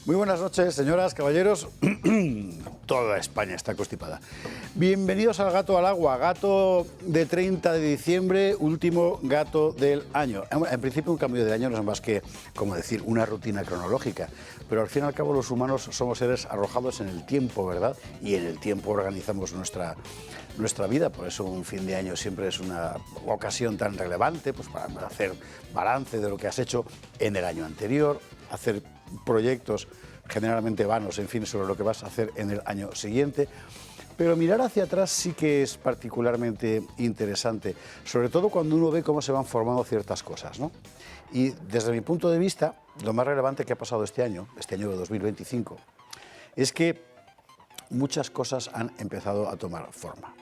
Muy buenas noches, señoras, caballeros. Toda España está constipada. Bienvenidos al Gato al Agua, gato de 30 de diciembre, último gato del año. En principio un cambio de año no es más que, como decir, una rutina cronológica, pero al fin y al cabo los humanos somos seres arrojados en el tiempo, ¿verdad? Y en el tiempo organizamos nuestra vida, por eso un fin de año siempre es una ocasión tan relevante, pues para hacer balance de lo que has hecho en el año anterior, hacer proyectos generalmente vanos, en fin, sobre lo que vas a hacer en el año siguiente. Pero mirar hacia atrás sí que es particularmente interesante, sobre todo cuando uno ve cómo se van formando ciertas cosas, ¿no? Y desde mi punto de vista, lo más relevante que ha pasado este año de 2025, es que muchas cosas han empezado a tomar forma.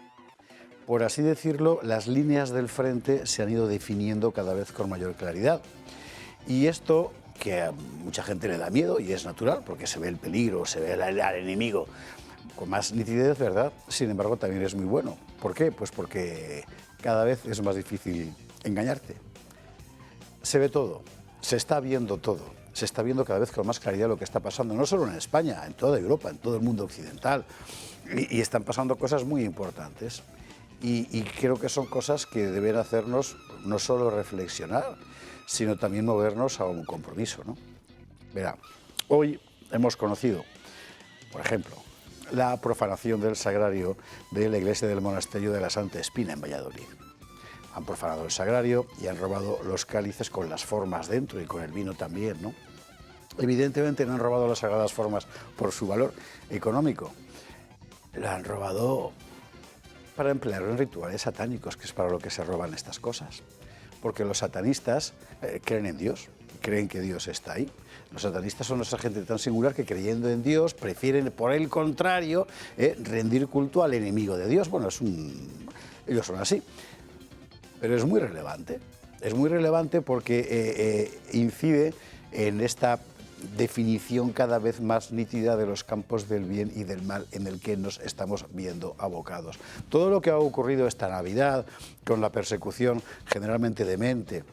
Por así decirlo, las líneas del frente se han ido definiendo cada vez con mayor claridad. Y esto, que a mucha gente le da miedo, y es natural, porque se ve el peligro, se ve al enemigo con más nitidez, ¿verdad? Sin embargo, también es muy bueno. ¿Por qué? Pues porque cada vez es más difícil engañarte. Se ve todo, se está viendo todo, se está viendo cada vez con más claridad lo que está pasando, no solo en España, en toda Europa, en todo el mundo occidental. Y están pasando cosas muy importantes. Y creo que son cosas que deben hacernos no solo reflexionar, sino también movernos a un compromiso, ¿no? Verá, hoy hemos conocido, por ejemplo, la profanación del sagrario de la iglesia del monasterio de la Santa Espina en Valladolid. Han profanado el sagrario y han robado los cálices con las formas dentro y con el vino también, ¿no? Evidentemente no han robado las sagradas formas por su valor económico, la han robado para emplearlo en rituales satánicos, que es para lo que se roban estas cosas. Porque los satanistas creen en Dios, creen que Dios está ahí. Los satanistas son esa gente tan singular que, creyendo en Dios, prefieren, por el contrario, rendir culto al enemigo de Dios. Bueno, ellos son así. Pero es muy relevante porque incide en esta definición cada vez más nítida de los campos del bien y del mal en el que nos estamos viendo abocados. Todo lo que ha ocurrido esta Navidad, con la persecución generalmente demente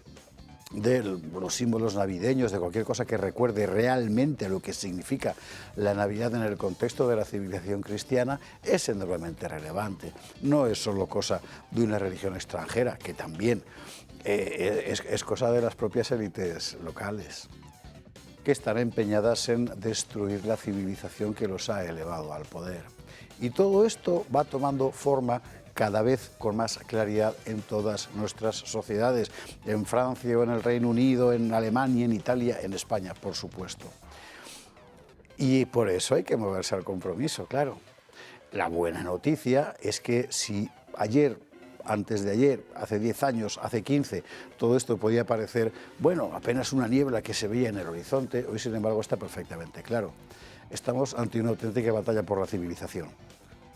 de los símbolos navideños, de cualquier cosa que recuerde realmente lo que significa la Navidad en el contexto de la civilización cristiana, es enormemente relevante. No es solo cosa de una religión extranjera, que también es cosa de las propias élites locales, que están empeñadas en destruir la civilización que los ha elevado al poder. Y todo esto va tomando forma cada vez con más claridad en todas nuestras sociedades, en Francia o en el Reino Unido, en Alemania, en Italia, en España, por supuesto. Y por eso hay que moverse al compromiso, claro. La buena noticia es que si ayer, antes de ayer, hace 10 años, hace 15, todo esto podía parecer, bueno, apenas una niebla que se veía en el horizonte, hoy sin embargo está perfectamente claro. Estamos ante una auténtica batalla por la civilización.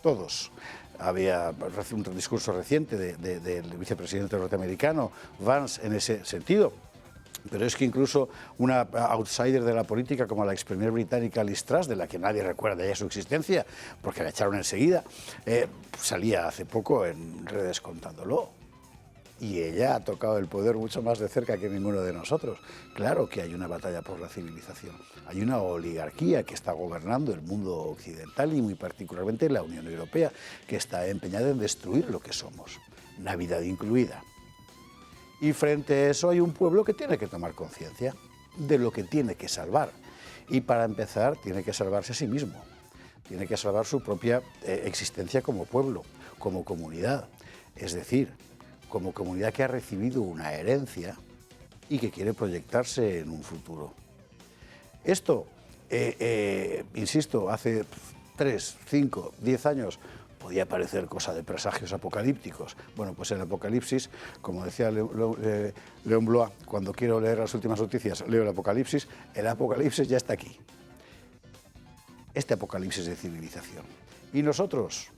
Todos. Había un discurso reciente del vicepresidente norteamericano, Vance, en ese sentido. Pero es que incluso una outsider de la política como la ex premier británica Liz Truss, de la que nadie recuerda ya su existencia, porque la echaron enseguida, salía hace poco en redes contándolo. Y ella ha tocado el poder mucho más de cerca que ninguno de nosotros. Claro que hay una batalla por la civilización. Hay una oligarquía que está gobernando el mundo occidental y muy particularmente la Unión Europea, que está empeñada en destruir lo que somos, Navidad incluida. Y frente a eso hay un pueblo que tiene que tomar conciencia de lo que tiene que salvar. Y para empezar tiene que salvarse a sí mismo. Tiene que salvar su propia existencia como pueblo, como comunidad. Es decir, como comunidad que ha recibido una herencia y que quiere proyectarse en un futuro. Esto, insisto, hace 3, 5, 10 años podía parecer cosa de presagios apocalípticos. Bueno, pues el apocalipsis, como decía León Blois, cuando quiero leer las últimas noticias, leo el apocalipsis ya está aquí. Este apocalipsis de civilización. Y nosotros,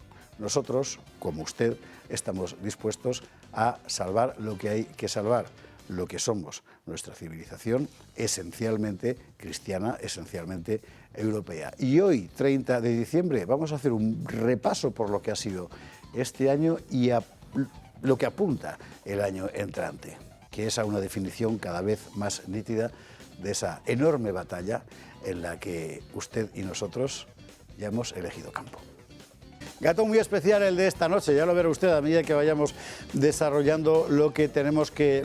como usted, estamos dispuestos a salvar lo que hay que salvar, lo que somos, nuestra civilización esencialmente cristiana, esencialmente europea. Y hoy, 30 de diciembre, vamos a hacer un repaso por lo que ha sido este año y a lo que apunta el año entrante, que es a una definición cada vez más nítida de esa enorme batalla en la que usted y nosotros ya hemos elegido campo. Gato muy especial el de esta noche, ya lo verá usted a medida que vayamos desarrollando lo que tenemos que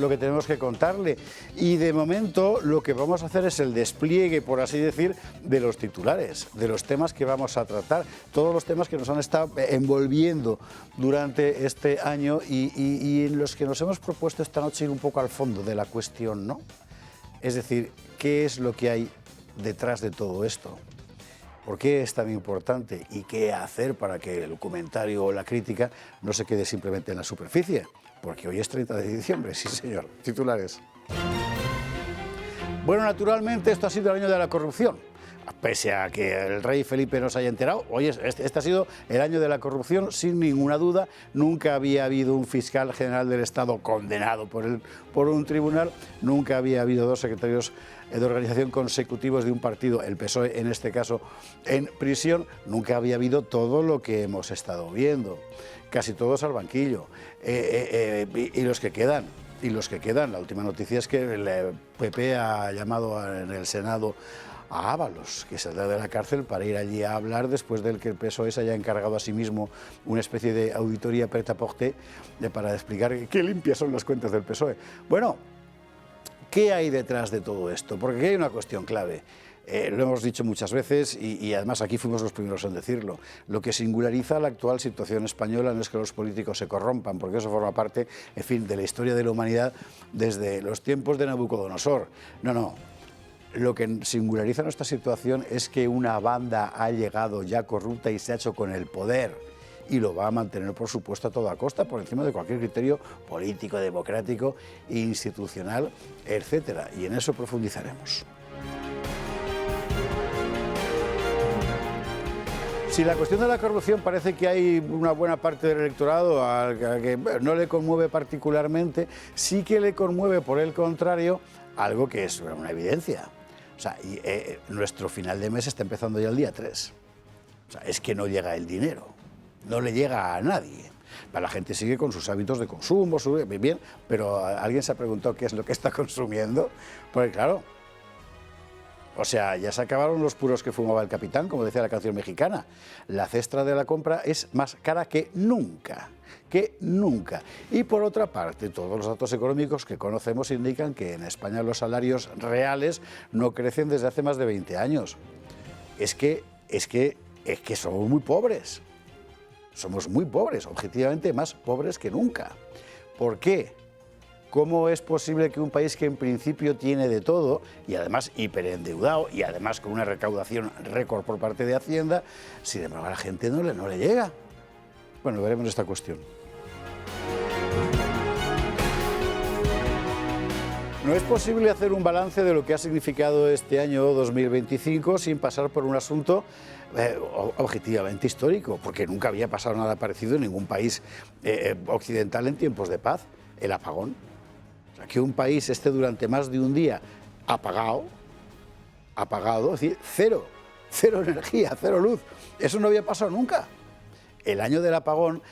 contarle. Y de momento lo que vamos a hacer es el despliegue, por así decir, de los titulares, de los temas que vamos a tratar, todos los temas que nos han estado envolviendo durante este año y en los que nos hemos propuesto esta noche ir un poco al fondo de la cuestión, ¿no? Es decir, ¿qué es lo que hay detrás de todo esto? ¿Por qué es tan importante? ¿Y qué hacer para que el comentario o la crítica no se quede simplemente en la superficie? Porque hoy es 30 de diciembre, sí señor. Titulares. Bueno, naturalmente esto ha sido el año de la corrupción. Pese a que el rey Felipe no se haya enterado, hoy este ha sido el año de la corrupción sin ninguna duda. Nunca había habido un fiscal general del Estado condenado por un tribunal, nunca había habido dos secretarios de organización consecutivos de un partido, el PSOE en este caso, en prisión, nunca había habido todo lo que hemos estado viendo, casi todos al banquillo, y los que quedan. La última noticia es que el PP ha llamado en el Senado a Ábalos, que saldrá de la cárcel para ir allí a hablar después de que el PSOE se haya encargado a sí mismo una especie de auditoría prêt-à-porter para explicar qué limpias son las cuentas del PSOE. Bueno, ¿qué hay detrás de todo esto? Porque aquí hay una cuestión clave. Lo hemos dicho muchas veces y además aquí fuimos los primeros en decirlo. Lo que singulariza la actual situación española no es que los políticos se corrompan, porque eso forma parte, en fin, de la historia de la humanidad desde los tiempos de Nabucodonosor. No. Lo que singulariza nuestra situación es que una banda ha llegado ya corrupta y se ha hecho con el poder y lo va a mantener, por supuesto, a toda costa, por encima de cualquier criterio político, democrático, institucional, etcétera. Y en eso profundizaremos. Si la cuestión de la corrupción parece que hay una buena parte del electorado al que no le conmueve particularmente, sí que le conmueve, por el contrario, algo que es una evidencia. O sea, nuestro final de mes está empezando ya el día 3. O sea, es que no llega el dinero, no le llega a nadie. La gente sigue con sus hábitos de consumo, bien, pero ¿alguien se ha preguntado qué es lo que está consumiendo? Porque claro, o sea, ya se acabaron los puros que fumaba el capitán, como decía la canción mexicana. La cesta de la compra es más cara que nunca. Y por otra parte, todos los datos económicos que conocemos indican que en España los salarios reales no crecen desde hace más de 20 años. Es que somos muy pobres. Somos muy pobres, objetivamente más pobres que nunca. ¿Por qué? ¿Cómo es posible que un país que en principio tiene de todo, y además hiperendeudado, y además con una recaudación récord por parte de Hacienda, sin embargo a la gente no le llega? Bueno, veremos esta cuestión. No es posible hacer un balance de lo que ha significado este año 2025 sin pasar por un asunto objetivamente histórico, porque nunca había pasado nada parecido en ningún país occidental en tiempos de paz, el apagón. O sea, que un país esté durante más de un día apagado, es decir, cero energía, cero luz. Eso no había pasado nunca. El año del apagón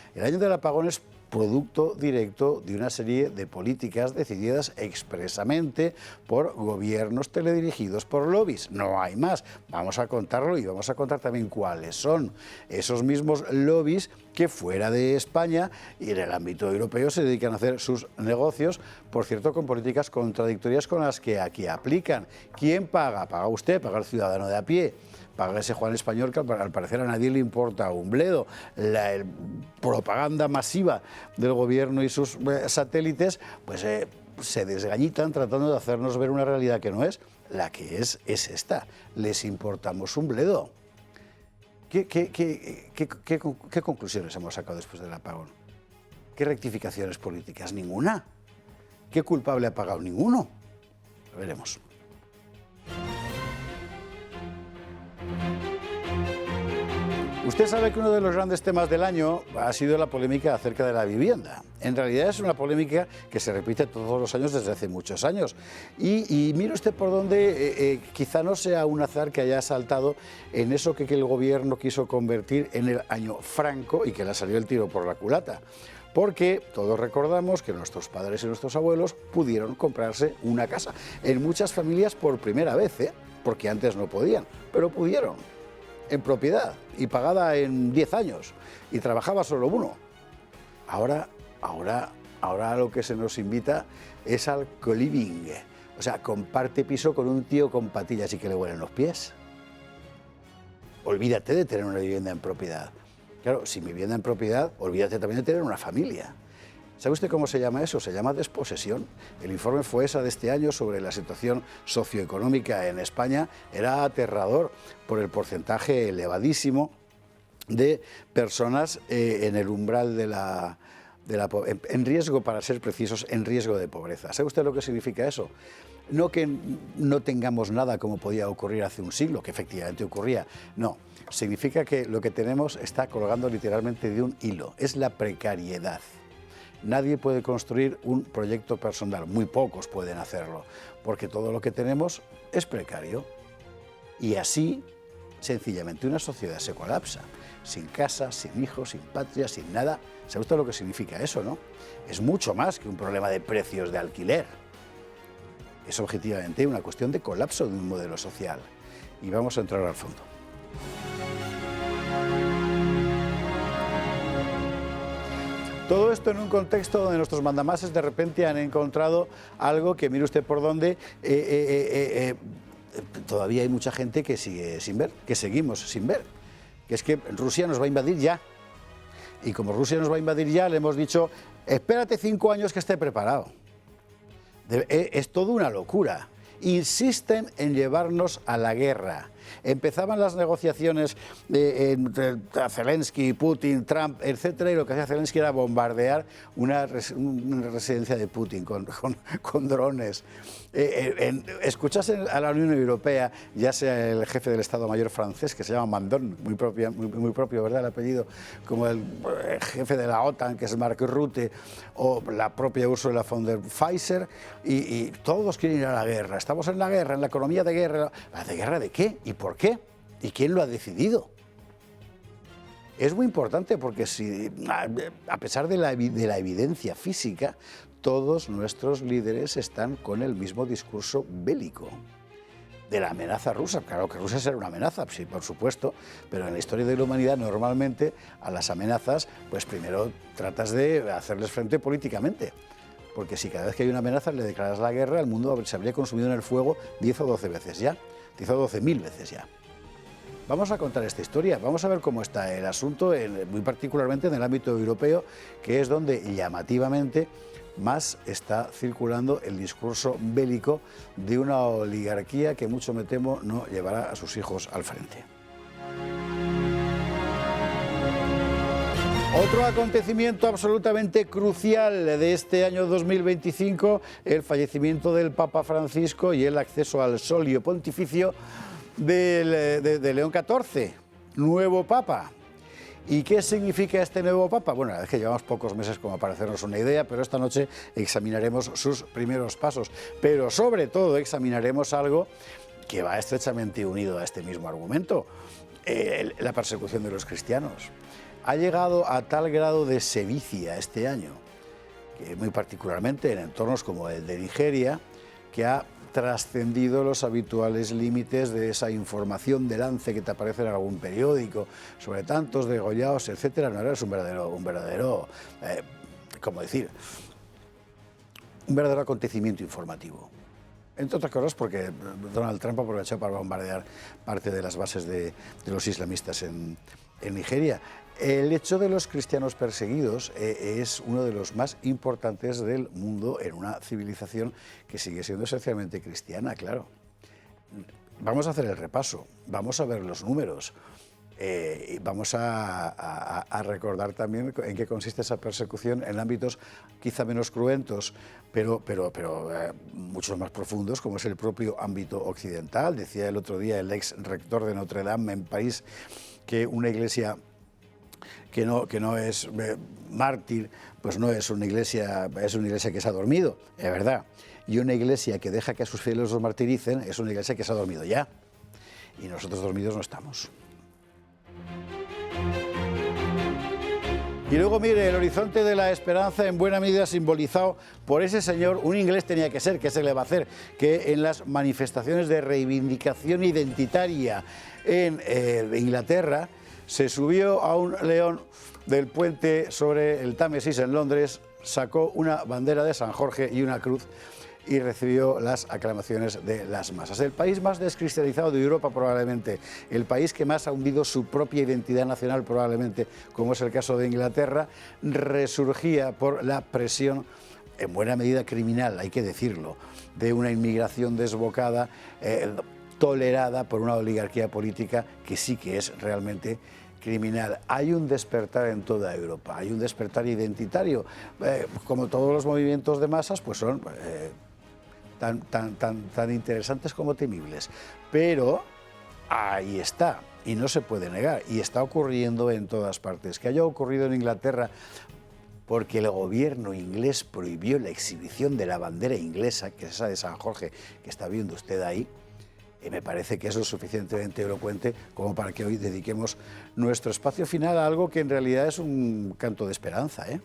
es producto directo de una serie de políticas decididas expresamente por gobiernos teledirigidos por lobbies. No hay más. Vamos a contarlo y vamos a contar también cuáles son esos mismos lobbies que fuera de España y en el ámbito europeo se dedican a hacer sus negocios, por cierto, con políticas contradictorias con las que aquí aplican. ¿Quién paga? Paga usted, paga el ciudadano de a pie. Paga ese Juan Español que al parecer a nadie le importa un bledo. La propaganda masiva del gobierno y sus satélites pues se desgañitan tratando de hacernos ver una realidad que no es. La que es esta. Les importamos un bledo. ¿Qué conclusiones hemos sacado después del apagón? ¿Qué rectificaciones políticas? Ninguna. ¿Qué culpable ha pagado? Ninguno. Lo veremos. Usted sabe que uno de los grandes temas del año ha sido la polémica acerca de la vivienda. En realidad es una polémica que se repite todos los años desde hace muchos años. Y mire usted por dónde quizá no sea un azar que haya saltado en eso que el gobierno quiso convertir en el año Franco y que le salió el tiro por la culata. Porque todos recordamos que nuestros padres y nuestros abuelos pudieron comprarse una casa. En muchas familias por primera vez, porque antes no podían, pero pudieron, en propiedad y pagada en 10 años, y trabajaba solo uno. Ahora lo que se nos invita es al co-living, o sea, comparte piso con un tío con patillas y que le huelen los pies. Olvídate de tener una vivienda en propiedad. Claro, sin vivienda en propiedad, olvídate también de tener una familia. ¿Sabe usted cómo se llama eso? Se llama desposesión. El informe FOESA de este año sobre la situación socioeconómica en España era aterrador por el porcentaje elevadísimo de personas en el umbral en riesgo, para ser precisos, en riesgo de pobreza. ¿Sabe usted lo que significa eso? No que no tengamos nada como podía ocurrir hace un siglo, que efectivamente ocurría, no. Significa que lo que tenemos está colgando literalmente de un hilo, es la precariedad. Nadie puede construir un proyecto personal, muy pocos pueden hacerlo, porque todo lo que tenemos es precario. Y así, sencillamente, una sociedad se colapsa, sin casa, sin hijos, sin patria, sin nada. ¿Sabe usted lo que significa eso, no? Es mucho más que un problema de precios de alquiler. Es objetivamente una cuestión de colapso de un modelo social. Y vamos a entrar al fondo. Todo esto en un contexto donde nuestros mandamases de repente han encontrado algo que, mire usted por dónde, todavía hay mucha gente que sigue sin ver, que seguimos sin ver, que es que Rusia nos va a invadir ya. Y como Rusia nos va a invadir ya, le hemos dicho, espérate 5 años que esté preparado. Es toda una locura. Insisten en llevarnos a la guerra. Empezaban las negociaciones entre Zelensky, Putin, Trump, etcétera, y lo que hacía Zelensky era bombardear una residencia de Putin con drones. Escuchas a la Unión Europea, ya sea el jefe del Estado Mayor francés, que se llama Mandon, muy propio, ¿verdad?, el apellido, como el jefe de la OTAN, que es Mark Rutte, o la propia Ursula von der Leyen, y todos quieren ir a la guerra. Estamos en la guerra, en la economía de guerra. ¿De guerra de qué? ¿Y por qué? ¿Y quién lo ha decidido? Es muy importante porque a pesar de la evidencia física, todos nuestros líderes están con el mismo discurso bélico de la amenaza rusa. Claro que Rusia será una amenaza, sí, por supuesto, pero en la historia de la humanidad normalmente a las amenazas, pues primero tratas de hacerles frente políticamente. Porque si cada vez que hay una amenaza le declaras la guerra, el mundo se habría consumido en el fuego 10 o 12 veces ya, 10 o 12.000 veces ya. Vamos a contar esta historia, vamos a ver cómo está el asunto, muy particularmente en el ámbito europeo, que es donde llamativamente más está circulando el discurso bélico de una oligarquía que mucho me temo no llevará a sus hijos al frente. Otro acontecimiento absolutamente crucial de este año 2025, el fallecimiento del Papa Francisco y el acceso al solio pontificio de León XIV, nuevo Papa. ¿Y qué significa este nuevo Papa? Bueno, es que llevamos pocos meses como para hacernos una idea, pero esta noche examinaremos sus primeros pasos. Pero sobre todo examinaremos algo que va estrechamente unido a este mismo argumento, la persecución de los cristianos. Ha llegado a tal grado de sevicia este año, que muy particularmente en entornos como el de Nigeria, que ha trascendido los habituales límites de esa información de lance que te aparece en algún periódico sobre tantos degollados, etcétera. No, es un verdadero acontecimiento informativo. Entre otras cosas porque Donald Trump aprovechó para bombardear parte de las bases de los islamistas en Nigeria. El hecho de los cristianos perseguidos es uno de los más importantes del mundo en una civilización que sigue siendo esencialmente cristiana, claro. Vamos a hacer el repaso, vamos a ver los números, vamos a recordar también en qué consiste esa persecución en ámbitos quizá menos cruentos, pero mucho más profundos, como es el propio ámbito occidental. Decía el otro día el ex rector de Notre Dame en París que una iglesia que no es mártir, pues no es una iglesia, es una iglesia que se ha dormido, es verdad. Y una iglesia que deja que a sus fieles los martiricen es una iglesia que se ha dormido ya. Y nosotros dormidos no estamos. Y luego, mire, el horizonte de la esperanza en buena medida simbolizado por ese señor, un inglés tenía que ser, ¿qué se le va a hacer? Que en las manifestaciones de reivindicación identitaria en Inglaterra se subió a un león del puente sobre el Támesis en Londres, sacó una bandera de San Jorge y una cruz y recibió las aclamaciones de las masas. El país más descristianizado de Europa probablemente, el país que más ha hundido su propia identidad nacional probablemente, como es el caso de Inglaterra, resurgía por la presión, en buena medida criminal, hay que decirlo, de una inmigración desbocada, tolerada por una oligarquía política que sí que es realmente criminal. Hay un despertar en toda Europa, hay un despertar identitario. Como todos los movimientos de masas, pues son tan interesantes como temibles. Pero ahí está, y no se puede negar, y está ocurriendo en todas partes. Que haya ocurrido en Inglaterra porque el gobierno inglés prohibió la exhibición de la bandera inglesa, que es esa de San Jorge que está viendo usted ahí, me parece que eso es suficientemente elocuente como para que hoy dediquemos nuestro espacio final a algo que en realidad es un canto de esperanza, ¿eh?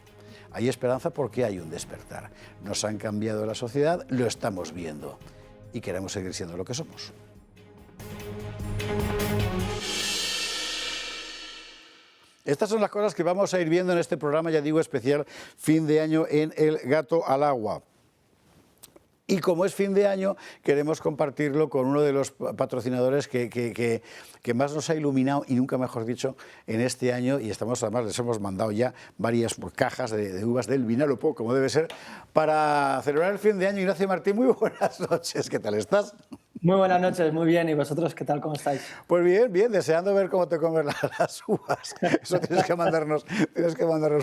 Hay esperanza porque hay un despertar. Nos han cambiado la sociedad, lo estamos viendo y queremos seguir siendo lo que somos. Estas son las cosas que vamos a ir viendo en este programa, ya digo, especial fin de año en El Gato al Agua. Y como es fin de año, queremos compartirlo con uno de los patrocinadores que más nos ha iluminado, y nunca mejor dicho, en este año. Y además les hemos mandado ya varias cajas de uvas del Vinalopó, como debe ser, para celebrar el fin de año. Ignacio Martín, muy buenas noches, ¿qué tal estás? Muy buenas noches, muy bien. ¿Y vosotros qué tal? ¿Cómo estáis? Pues bien, bien, deseando ver cómo te comes las uvas. Eso tienes que mandarnos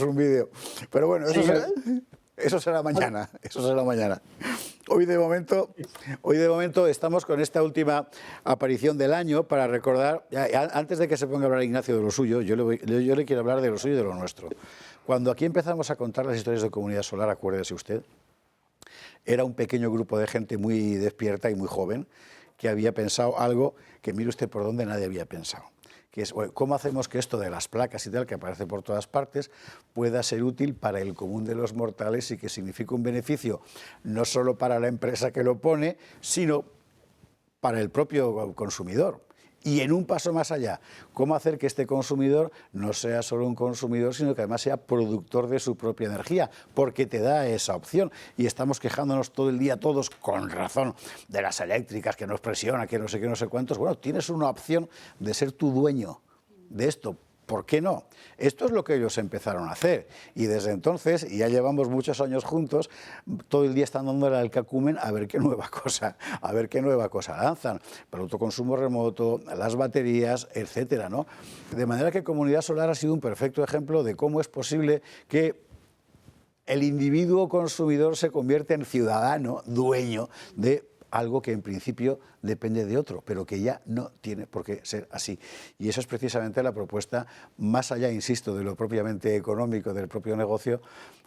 un vídeo. Pero bueno, eso será mañana, Hoy de momento estamos con esta última aparición del año para recordar, antes de que se ponga a hablar Ignacio de lo suyo, yo le quiero hablar de lo suyo y de lo nuestro. Cuando aquí empezamos a contar las historias de Comunidad Solar, acuérdese usted, era un pequeño grupo de gente muy despierta y muy joven que había pensado algo que mire usted por dónde nadie había pensado, que es cómo hacemos que esto de las placas y tal, que aparece por todas partes, pueda ser útil para el común de los mortales y que signifique un beneficio no solo para la empresa que lo pone, sino para el propio consumidor. Y en un paso más allá, cómo hacer que este consumidor no sea solo un consumidor, sino que además sea productor de su propia energía, porque te da esa opción. Y estamos quejándonos todo el día, todos, con razón, de las eléctricas, que nos presiona, que no sé qué, no sé cuántos. Bueno, tienes una opción de ser tu dueño de esto. ¿Por qué no? Esto es lo que ellos empezaron a hacer. Y desde entonces, y ya llevamos muchos años juntos, todo el día están dándole al cacumen a ver qué nueva cosa lanzan. El autoconsumo remoto, las baterías, etcétera, ¿no? De manera que Comunidad Solar ha sido un perfecto ejemplo de cómo es posible que el individuo consumidor se convierta en ciudadano, dueño de algo que en principio depende de otro, pero que ya no tiene por qué ser así. Y eso es precisamente la propuesta, más allá, insisto, de lo propiamente económico, del propio negocio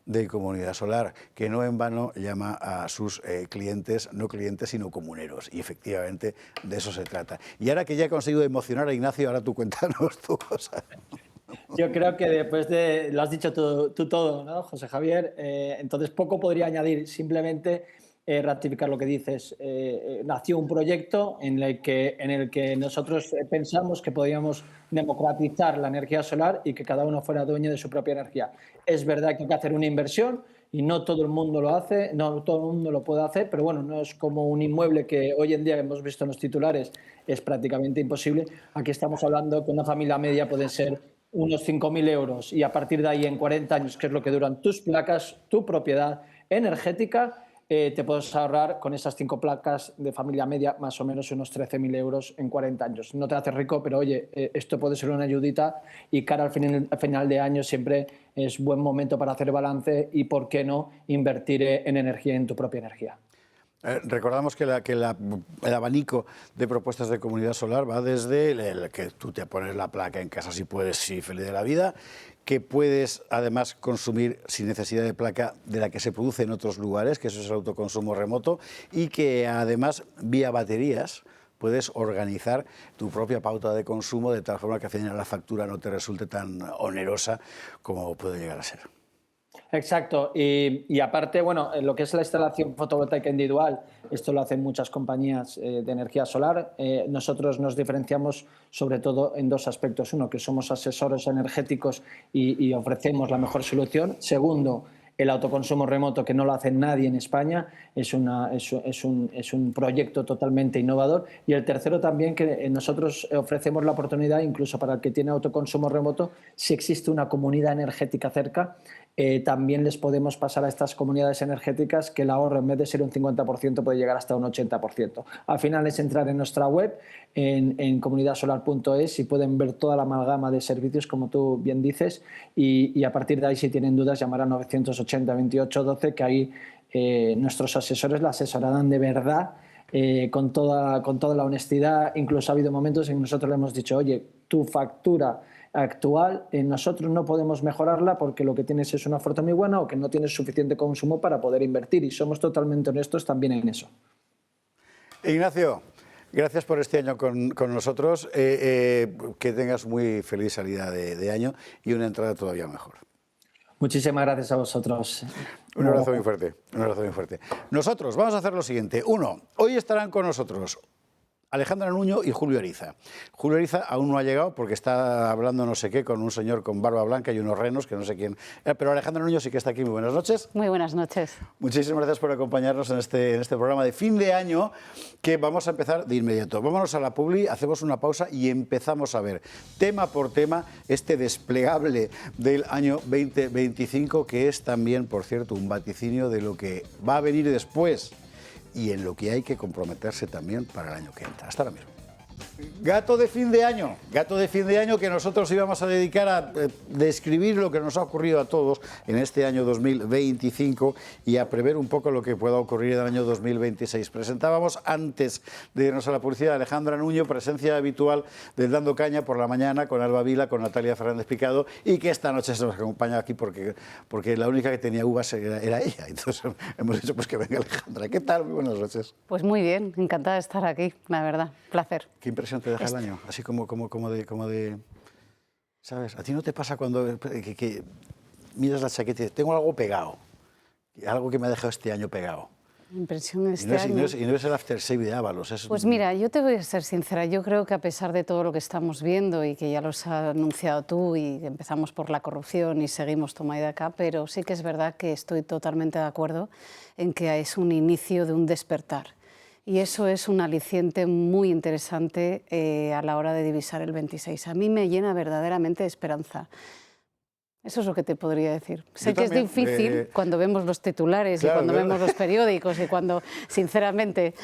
de Comunidad Solar, que no en vano llama a sus clientes, no clientes, sino comuneros. Y efectivamente de eso se trata. Y ahora que ya he conseguido emocionar a Ignacio, ahora tú cuéntanos tu cosa. Yo creo que después de... Lo has dicho tú todo, ¿no, José Javier? Entonces poco podría añadir, simplemente ratificar lo que dices. Nació un proyecto en el que nosotros pensamos que podíamos democratizar la energía solar y que cada uno fuera dueño de su propia energía. Es verdad que hay que hacer una inversión y no todo el mundo lo hace, no todo el mundo lo puede hacer, pero bueno, no es como un inmueble que hoy en día hemos visto en los titulares, es prácticamente imposible. Aquí estamos hablando que una familia media puede ser unos 5.000 euros y a partir de ahí en 40 años, que es lo que duran tus placas, tu propiedad energética, te puedes ahorrar con esas 5 placas de familia media más o menos unos 13.000 euros en 40 años. No te haces rico, pero oye, esto puede ser una ayudita y cara al final de año siempre es buen momento para hacer balance y, ¿por qué no, invertir en energía, en tu propia energía? Recordamos que el abanico de propuestas de Comunidad Solar va desde el que tú te pones la placa en casa si puedes, sí, feliz de la vida, que puedes además consumir sin necesidad de placa de la que se produce en otros lugares, que eso es el autoconsumo remoto, y que además vía baterías puedes organizar tu propia pauta de consumo de tal forma que al final la factura no te resulte tan onerosa como puede llegar a ser. Exacto, y aparte, bueno, en lo que es la instalación fotovoltaica individual, esto lo hacen muchas compañías de energía solar. Nosotros nos diferenciamos sobre todo en dos aspectos. Uno, que somos asesores energéticos y ofrecemos la mejor solución. Segundo, el autoconsumo remoto, que no lo hace nadie en España, es un proyecto totalmente innovador. Y el tercero también, que nosotros ofrecemos la oportunidad, incluso para el que tiene autoconsumo remoto, si existe una comunidad energética cerca, también les podemos pasar a estas comunidades energéticas que el ahorro, en vez de ser un 50%, puede llegar hasta un 80%. Al final es entrar en nuestra web, en comunidadsolar.es, y pueden ver toda la amalgama de servicios, como tú bien dices, y a partir de ahí, si tienen dudas, llamar a 980 28 12, que ahí nuestros asesores la asesorarán de verdad, con toda la honestidad. Incluso ha habido momentos en que nosotros le hemos dicho: oye, tu factura actual, nosotros no podemos mejorarla porque lo que tienes es una oferta muy buena o que no tienes suficiente consumo para poder invertir, y somos totalmente honestos también en eso. Ignacio, gracias por este año con nosotros, que tengas muy feliz salida de año y una entrada todavía mejor. Muchísimas gracias a vosotros. Un abrazo muy fuerte, un abrazo muy fuerte. Nosotros vamos a hacer lo siguiente. Uno, hoy estarán con nosotros Alejandra Nuño y Julio Ariza. Julio Ariza aún no ha llegado porque está hablando no sé qué con un señor con barba blanca y unos renos que no sé quién. Pero Alejandra Nuño sí que está aquí. Muy buenas noches. Muy buenas noches. Muchísimas gracias por acompañarnos en este programa de fin de año, que vamos a empezar de inmediato. Vámonos a la publi, hacemos una pausa y empezamos a ver tema por tema este desplegable del año 2025, que es también, por cierto, un vaticinio de lo que va a venir después y en lo que hay que comprometerse también para el año que entra. Hasta ahora mismo. Gato de fin de año que nosotros íbamos a dedicar a describir lo que nos ha ocurrido a todos en este año 2025 y a prever un poco lo que pueda ocurrir en el año 2026. Presentábamos, antes de irnos a la publicidad, a Alejandra Nuño, presencia habitual del Dando Caña por la mañana con Alba Vila, con Natalia Fernández Picado, y que esta noche se nos acompaña aquí porque la única que tenía uvas era ella. Entonces hemos dicho pues que venga Alejandra. ¿Qué tal? Muy buenas noches. Pues muy bien, encantada de estar aquí, la verdad, placer. ¿Qué impresión te deja el año? Así como de, ¿sabes? ¿A ti no te pasa cuando que miras la chaqueta y dices, tengo algo pegado, algo que me ha dejado este año pegado? Impresión de este año. Y no es el aftershave de Ábalos. Pues mira, yo te voy a ser sincera, yo creo que a pesar de todo lo que estamos viendo y que ya lo has anunciado tú y empezamos por la corrupción y seguimos toma y daca, pero sí que es verdad que estoy totalmente de acuerdo en que es un inicio de un despertar. Y eso es un aliciente muy interesante a la hora de divisar el 26. A mí me llena verdaderamente de esperanza. Eso es lo que te podría decir. Sé que es difícil cuando vemos los titulares, claro, y cuando vemos los periódicos y cuando, sinceramente,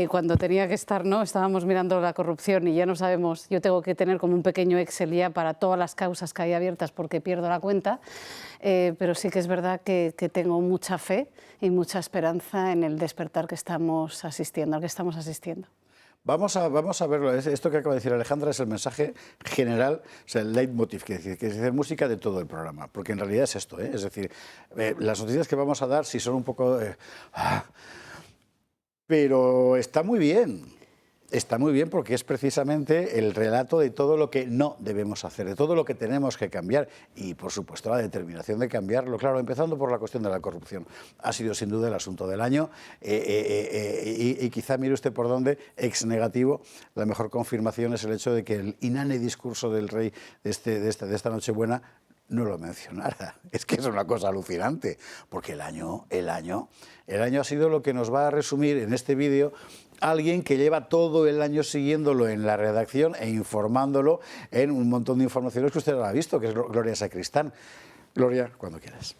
cuando tenía que estar, ¿no? Estábamos mirando la corrupción y ya no sabemos, yo tengo que tener como un pequeño Excel ya para todas las causas que hay abiertas porque pierdo la cuenta, pero sí que es verdad que tengo mucha fe y mucha esperanza en el despertar que estamos asistiendo, al que estamos asistiendo. Vamos a verlo. Esto que acaba de decir Alejandra es el mensaje general, o sea, el leitmotiv, que es decir, música de todo el programa, porque en realidad es esto, es decir, las noticias que vamos a dar sí son un poco... pero está muy bien. Está muy bien porque es precisamente el relato de todo lo que no debemos hacer, de todo lo que tenemos que cambiar y, por supuesto, la determinación de cambiarlo. Claro, empezando por la cuestión de la corrupción. Ha sido, sin duda, el asunto del año y quizá mire usted por dónde, ex negativo, la mejor confirmación es el hecho de que el inane discurso del rey de esta Nochebuena no lo mencionara. Es que es una cosa alucinante, porque el año ha sido lo que nos va a resumir en este vídeo alguien que lleva todo el año siguiéndolo en la redacción e informándolo en un montón de informaciones que usted lo ha visto, que es Gloria Sacristán. Gloria, cuando quieras.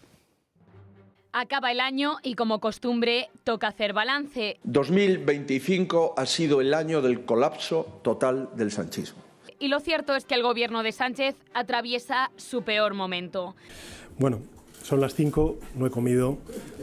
Acaba el año y, como costumbre, toca hacer balance. 2025 ha sido el año del colapso total del sanchismo. Y lo cierto es que el gobierno de Sánchez atraviesa su peor momento. Bueno, Son las 5, no he comido.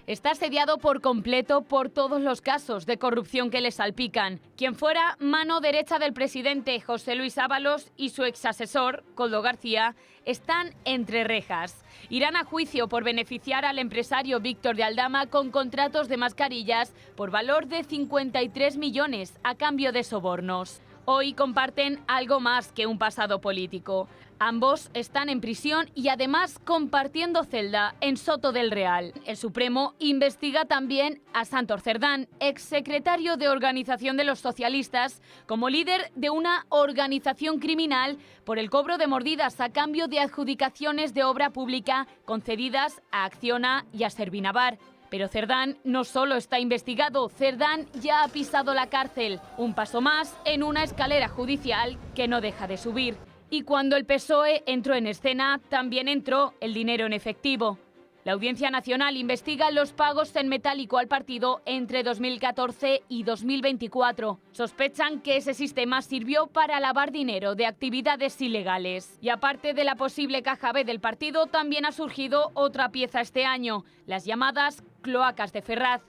Está asediado por completo por todos los casos de corrupción que le salpican. Quien fuera mano derecha del presidente José Luis Ábalos y su exasesor, Koldo García, están entre rejas. Irán a juicio por beneficiar al empresario Víctor de Aldama con contratos de mascarillas por valor de 53 millones a cambio de sobornos. Hoy comparten algo más que un pasado político. Ambos están en prisión y además compartiendo celda en Soto del Real. El Supremo investiga también a Santos Cerdán, exsecretario de Organización de los Socialistas, como líder de una organización criminal por el cobro de mordidas a cambio de adjudicaciones de obra pública concedidas a Acciona y a Servinavar. Pero Cerdán no solo está investigado, Cerdán ya ha pisado la cárcel. Un paso más en una escalera judicial que no deja de subir. Y cuando el PSOE entró en escena, también entró el dinero en efectivo. La Audiencia Nacional investiga los pagos en metálico al partido entre 2014 y 2024. Sospechan que ese sistema sirvió para lavar dinero de actividades ilegales. Y aparte de la posible caja B del partido, también ha surgido otra pieza este año, las llamadas cloacas de Ferraz.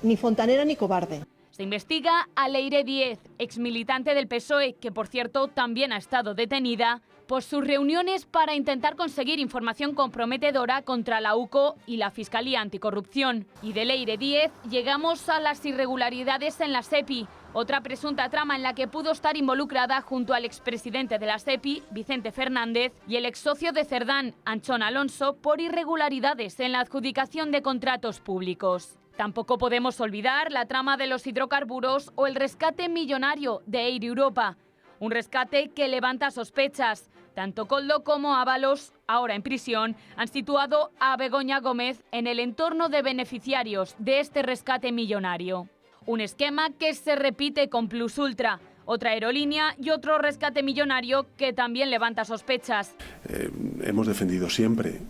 Ni fontanera ni cobarde. Se investiga a Leire Díez, exmilitante del PSOE, que por cierto también ha estado detenida, por sus reuniones para intentar conseguir información comprometedora contra la UCO y la Fiscalía Anticorrupción. Y de Leire Díez llegamos a las irregularidades en la SEPI, otra presunta trama en la que pudo estar involucrada junto al expresidente de la SEPI, Vicente Fernández, y el exsocio de Cerdán, Anchón Alonso, por irregularidades en la adjudicación de contratos públicos. Tampoco podemos olvidar la trama de los hidrocarburos o el rescate millonario de Air Europa. Un rescate que levanta sospechas. Tanto Koldo como Ábalos, ahora en prisión, han situado a Begoña Gómez en el entorno de beneficiarios de este rescate millonario. Un esquema que se repite con Plus Ultra, otra aerolínea y otro rescate millonario que también levanta sospechas. Hemos defendido siempre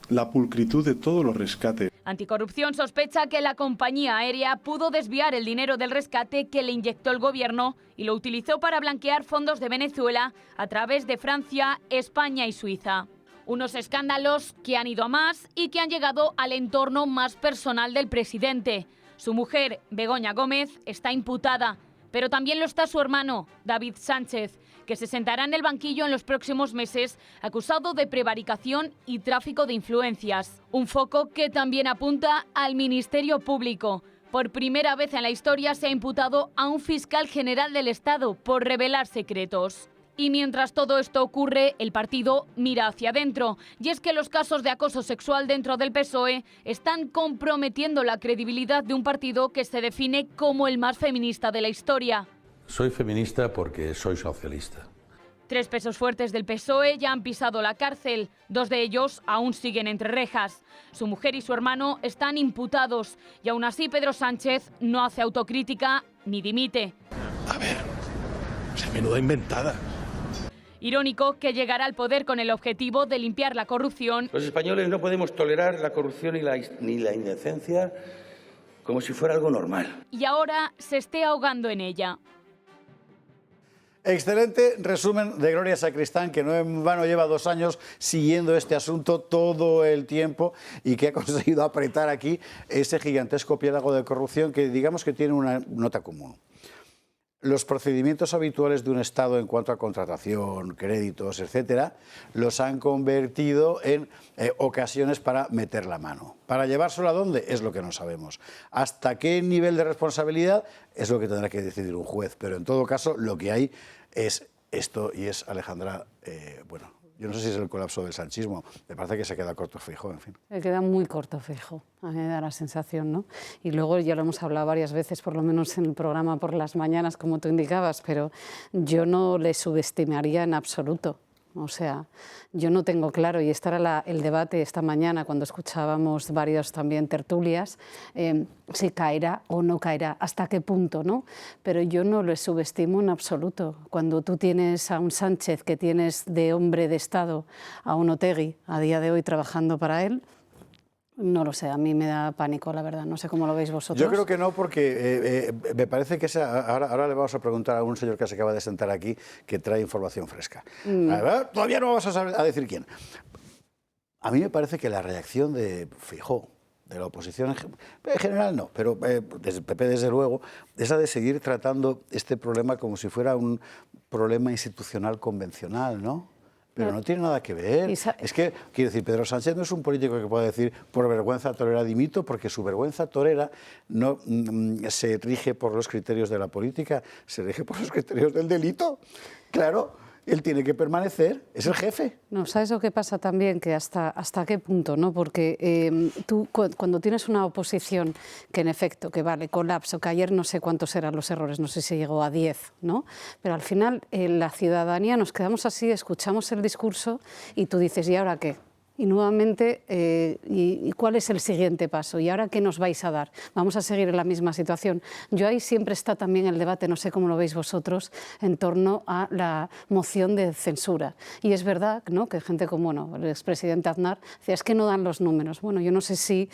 la pulcritud de todos los rescates. Anticorrupción sospecha que la compañía aérea pudo desviar el dinero del rescate que le inyectó el gobierno y lo utilizó para blanquear fondos de Venezuela a través de Francia, España y Suiza. Unos escándalos que han ido a más y que han llegado al entorno más personal del presidente. Su mujer, Begoña Gómez, está imputada, pero también lo está su hermano, David Sánchez, que se sentará en el banquillo en los próximos meses, acusado de prevaricación y tráfico de influencias. Un foco que también apunta al Ministerio Público. Por primera vez en la historia se ha imputado a un fiscal general del Estado por revelar secretos. Y mientras todo esto ocurre, el partido mira hacia adentro. Y es que los casos de acoso sexual dentro del PSOE están comprometiendo la credibilidad de un partido que se define como el más feminista de la historia. Soy feminista porque soy socialista. 3 pesos fuertes del PSOE ya han pisado la cárcel. 2 de ellos aún siguen entre rejas. Su mujer y su hermano están imputados. Y aún así Pedro Sánchez no hace autocrítica ni dimite. A ver, menuda inventada. Irónico que llegará al poder con el objetivo de limpiar la corrupción. Los españoles no podemos tolerar la corrupción ni la indecencia como si fuera algo normal. Y ahora se esté ahogando en ella. Excelente resumen de Gloria Sacristán, que no en vano lleva 2 años siguiendo este asunto todo el tiempo y que ha conseguido apretar aquí ese gigantesco piélago de corrupción que digamos que tiene una nota común. Los procedimientos habituales de un Estado en cuanto a contratación, créditos, etcétera, los han convertido en ocasiones para meter la mano. ¿Para llevárselo a dónde? Es lo que no sabemos. ¿Hasta qué nivel de responsabilidad? Es lo que tendrá que decidir un juez. Pero en todo caso, lo que hay es esto y es, Alejandra, bueno, yo no sé si es el colapso del sanchismo. Me parece que se queda corto Feijóo, en fin. Se queda muy corto Feijóo, a mí me da la sensación, ¿no? Y luego ya lo hemos hablado varias veces, por lo menos en el programa por las mañanas, como tú indicabas, pero yo no le subestimaría en absoluto. O sea, yo no tengo claro, y este era el debate esta mañana cuando escuchábamos varias también tertulias, si caerá o no caerá, hasta qué punto, ¿no? Pero yo no lo subestimo en absoluto. Cuando tú tienes a un Sánchez que tienes de hombre de Estado, a un Otegi a día de hoy trabajando para él, no lo sé, a mí me da pánico, la verdad. No sé cómo lo veis vosotros. Yo creo que no, porque me parece que ahora le vamos a preguntar a un señor que se acaba de sentar aquí que trae información fresca. Todavía no vamos a decir quién. A mí me parece que la reacción de Feijóo, de la oposición en general no, pero desde el PP desde luego, es la de seguir tratando este problema como si fuera un problema institucional convencional, ¿no? Pero no tiene nada que ver. Es que, quiero decir, Pedro Sánchez no es un político que pueda decir por vergüenza torera dimito, porque su vergüenza torera no se rige por los criterios de la política, se rige por los criterios del delito. Claro. Él tiene que permanecer, es el jefe. No, ¿sabes lo que pasa también? Que hasta qué punto, ¿no? Porque tú cuando tienes una oposición que en efecto, que vale, colapso, que ayer no sé cuántos eran los errores, no sé si llegó a 10, ¿no? Pero al final la ciudadanía nos quedamos así, escuchamos el discurso y tú dices, ¿y ahora qué? Y nuevamente, ¿y cuál es el siguiente paso? ¿Y ahora qué nos vais a dar? ¿Vamos a seguir en la misma situación? Yo ahí siempre está también el debate, no sé cómo lo veis vosotros, en torno a la moción de censura. Y es verdad, ¿no?, que gente como el expresidente Aznar decía, es que no dan los números. Bueno, yo no sé si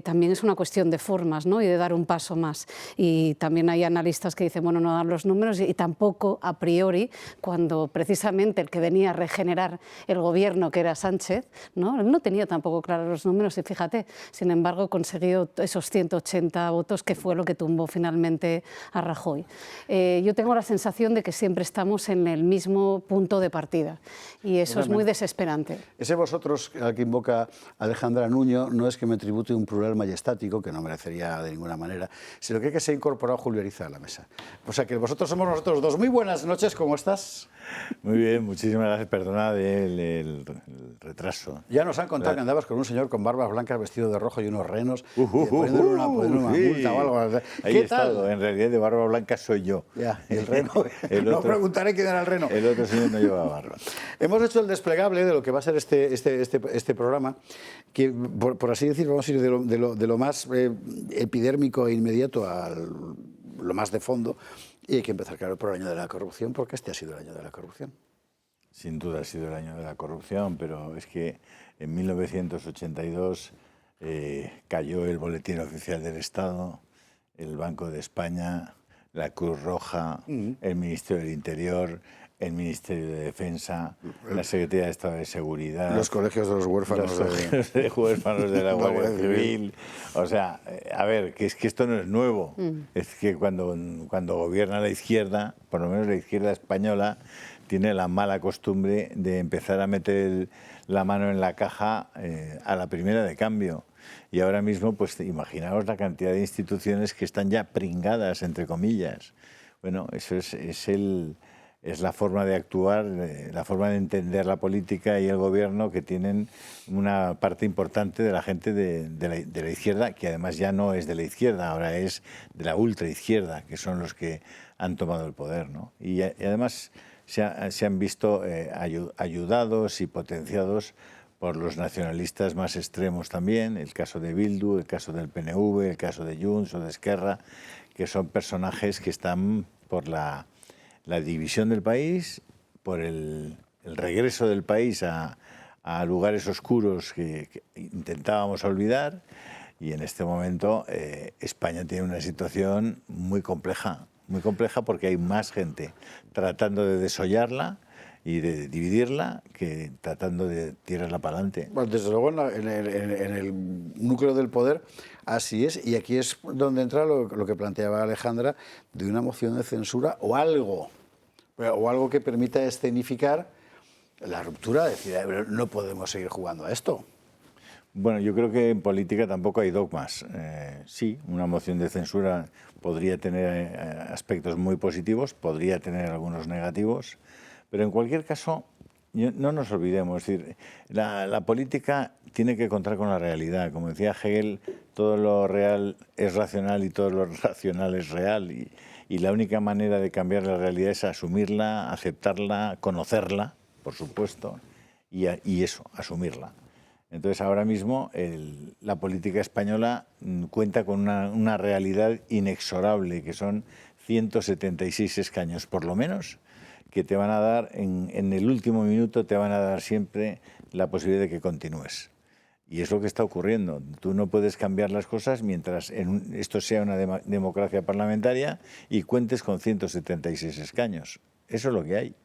también es una cuestión de formas, ¿no?, y de dar un paso más. Y también hay analistas que dicen, bueno, no dan los números y tampoco a priori, cuando precisamente el que venía a regenerar el gobierno, que era Sánchez, ¿no?, él no tenía tampoco claros los números y fíjate, sin embargo consiguió esos 180 votos que fue lo que tumbó finalmente a Rajoy. Yo tengo la sensación de que siempre estamos en el mismo punto de partida y eso es muy desesperante. Ese vosotros al que invoca Alejandra Nuño no es que me tribute un plural majestático, que no merecería de ninguna manera, sino que se ha incorporado Julio Ariza a la mesa. O sea que vosotros somos nosotros dos. Muy buenas noches, ¿cómo estás? Muy bien, muchísimas gracias. Perdona el retraso. Ya nos han contado que andabas con un señor con barbas blancas vestido de rojo y unos renos, poniéndole una multa o algo. Ahí he estado. En realidad de barba blanca soy yo. Ya, y el reno, no preguntaré quién era el reno. El otro señor no lleva barba. Hemos hecho el desplegable de lo que va a ser este programa, que por así decir vamos a ir de lo más epidérmico e inmediato a lo más de fondo. Y hay que empezar, claro, por el año de la corrupción, porque este ha sido el año de la corrupción. Sin duda ha sido el año de la corrupción, pero es que en 1982 cayó el Boletín Oficial del Estado, el Banco de España, la Cruz Roja, el Ministerio del Interior, el Ministerio de Defensa, la Secretaría de Estado de Seguridad, los colegios de los huérfanos, de huérfanos de la Guardia Civil. O sea, a ver, que es que esto no es nuevo. Es que cuando gobierna la izquierda, por lo menos la izquierda española, tiene la mala costumbre de empezar a meter la mano en la caja a la primera de cambio. Y ahora mismo, pues imaginaos la cantidad de instituciones que están ya pringadas, entre comillas. Bueno, eso es la forma de actuar, la forma de entender la política y el gobierno que tienen una parte importante de la gente de la izquierda, que además ya no es de la izquierda, ahora es de la ultraizquierda, que son los que han tomado el poder, ¿no? Y además se han visto ayudados y potenciados por los nacionalistas más extremos también, el caso de Bildu, el caso del PNV, el caso de Junts o de Esquerra, que son personajes que están por la división del país, por el regreso del país a lugares oscuros que intentábamos olvidar, y en este momento España tiene una situación muy compleja porque hay más gente tratando de desollarla y de dividirla que tratando de tirarla para adelante. Bueno, desde luego en el núcleo del poder así es, y aquí es donde entra lo que planteaba Alejandra de una moción de censura o algo que permita escenificar la ruptura, decir, no podemos seguir jugando a esto. Bueno, yo creo que en política tampoco hay dogmas. Sí, una moción de censura podría tener aspectos muy positivos, podría tener algunos negativos, pero en cualquier caso, no nos olvidemos, es decir, la política tiene que contar con la realidad. Como decía Hegel, todo lo real es racional y todo lo racional es real. Y la única manera de cambiar la realidad es asumirla, aceptarla, conocerla, por supuesto, y eso, asumirla. Entonces, ahora mismo la política española cuenta con una realidad inexorable, que son 176 escaños, por lo menos, que te van a dar, en el último minuto, te van a dar siempre la posibilidad de que continúes. Y es lo que está ocurriendo. Tú no puedes cambiar las cosas mientras esto sea una democracia parlamentaria y cuentes con 176 escaños. Eso es lo que hay.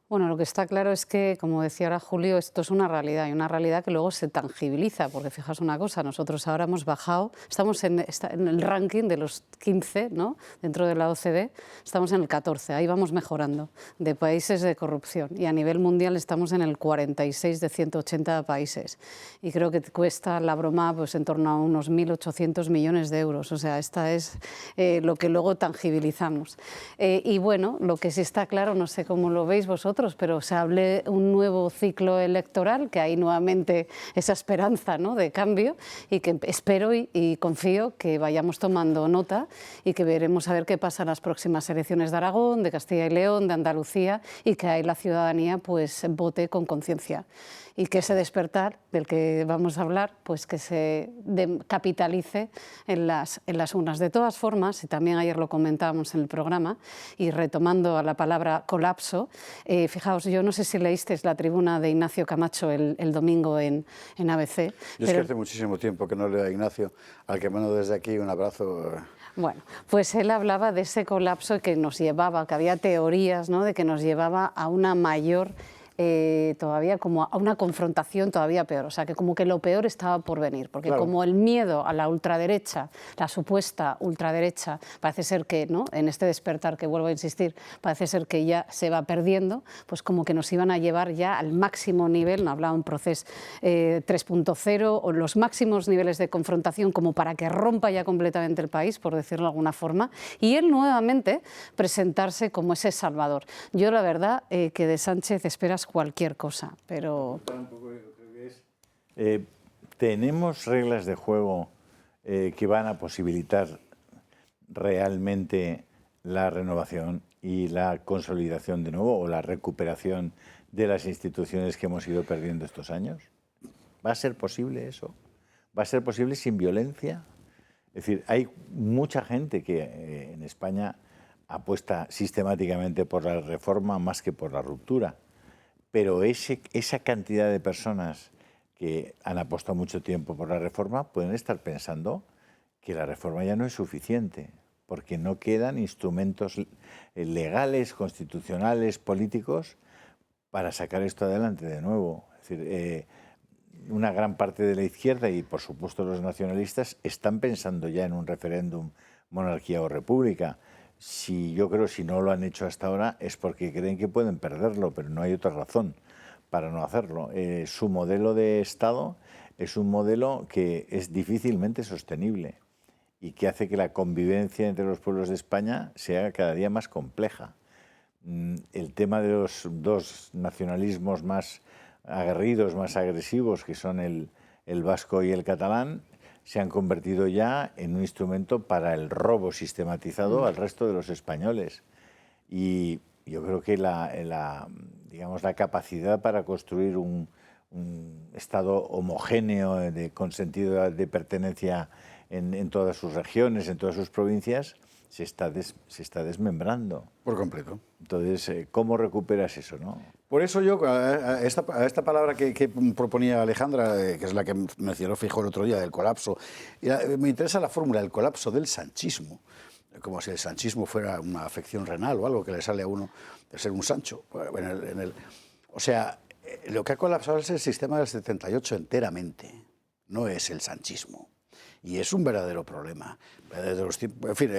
Bueno, lo que está claro es que, como decía ahora Julio, esto es una realidad y una realidad que luego se tangibiliza, porque fijaos una cosa, nosotros ahora hemos bajado, estamos en el ranking de los 15, ¿no? Dentro de la OCDE, estamos en el 14, ahí vamos mejorando, de países de corrupción, y a nivel mundial estamos en el 46 de 180 países, y creo que cuesta la broma pues en torno a unos 1.800 millones de euros, o sea, esta es lo que luego tangibilizamos. Y bueno, lo que sí está claro, no sé cómo lo veis vosotros, pero se hable un nuevo ciclo electoral, que hay nuevamente esa esperanza, ¿no?, de cambio, y que espero y confío que vayamos tomando nota y que veremos a ver qué pasa en las próximas elecciones de Aragón, de Castilla y León, de Andalucía, y que ahí la ciudadanía pues vote con conciencia. Y que ese despertar del que vamos a hablar, pues que se capitalice en las urnas. De todas formas, y también ayer lo comentábamos en el programa, y retomando a la palabra colapso, fijaos, yo no sé si leísteis la tribuna de Ignacio Camacho el domingo en ABC. Yo es que hace muchísimo tiempo que no leo a Ignacio, al que mando desde aquí un abrazo. Bueno, pues él hablaba de ese colapso que nos llevaba, que había teorías, ¿no?, de que nos llevaba a una mayor todavía como a una confrontación todavía peor, o sea que como que lo peor estaba por venir, porque claro, como el miedo a la ultraderecha, la supuesta ultraderecha, parece ser que, ¿no?, en este despertar que vuelvo a insistir, parece ser que ya se va perdiendo, pues como que nos iban a llevar ya al máximo nivel, no hablaba un proceso 3.0 o los máximos niveles de confrontación como para que rompa ya completamente el país, por decirlo de alguna forma, y él nuevamente presentarse como ese salvador. Yo la verdad que de Sánchez esperas cualquier cosa, pero... ¿Tenemos reglas de juego que van a posibilitar realmente la renovación y la consolidación de nuevo o la recuperación de las instituciones que hemos ido perdiendo estos años? ¿Va a ser posible eso? ¿Va a ser posible sin violencia? Es decir, hay mucha gente que en España apuesta sistemáticamente por la reforma más que por la ruptura. Pero esa cantidad de personas que han apostado mucho tiempo por la reforma pueden estar pensando que la reforma ya no es suficiente, porque no quedan instrumentos legales, constitucionales, políticos para sacar esto adelante de nuevo. Es decir, una gran parte de la izquierda y, por supuesto, los nacionalistas están pensando ya en un referéndum, monarquía o república. Yo creo que si no lo han hecho hasta ahora es porque creen que pueden perderlo, pero no hay otra razón para no hacerlo. Su modelo de Estado es un modelo que es difícilmente sostenible y que hace que la convivencia entre los pueblos de España sea cada día más compleja. El tema de los dos nacionalismos más aguerridos, más agresivos, que son el vasco y el catalán, se han convertido ya en un instrumento para el robo sistematizado al resto de los españoles. Y yo creo que digamos, la capacidad para construir un Estado homogéneo con sentido de pertenencia en todas sus regiones, en todas sus provincias, se está desmembrando. Por completo. Entonces, ¿cómo recuperas eso, no? Por eso yo, a esta palabra que proponía Alejandra, que es la que mencionó Feijóo el otro día, del colapso, me interesa la fórmula, el colapso del sanchismo, como si el sanchismo fuera una afección renal o algo que le sale a uno de ser un Sancho. O sea, lo que ha colapsado es el sistema del 78 enteramente, no es el sanchismo. Y es un verdadero problema. En fin,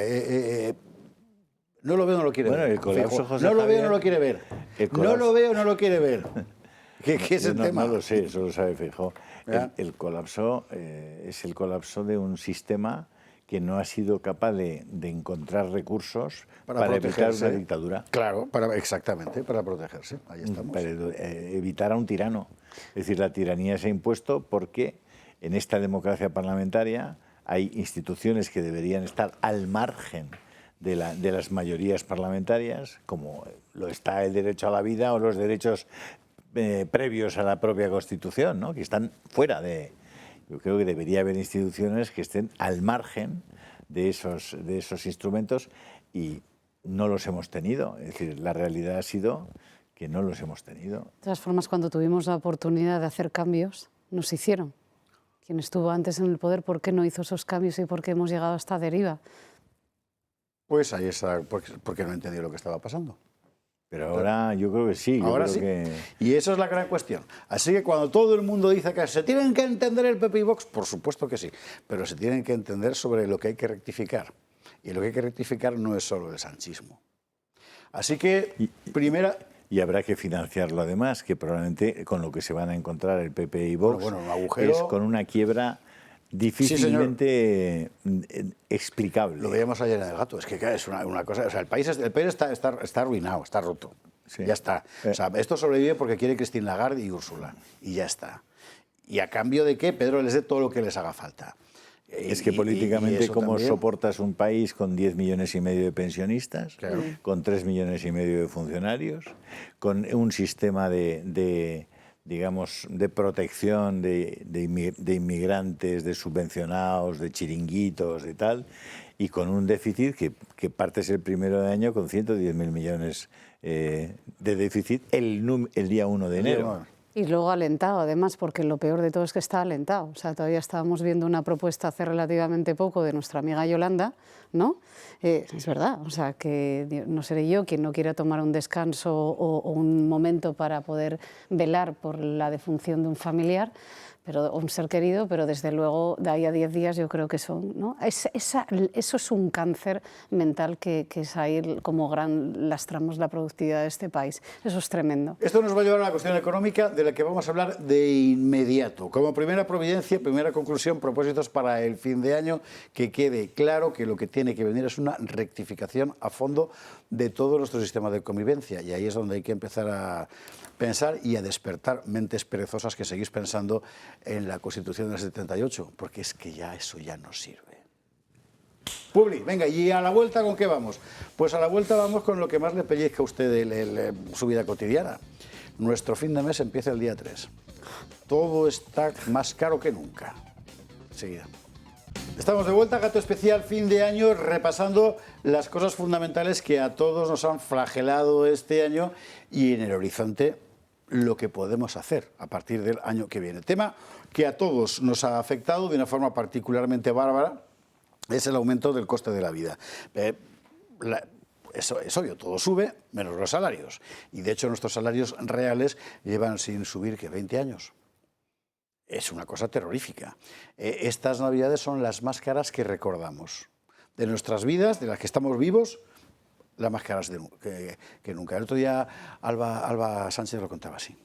no lo veo, no lo quiere ver. El colapso, José no lo Javier, veo, no lo quiere ver. No lo veo, no lo quiere ver. ¿Qué es el tema? No lo sé, eso lo sabe Feijóo. El colapso es el colapso de un sistema que no ha sido capaz de encontrar recursos para evitar una dictadura. Claro, exactamente, para protegerse. Ahí estamos. Para evitar a un tirano. Es decir, la tiranía se ha impuesto porque en esta democracia parlamentaria hay instituciones que deberían estar al margen de las mayorías parlamentarias, como lo está el derecho a la vida o los derechos previos a la propia Constitución, ¿no?, que están fuera de... Yo creo que debería haber instituciones que estén al margen de esos instrumentos y no los hemos tenido. Es decir, la realidad ha sido que no los hemos tenido. De todas formas, cuando tuvimos la oportunidad de hacer cambios, nos hicieron. Quien estuvo antes en el poder, ¿por qué no hizo esos cambios y por qué hemos llegado a esta deriva? Pues ahí está, porque no entendió lo que estaba pasando. Pero ahora yo creo que sí. Ahora creo sí. Que... Y eso es la gran cuestión. Así que cuando todo el mundo dice que se tienen que entender el PP y Vox, por supuesto que sí, pero se tienen que entender sobre lo que hay que rectificar. Y lo que hay que rectificar no es solo el sanchismo. Así que, primera... Y habrá que financiarlo además, que probablemente con lo que se van a encontrar el PP y Vox Bueno, un agujero... es con una quiebra difícilmente explicable. Lo veíamos ayer en El Gato, es que es una cosa... O sea, el país está arruinado, está roto. Sí. Ya está. O sea, esto sobrevive porque quiere Christine Lagarde y Úrsula. Y ya está. ¿Y a cambio de qué? Pedro les dé todo lo que les haga falta. Es que políticamente, ¿cómo también soportas un país con 10,5 millones de pensionistas, claro, con 3,5 millones de funcionarios, con un sistema digamos, de protección de inmigrantes, de subvencionados, de chiringuitos y tal, y con un déficit que partes el primero de año con 110.000 millones de déficit el día 1 de enero? Y luego alentado, además, porque lo peor de todo es que está alentado. O sea, todavía estábamos viendo una propuesta hace relativamente poco de nuestra amiga Yolanda, ¿no? Es verdad, o sea, que no seré yo quien no quiera tomar un descanso o un momento para poder velar por la defunción de un familiar, pero un ser querido, pero desde luego de ahí a 10 días yo creo que son, ¿no? Eso es un cáncer mental que es ahí como lastramos la productividad de este país. Eso es tremendo. Esto nos va a llevar a la cuestión económica de la que vamos a hablar de inmediato. Como primera providencia, primera conclusión, propósitos para el fin de año, que quede claro que lo que tiene que venir es una rectificación a fondo de todo nuestro sistema de convivencia. Y ahí es donde hay que empezar a pensar y a despertar mentes perezosas que seguís pensando en la Constitución del 78, porque es que ya eso ya no sirve. Publi, venga, ¿y a la vuelta con qué vamos? Pues a la vuelta vamos con lo que más le pellizca a usted su vida cotidiana. Nuestro fin de mes empieza el día 3. Todo está más caro que nunca. Enseguida. Estamos de vuelta, Gato Especial, fin de año, repasando las cosas fundamentales que a todos nos han flagelado este año y en el horizonte lo que podemos hacer a partir del año que viene. Tema que a todos nos ha afectado de una forma particularmente bárbara es el aumento del coste de la vida. Eso es obvio, todo sube, menos los salarios. Y de hecho nuestros salarios reales llevan sin subir que 20 años. Es una cosa terrorífica. Estas Navidades son las más caras que recordamos. De nuestras vidas, de las que estamos vivos, las más caras que nunca. El otro día Alba Sánchez lo contaba así.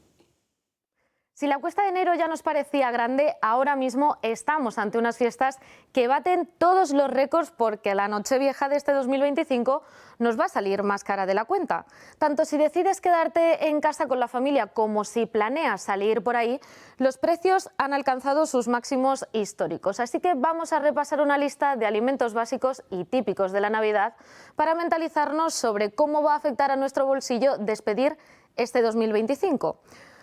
Si la cuesta de enero ya nos parecía grande, ahora mismo estamos ante unas fiestas que baten todos los récords porque la Nochevieja de este 2025 nos va a salir más cara de la cuenta. Tanto si decides quedarte en casa con la familia como si planeas salir por ahí, los precios han alcanzado sus máximos históricos. Así que vamos a repasar una lista de alimentos básicos y típicos de la Navidad para mentalizarnos sobre cómo va a afectar a nuestro bolsillo despedir este 2025.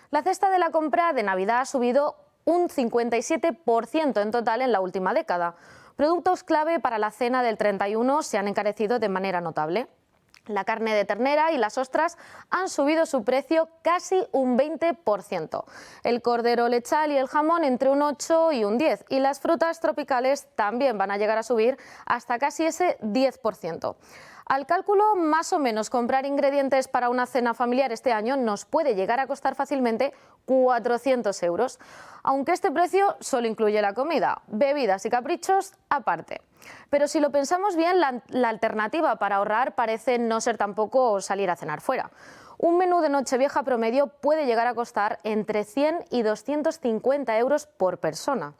La cesta de la compra de Navidad ha subido un 57% en total en la última década. Productos clave para la cena del 31 se han encarecido de manera notable. La carne de ternera y las ostras han subido su precio casi un 20%. El cordero lechal y el jamón entre un 8 y un 10%. Y las frutas tropicales también van a llegar a subir hasta casi ese 10%. Al cálculo, más o menos, comprar ingredientes para una cena familiar este año nos puede llegar a costar fácilmente 400 euros, aunque este precio solo incluye la comida, bebidas y caprichos aparte. Pero si lo pensamos bien, la alternativa para ahorrar parece no ser tampoco salir a cenar fuera. Un menú de Nochevieja promedio puede llegar a costar entre 100 y 250 euros por persona.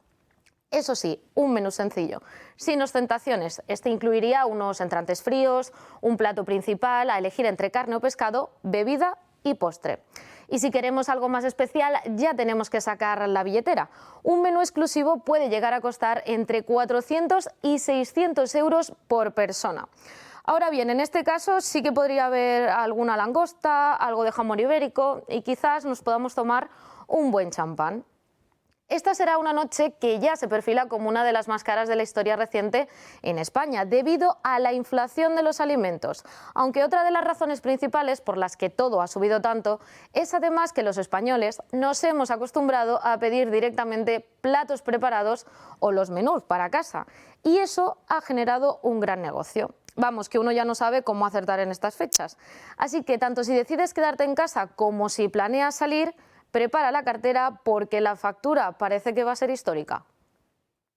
Eso sí, un menú sencillo, sin ostentaciones. Este incluiría unos entrantes fríos, un plato principal, a elegir entre carne o pescado, bebida y postre. Y si queremos algo más especial, ya tenemos que sacar la billetera. Un menú exclusivo puede llegar a costar entre 400 y 600 euros por persona. Ahora bien, en este caso sí que podría haber alguna langosta, algo de jamón ibérico y quizás nos podamos tomar un buen champán. Esta será una noche que ya se perfila como una de las más caras de la historia reciente en España, debido a la inflación de los alimentos. Aunque otra de las razones principales por las que todo ha subido tanto es además que los españoles nos hemos acostumbrado a pedir directamente platos preparados o los menús para casa. Y eso ha generado un gran negocio. vamos, que uno ya no sabe cómo acertar en estas fechas. Así que tanto si decides quedarte en casa como si planeas salir, prepara la cartera porque la factura parece que va a ser histórica.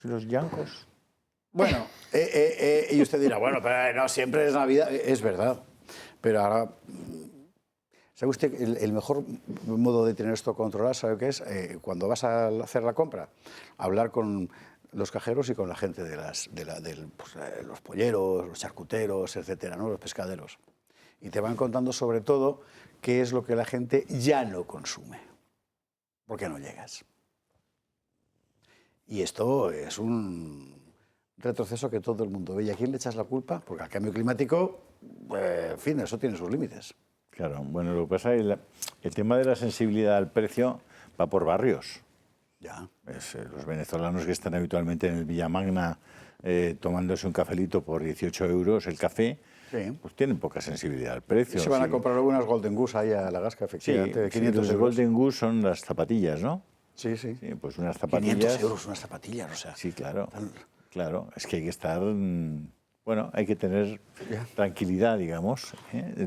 Los yancos. Bueno, y usted dirá, bueno, pero no siempre es Navidad. Es verdad, pero ahora, ¿sabe usted el mejor modo de tener esto controlado, sabe qué es? Cuando vas a hacer la compra, hablar con los cajeros y con la gente de los polleros, los charcuteros, etcétera, ¿no? Los pescaderos. Y te van contando sobre todo qué es lo que la gente ya no consume. ¿Por qué no llegas? Y esto es un retroceso que todo el mundo ve. ¿Y a quién le echas la culpa? Porque al cambio climático, en fin, eso tiene sus límites. Claro, bueno, lo que pasa es que el tema de la sensibilidad al precio va por barrios. Ya. Los venezolanos que están habitualmente en el Villamagna tomándose un cafelito por 18 euros el café, sí, pues tienen poca sensibilidad al precio. Se van a comprar algunas Golden Goose ahí a la Gasca, efectivamente, de 500 euros. Los Golden Goose son las zapatillas, ¿no? Sí, sí. Sí, pues unas zapatillas... 500 euros unas zapatillas, o sea... Sí, claro, claro. Es que hay que estar... Bueno, hay que tener tranquilidad, digamos.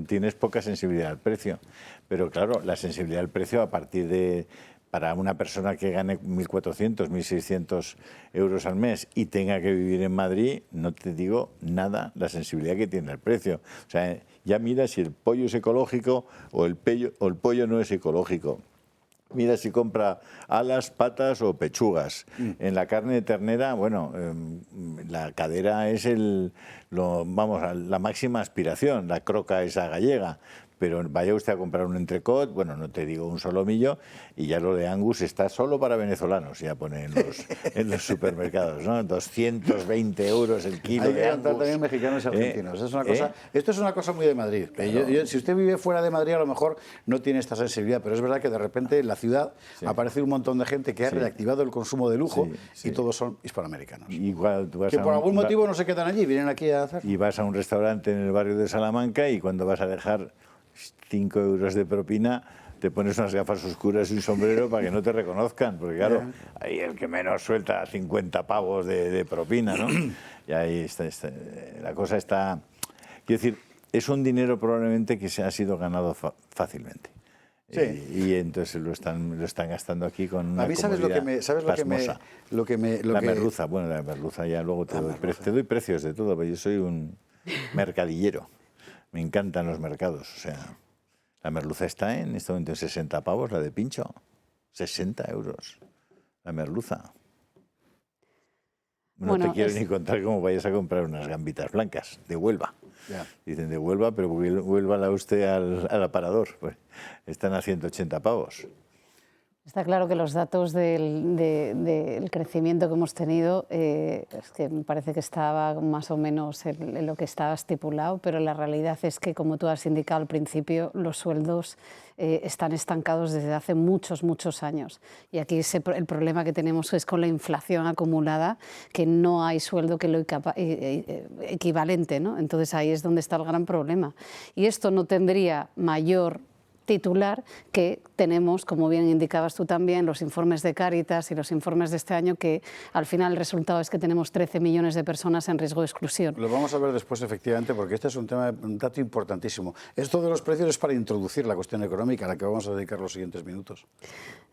Tienes poca sensibilidad al precio. Pero claro, la sensibilidad al precio a partir de... Para una persona que gane 1.400, 1.600 euros al mes y tenga que vivir en Madrid, no te digo nada la sensibilidad que tiene el precio. O sea, ya mira si el pollo es ecológico o el pollo no es ecológico. Mira si compra alas, patas o pechugas. En la carne de ternera, bueno, la cadera es la máxima aspiración, la croca esa gallega. Pero vaya usted a comprar un entrecot, bueno, no te digo un solomillo, y ya lo de Angus está solo para venezolanos, ya pone en los supermercados, ¿no? 220 euros el kilo Hay de que Angus. contar también mexicanos y argentinos. Es una cosa, esto es una cosa muy de Madrid. Claro. Si usted vive fuera de Madrid, a lo mejor no tiene esta sensibilidad, pero es verdad que de repente en la ciudad aparece un montón de gente que ha reactivado el consumo de lujo y todos son hispanoamericanos. Igual, tú vas que por algún motivo no se quedan allí, vienen aquí a hacer. Y vas a un restaurante en el barrio de Salamanca y cuando vas a dejar 5 euros de propina, te pones unas gafas oscuras y un sombrero para que no te reconozcan, porque claro, ahí el que menos suelta 50 pavos de propina, ¿no? Y ahí está, la cosa está... Quiero decir, es un dinero probablemente que se ha sido ganado fácilmente. Sí. Y entonces lo están gastando aquí con una comodidad la merluza, bueno, la merluza ya luego te doy precios de todo, pero yo soy un mercadillero. Me encantan los mercados, o sea, la merluza está en este momento en 60 pavos, la de pincho, 60 euros, la merluza. No te quiero ni contar cómo vayas a comprar unas gambitas blancas de Huelva. Dicen de Huelva, pero vuélvala usted al aparador, pues están a 180 pavos. Está claro que los datos del crecimiento que hemos tenido es que me parece que estaba más o menos en lo que estaba estipulado, pero la realidad es que, como tú has indicado al principio, los sueldos están estancados desde hace muchos, muchos años. Y aquí el problema que tenemos es con la inflación acumulada, que no hay sueldo que lo equivalente, ¿no? Entonces ahí es donde está el gran problema. Y esto no tendría mayor titular que tenemos, como bien indicabas tú también, los informes de Cáritas y los informes de este año, que al final el resultado es que tenemos 13 millones de personas en riesgo de exclusión. Lo vamos a ver después, efectivamente, porque este es un dato importantísimo. Esto de los precios es para introducir la cuestión económica, a la que vamos a dedicar los siguientes minutos.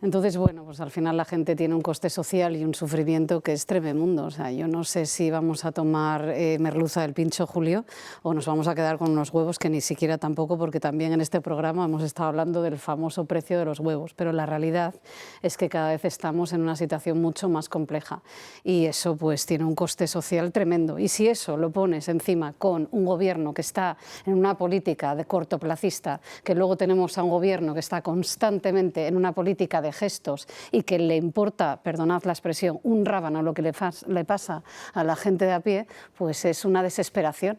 Entonces, bueno, pues al final la gente tiene un coste social y un sufrimiento que es tremendo. O sea, yo no sé si vamos a tomar merluza del pincho, Julio, o nos vamos a quedar con unos huevos que ni siquiera tampoco, porque también en este programa hemos estado hablando del famoso precio de los huevos, pero la realidad es que cada vez estamos en una situación mucho más compleja y eso pues tiene un coste social tremendo. Y si eso lo pones encima con un gobierno que está en una política de cortoplacista, que luego tenemos a un gobierno que está constantemente en una política de gestos y que le importa, perdonad la expresión, un rábano lo que le pasa a la gente de a pie, pues es una desesperación.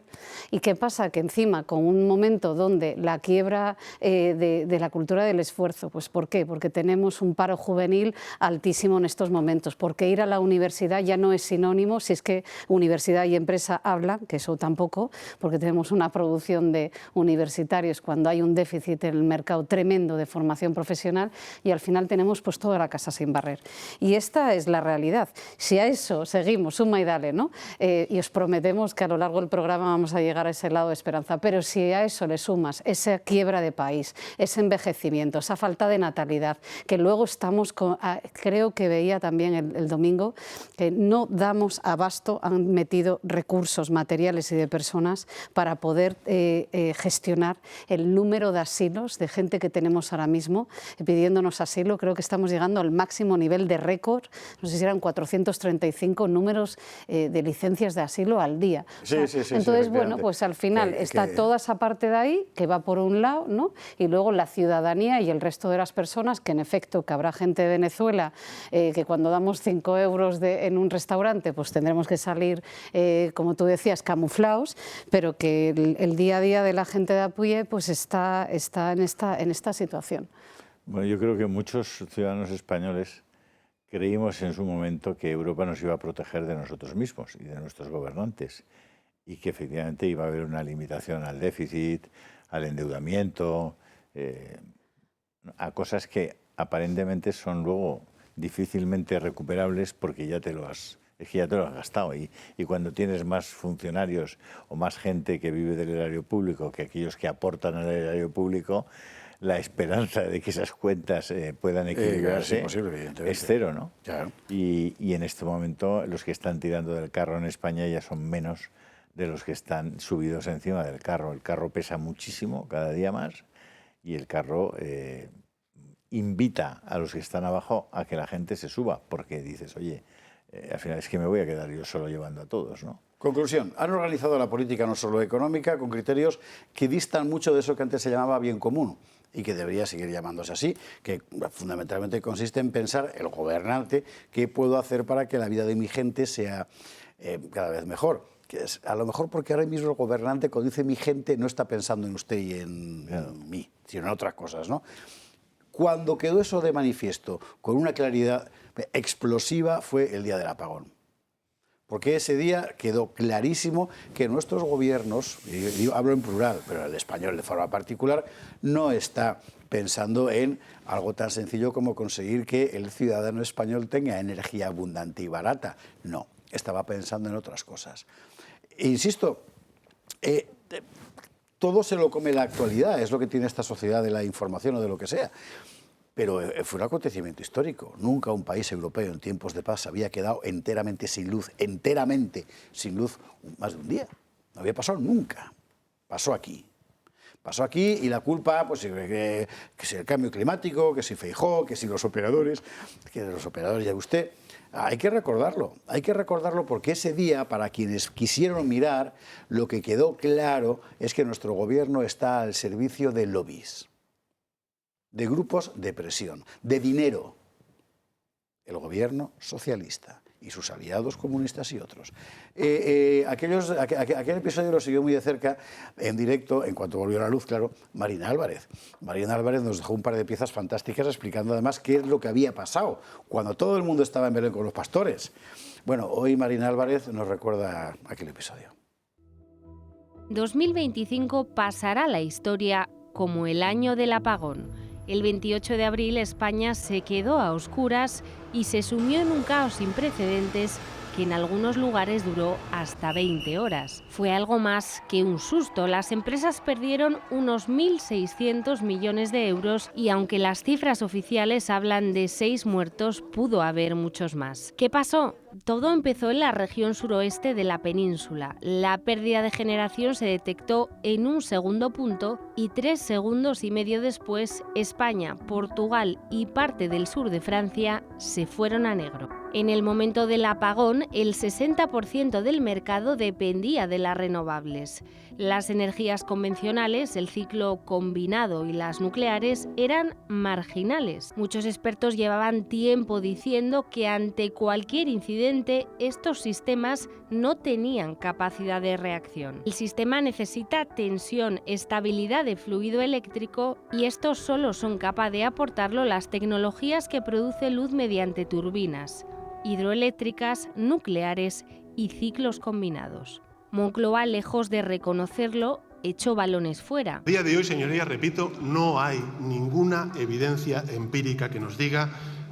¿Y qué pasa? Que encima con un momento donde la quiebra de de la cultura del esfuerzo. Pues ¿por qué? Porque tenemos un paro juvenil altísimo en estos momentos, porque ir a la universidad ya no es sinónimo, si es que universidad y empresa hablan, que eso tampoco, porque tenemos una producción de universitarios cuando hay un déficit en el mercado tremendo de formación profesional, y al final tenemos pues toda la casa sin barrer. Y esta es la realidad. Si a eso seguimos, suma y dale, ¿no? Y os prometemos que a lo largo del programa vamos a llegar a ese lado de esperanza, pero si a eso le sumas esa quiebra de país, ese envejecimiento, esa falta de natalidad, que luego estamos, creo que veía también el domingo, que no damos abasto, han metido recursos materiales y de personas para poder gestionar el número de asilos, de gente que tenemos ahora mismo pidiéndonos asilo. Creo que estamos llegando al máximo nivel de récord, no sé si eran 435 números de licencias de asilo al día. Entonces, bueno, pues al final está toda esa parte de ahí que va por un lado, ¿no? Y luego la ciudadanía y el resto de las personas, que en efecto que habrá gente de Venezuela que cuando damos 5 euros en un restaurante pues tendremos que salir, como tú decías, camuflados, pero que el día a día de la gente de a pie pues está en esta situación. Bueno, yo creo que muchos ciudadanos españoles creímos en su momento que Europa nos iba a proteger de nosotros mismos y de nuestros gobernantes, y que efectivamente iba a haber una limitación al déficit, al endeudamiento, a cosas que aparentemente son luego difícilmente recuperables porque ya te lo has gastado. Y cuando tienes más funcionarios o más gente que vive del erario público que aquellos que aportan al erario público, la esperanza de que esas cuentas puedan equilibrarse es cero, ¿no? Claro. Y en este momento los que están tirando del carro en España ya son menos de los que están subidos encima del carro. El carro pesa muchísimo, cada día más, y el carro invita a los que están abajo a que la gente se suba, porque dices, oye, al final es que me voy a quedar yo solo llevando a todos, ¿no? Conclusión, han organizado la política no solo económica con criterios que distan mucho de eso que antes se llamaba bien común y que debería seguir llamándose así, que fundamentalmente consiste en pensar el gobernante qué puedo hacer para que la vida de mi gente sea cada vez mejor. Que es, a lo mejor porque ahora mismo el gobernante, cuando dice mi gente, no está pensando en usted y en mí, sino en otras cosas, ¿no? Cuando quedó eso de manifiesto con una claridad explosiva fue el día del apagón. Porque ese día quedó clarísimo que nuestros gobiernos, y yo hablo en plural, pero el español de forma particular, no está pensando en algo tan sencillo como conseguir que el ciudadano español tenga energía abundante y barata. No, estaba pensando en otras cosas. E insisto, todo se lo come la actualidad, es lo que tiene esta sociedad de la información o de lo que sea. Pero fue un acontecimiento histórico. Nunca un país europeo en tiempos de paz había quedado enteramente sin luz más de un día. No había pasado nunca. Pasó aquí. Pasó aquí y la culpa, pues que si el cambio climático, que si Feijóo, que si los operadores, ya usted. Hay que recordarlo porque ese día, para quienes quisieron mirar, lo que quedó claro es que nuestro gobierno está al servicio de lobbies, de grupos de presión, de dinero. El gobierno socialista y sus aliados comunistas y otros. Aquel episodio lo siguió muy de cerca, en directo, en cuanto volvió a la luz, claro, Marina Álvarez. Marina Álvarez nos dejó un par de piezas fantásticas explicando además qué es lo que había pasado cuando todo el mundo estaba en Belén con los pastores. Bueno, hoy Marina Álvarez nos recuerda aquel episodio. 2025 pasará a la historia como el año del apagón. El 28 de abril España se quedó a oscuras y se sumió en un caos sin precedentes que en algunos lugares duró hasta 20 horas. Fue algo más que un susto. Las empresas perdieron unos 1.600 millones de euros y aunque las cifras oficiales hablan de 6 muertos, pudo haber muchos más. ¿Qué pasó? Todo empezó en la región suroeste de la península. La pérdida de generación se detectó en un segundo punto y 3 segundos y medio después, España, Portugal y parte del sur de Francia se fueron a negro. En el momento del apagón, el 60% del mercado dependía de las renovables. Las energías convencionales, el ciclo combinado y las nucleares eran marginales. Muchos expertos llevaban tiempo diciendo que ante cualquier incidente estos sistemas no tenían capacidad de reacción. El sistema necesita tensión, estabilidad de fluido eléctrico y estos solo son capaces de aportarlo las tecnologías que produce luz mediante turbinas hidroeléctricas, nucleares y ciclos combinados. Moncloa, lejos de reconocerlo, echó balones fuera. A día de hoy, señorías, repito, no hay ninguna evidencia empírica que nos diga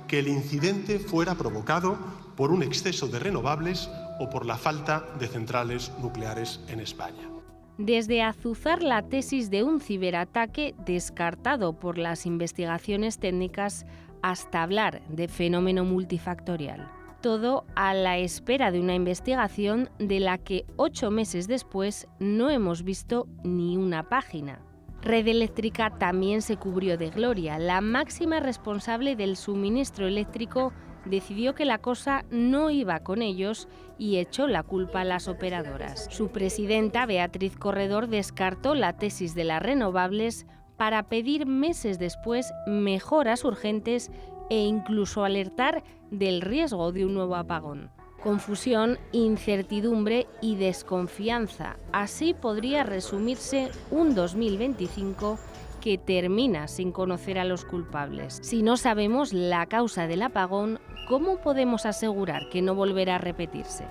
que el incidente fuera provocado por un exceso de renovables o por la falta de centrales nucleares en España. Desde azuzar la tesis de un ciberataque descartado por las investigaciones técnicas hasta hablar de fenómeno multifactorial. Todo a la espera de una investigación de la que 8 meses después no hemos visto ni una página. Red Eléctrica también se cubrió de gloria. La máxima responsable del suministro eléctrico decidió que la cosa no iba con ellos y echó la culpa a las operadoras. Su presidenta, Beatriz Corredor, descartó la tesis de las renovables para pedir meses después mejoras urgentes e incluso alertar del riesgo de un nuevo apagón. Confusión, incertidumbre y desconfianza. Así podría resumirse un 2025 que termina sin conocer a los culpables. Si no sabemos la causa del apagón, ¿cómo podemos asegurar que no volverá a repetirse?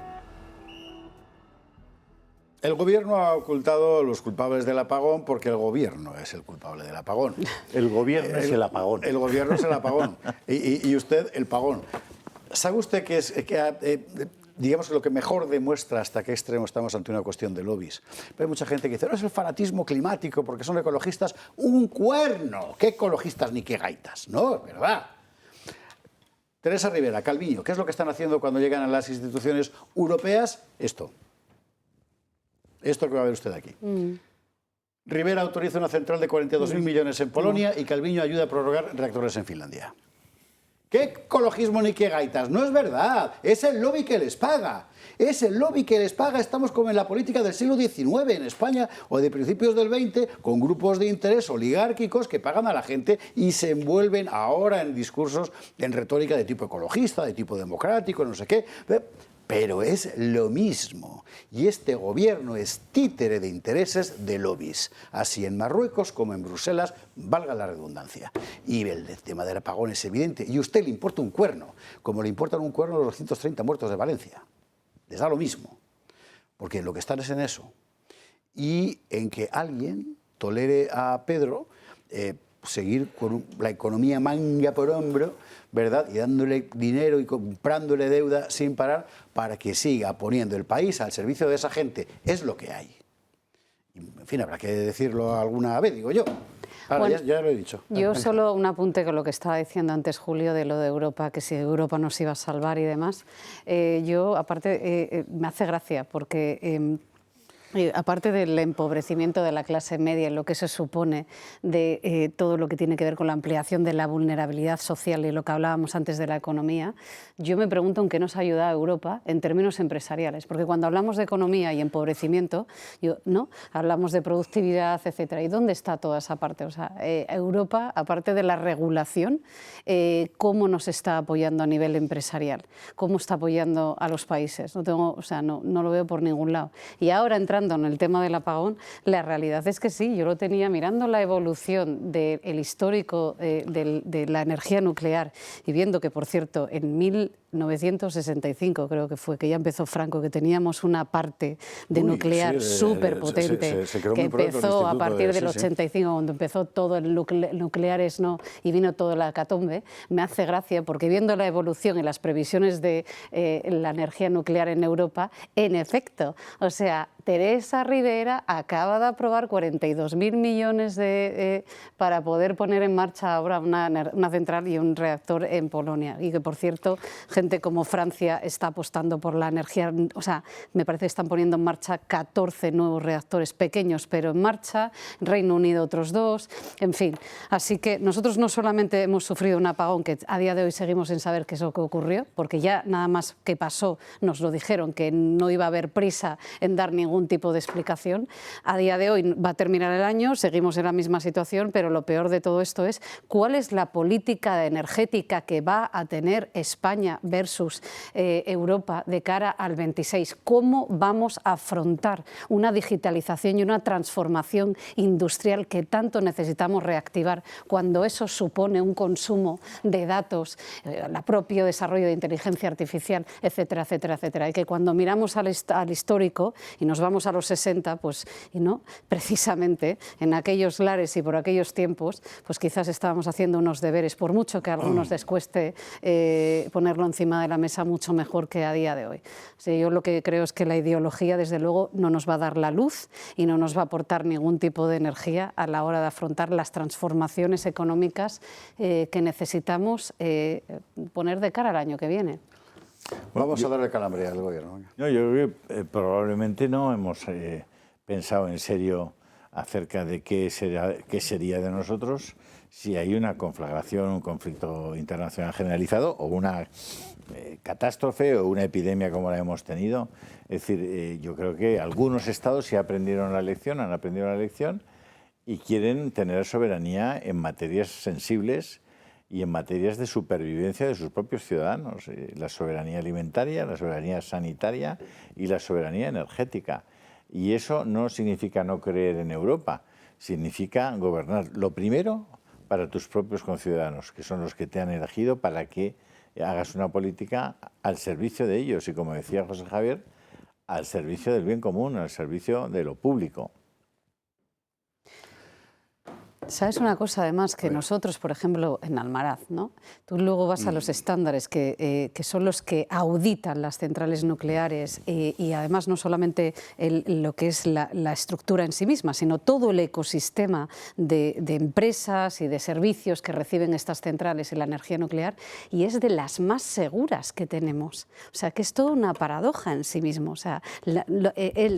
El Gobierno ha ocultado los culpables del apagón porque el Gobierno es el culpable del apagón. El Gobierno es el apagón. El Gobierno es el apagón. Y usted el pagón. ¿Sabe usted digamos que lo que mejor demuestra hasta qué extremo estamos ante una cuestión de lobbies? Pero hay mucha gente que dice, no es el fanatismo climático porque son ecologistas. ¡Un cuerno! ¿Qué ecologistas ni qué gaitas? No, es verdad. Teresa Rivera, Calviño, ¿qué es lo que están haciendo cuando llegan a las instituciones europeas? Esto que va a ver usted aquí. Rivera autoriza una central de 42.000 millones en Polonia y Calviño ayuda a prorrogar reactores en Finlandia. ¿Qué ecologismo ni qué gaitas? No es verdad. Es el lobby que les paga. Es el lobby que les paga. Estamos como en la política del siglo XIX en España o de principios del XX, con grupos de interés oligárquicos que pagan a la gente y se envuelven ahora en discursos, en retórica de tipo ecologista, de tipo democrático, no sé qué. Pero es lo mismo. Y este gobierno es títere de intereses de lobbies. Así en Marruecos como en Bruselas, valga la redundancia. Y el tema del apagón es evidente. Y a usted le importa un cuerno, como le importan un cuerno los 230 muertos de Valencia. Les da lo mismo. Porque lo que están es en eso. Y en que alguien tolere a Pedro seguir con la economía manga por hombro, ¿verdad? Y dándole dinero y comprándole deuda sin parar para que siga poniendo el país al servicio de esa gente. Es lo que hay. Y, en fin, habrá que decirlo alguna vez, digo yo. Ahora, bueno, ya lo he dicho. Yo solo un apunte con lo que estaba diciendo antes Julio de lo de Europa, que si Europa nos iba a salvar y demás. Yo, aparte, me hace gracia porque... aparte del empobrecimiento de la clase media, lo que se supone de todo lo que tiene que ver con la ampliación de la vulnerabilidad social y lo que hablábamos antes de la economía, yo me pregunto en qué nos ayuda Europa en términos empresariales, porque cuando hablamos de economía y empobrecimiento, ¿no? Hablamos de productividad, etcétera. ¿Y dónde está toda esa parte? O sea, Europa, aparte de la regulación, ¿cómo nos está apoyando a nivel empresarial? ¿Cómo está apoyando a los países? No lo veo por ningún lado. Y ahora entrando en el tema del apagón, la realidad es que sí, yo lo tenía mirando la evolución del histórico de la energía nuclear y viendo que, por cierto, en 1965 creo que fue, que ya empezó Franco, que teníamos una parte de nuclear súper potente, que empezó a partir del 85, cuando empezó todo el nucleares, ¿no? Y vino todo la hecatombe. Me hace gracia porque viendo la evolución y las previsiones de la energía nuclear en Europa, en efecto, o sea, Teresa Rivera acaba de aprobar 42.000 millones para poder poner en marcha ahora una central y un reactor en Polonia. Y que, por cierto, gente gente como Francia está apostando por la energía, o sea, me parece que están poniendo en marcha 14 nuevos reactores pequeños, pero en marcha, Reino Unido otros 2, en fin. Así que nosotros no solamente hemos sufrido un apagón, que a día de hoy seguimos sin saber qué es lo que ocurrió, porque ya nada más que pasó nos lo dijeron, que no iba a haber prisa en dar ningún tipo de explicación. A día de hoy va a terminar el año, seguimos en la misma situación, pero lo peor de todo esto es cuál es la política energética que va a tener España versus Europa de cara al 26. ¿Cómo vamos a afrontar una digitalización y una transformación industrial que tanto necesitamos reactivar cuando eso supone un consumo de datos, el propio desarrollo de inteligencia artificial, etcétera, etcétera, etcétera? Y que cuando miramos al histórico y nos vamos a los 60, pues y no, precisamente en aquellos lares y por aquellos tiempos, pues quizás estábamos haciendo unos deberes, por mucho que a algunos les cueste ponerlo encima de la mesa, mucho mejor que a día de hoy. O sea, yo lo que creo es que la ideología, desde luego, no nos va a dar la luz y no nos va a aportar ningún tipo de energía a la hora de afrontar las transformaciones económicas que necesitamos poner de cara al año que viene. Vamos a darle calambre al gobierno. No, yo creo que probablemente no hemos pensado en serio acerca de qué sería de nosotros si hay una conflagración, un conflicto internacional generalizado o una catástrofe o una epidemia como la hemos tenido. Es decir, yo creo que algunos estados sí aprendieron la lección, han aprendido la lección y quieren tener soberanía en materias sensibles y en materias de supervivencia de sus propios ciudadanos. La soberanía alimentaria, la soberanía sanitaria y la soberanía energética. Y eso no significa no creer en Europa, significa gobernar. Lo primero, para tus propios conciudadanos, que son los que te han elegido para que hagas una política al servicio de ellos y, como decía José Javier, al servicio del bien común, al servicio de lo público. ¿Sabes una cosa, además, que nosotros, por ejemplo, en Almaraz, ¿no? Tú luego vas a los estándares que son los que auditan las centrales nucleares y además no solamente lo que es la estructura en sí misma, sino todo el ecosistema de empresas y de servicios que reciben estas centrales y la energía nuclear, y es de las más seguras que tenemos. O sea, que es toda una paradoja en sí mismo. O sea,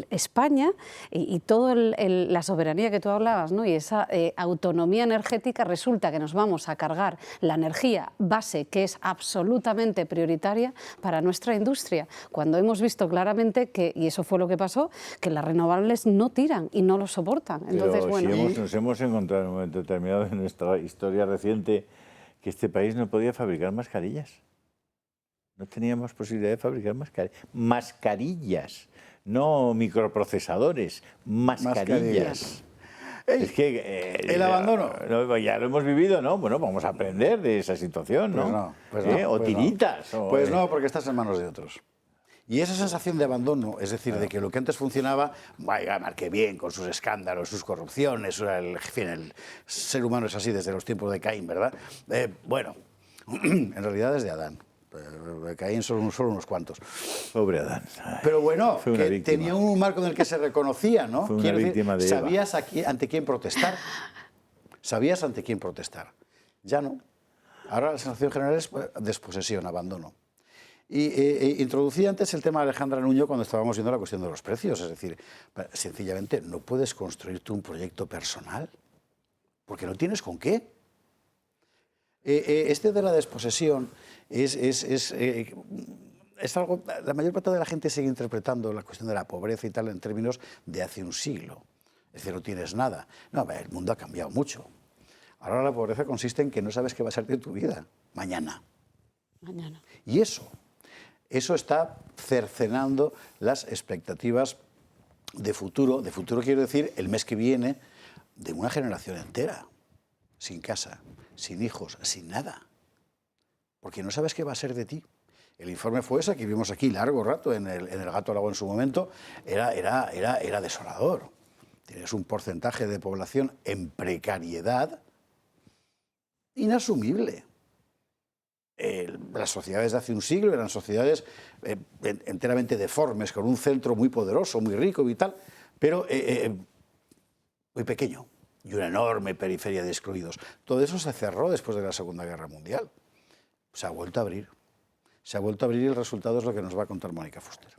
España y toda la soberanía que tú hablabas, ¿no? Y esa autonomía energética, resulta que nos vamos a cargar la energía base, que es absolutamente prioritaria para nuestra industria, cuando hemos visto claramente que, y eso fue lo que pasó, que las renovables no tiran y no lo soportan. Entonces, pero bueno, si nos hemos encontrado en un momento determinado en nuestra historia reciente que este país no podía fabricar mascarillas. No teníamos posibilidad de fabricar mascarillas, no microprocesadores, mascarillas. Es que el abandono. Ya lo hemos vivido, ¿no? Bueno, vamos a aprender de esa situación, ¿no? O tiritas. Pues no, porque estás en manos de otros. Y esa sensación de abandono, es decir, de que lo que antes funcionaba, vaya, marqué bien, con sus escándalos, sus corrupciones, en fin, el ser humano es así desde los tiempos de Caín, ¿verdad? Bueno, en realidad desde Adán. Caín son unos cuantos. Pobre Adán. Pero bueno, que tenía un marco en el que se reconocía, ¿no? Fue una víctima de Eva. ¿Sabías ante quién protestar? ¿Sabías ante quién protestar? Ya no. Ahora la sensación general es desposesión, abandono. Y introducí antes el tema de Alejandra Nuño cuando estábamos viendo la cuestión de los precios. Es decir, sencillamente no puedes construirte un proyecto personal porque no tienes con qué. Este de la desposesión es algo, la mayor parte de la gente sigue interpretando la cuestión de la pobreza y tal en términos de hace un siglo. Es decir, no tienes nada. No, el mundo ha cambiado mucho. Ahora la pobreza consiste en que no sabes qué va a ser de tu vida mañana. Y eso está cercenando las expectativas de futuro. De futuro quiero decir el mes que viene, de una generación entera, sin casa, sin hijos, sin nada. Porque no sabes qué va a ser de ti. El informe FOESA, que vimos aquí largo rato en el Gato al Agua en su momento, era desolador. Tienes un porcentaje de población en precariedad inasumible. Las sociedades de hace un siglo eran sociedades enteramente deformes, con un centro muy poderoso, muy rico y tal, pero muy pequeño y una enorme periferia de excluidos. Todo eso se cerró después de la Segunda Guerra Mundial. Se ha vuelto a abrir. se ha vuelto a abrir y el resultado es lo que nos va a contar Mónica Fuster.